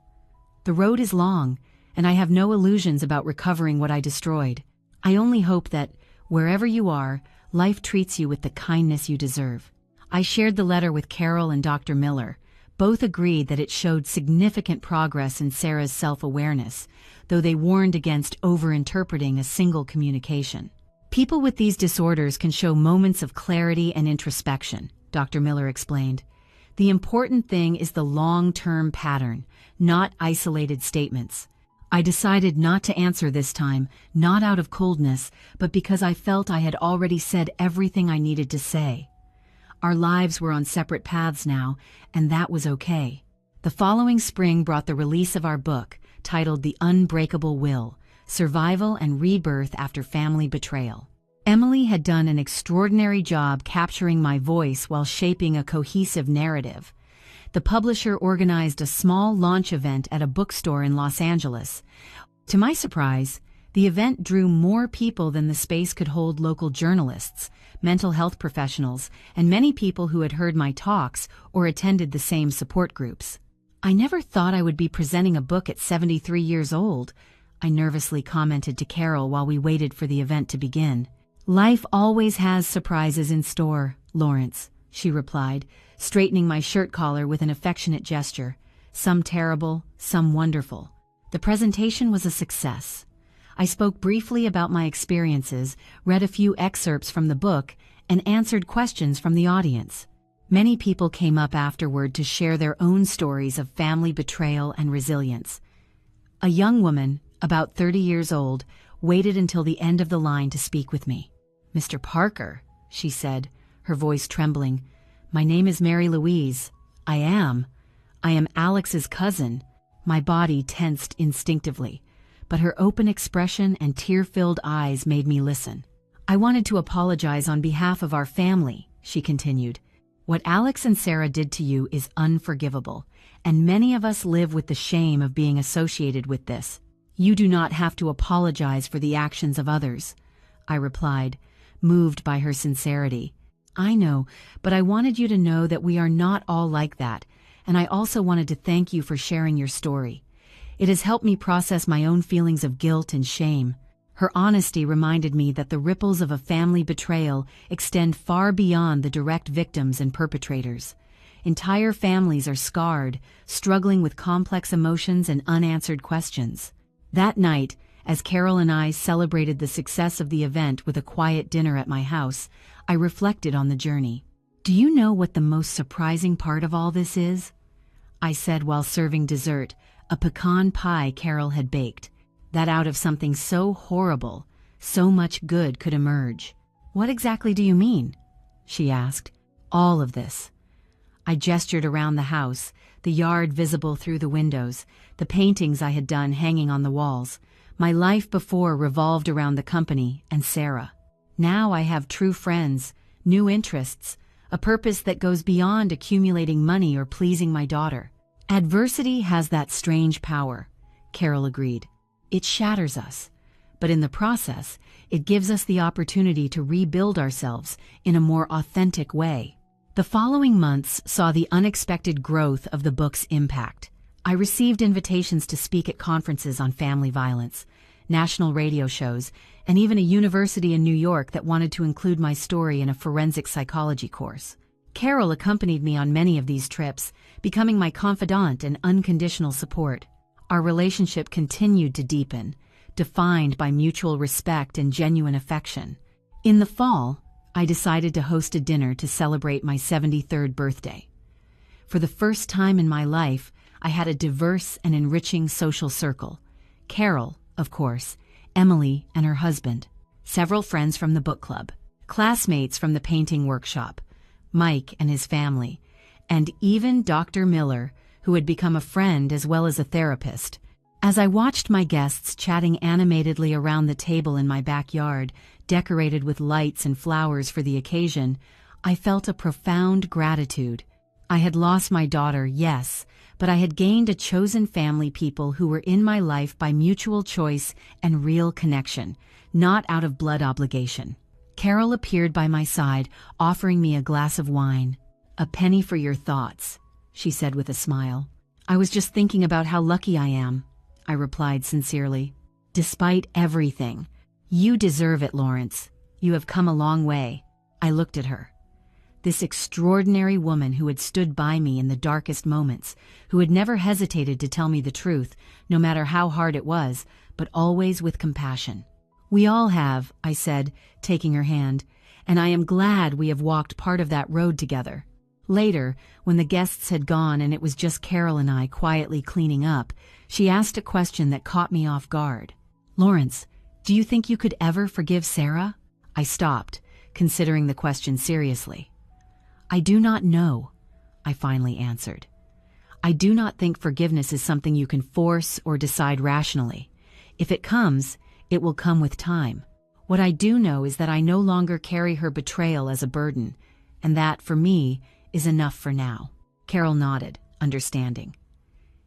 The road is long, and I have no illusions about recovering what I destroyed. I only hope that, wherever you are, life treats you with the kindness you deserve." I shared the letter with Carol and Dr. Miller. Both agreed that it showed significant progress in Sarah's self-awareness, though they warned against over-interpreting a single communication. "People with these disorders can show moments of clarity and introspection," Dr. Miller explained. "The important thing is the long-term pattern, not isolated statements." I decided not to answer this time, not out of coldness, but because I felt I had already said everything I needed to say. Our lives were on separate paths now, and that was okay. The following spring brought the release of our book, titled The Unbreakable Will: Survival and Rebirth After Family Betrayal. Emily had done an extraordinary job capturing my voice while shaping a cohesive narrative. The publisher organized a small launch event at a bookstore in Los Angeles. To my surprise, the event drew more people than the space could hold: local journalists, mental health professionals, and many people who had heard my talks or attended the same support groups. "I never thought I would be presenting a book at 73 years old," I nervously commented to Carol while we waited for the event to begin. "Life always has surprises in store, Lawrence," she replied, straightening my shirt collar with an affectionate gesture. "Some terrible, some wonderful." The presentation was a success. I spoke briefly about my experiences, read a few excerpts from the book, and answered questions from the audience. Many people came up afterward to share their own stories of family betrayal and resilience. A young woman, about 30 years old, waited until the end of the line to speak with me. "Mr. Parker," she said, her voice trembling, "my name is Mary Louise. I am Alex's cousin." My body tensed instinctively, but her open expression and tear-filled eyes made me listen. "I wanted to apologize on behalf of our family," she continued. "What Alex and Sarah did to you is unforgivable, and many of us live with the shame of being associated with this. You do not have to apologize for the actions of others," I replied, moved by her sincerity. "I know, but I wanted you to know that we are not all like that, and I also wanted to thank you for sharing your story. It has helped me process my own feelings of guilt and shame." Her honesty reminded me that the ripples of a family betrayal extend far beyond the direct victims and perpetrators. Entire families are scarred, struggling with complex emotions and unanswered questions. That night, as Carol and I celebrated the success of the event with a quiet dinner at my house, I reflected on the journey. "Do you know what the most surprising part of all this is?" I said while serving dessert, a pecan pie Carol had baked. "That out of something so horrible, so much good could emerge." "What exactly do you mean?" she asked. "All of this." I gestured around the house, the yard visible through the windows, the paintings I had done hanging on the walls. My life before revolved around the company and Sarah. Now I have true friends, new interests, a purpose that goes beyond accumulating money or pleasing my daughter. "Adversity has that strange power," Carol agreed. "It shatters us, but in the process, it gives us the opportunity to rebuild ourselves in a more authentic way." The following months saw the unexpected growth of the book's impact. I received invitations to speak at conferences on family violence, national radio shows, and even a university in New York that wanted to include my story in a forensic psychology course. Carol accompanied me on many of these trips, becoming my confidant and unconditional support. Our relationship continued to deepen, defined by mutual respect and genuine affection. In the fall, I decided to host a dinner to celebrate my 73rd birthday. For the first time in my life, I had a diverse and enriching social circle. Carol, of course, Emily and her husband, several friends from the book club, classmates from the painting workshop, Mike and his family, and even Dr. Miller, who had become a friend as well as a therapist. As I watched my guests chatting animatedly around the table in my backyard, decorated with lights and flowers for the occasion, I felt a profound gratitude. I had lost my daughter, yes, but I had gained a chosen family, people who were in my life by mutual choice and real connection, not out of blood obligation. Carol appeared by my side, offering me a glass of wine. "A penny for your thoughts," she said with a smile. "I was just thinking about how lucky I am," I replied sincerely. "Despite everything, you deserve it, Lawrence. You have come a long way." I looked at her. This extraordinary woman who had stood by me in the darkest moments, who had never hesitated to tell me the truth, no matter how hard it was, but always with compassion. "We all have," I said, taking her hand, "and I am glad we have walked part of that road together." Later, when the guests had gone and it was just Carol and I quietly cleaning up, she asked a question that caught me off guard. "Lawrence, do you think you could ever forgive Sarah?" I stopped, considering the question seriously. "I do not know," I finally answered. "I do not think forgiveness is something you can force or decide rationally. If it comes, it will come with time. What I do know is that I no longer carry her betrayal as a burden, and that, for me, is enough for now." Carol nodded, understanding.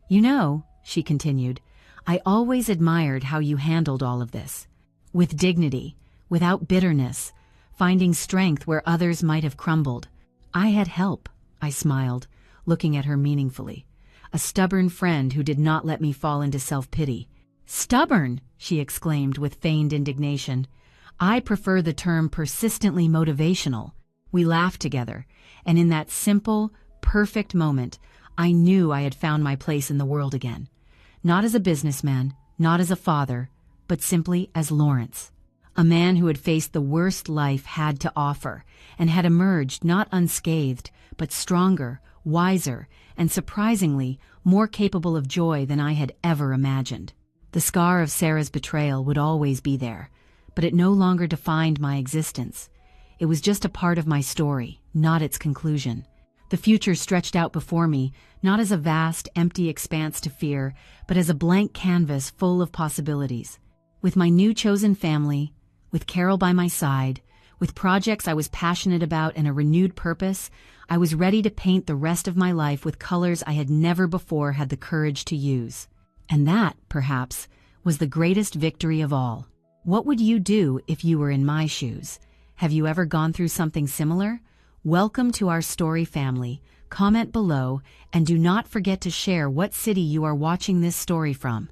"You know," she continued, "I always admired how you handled all of this. With dignity, without bitterness, finding strength where others might have crumbled. I had help," I smiled, looking at her meaningfully. "A stubborn friend who did not let me fall into self-pity." "Stubborn!" she exclaimed with feigned indignation. "I prefer the term persistently motivational." We laughed together, and in that simple, perfect moment, I knew I had found my place in the world again. Not as a businessman, not as a father, but simply as Lawrence. A man who had faced the worst life had to offer, and had emerged not unscathed, but stronger, wiser, and surprisingly, more capable of joy than I had ever imagined. The scar of Sarah's betrayal would always be there, but it no longer defined my existence. It was just a part of my story, not its conclusion. The future stretched out before me, not as a vast, empty expanse to fear, but as a blank canvas full of possibilities. With my new chosen family, with Carol by my side, with projects I was passionate about and a renewed purpose, I was ready to paint the rest of my life with colors I had never before had the courage to use. And that, perhaps, was the greatest victory of all. What would you do if you were in my shoes? Have you ever gone through something similar? Welcome to our story family. Comment below, and do not forget to share what city you are watching this story from.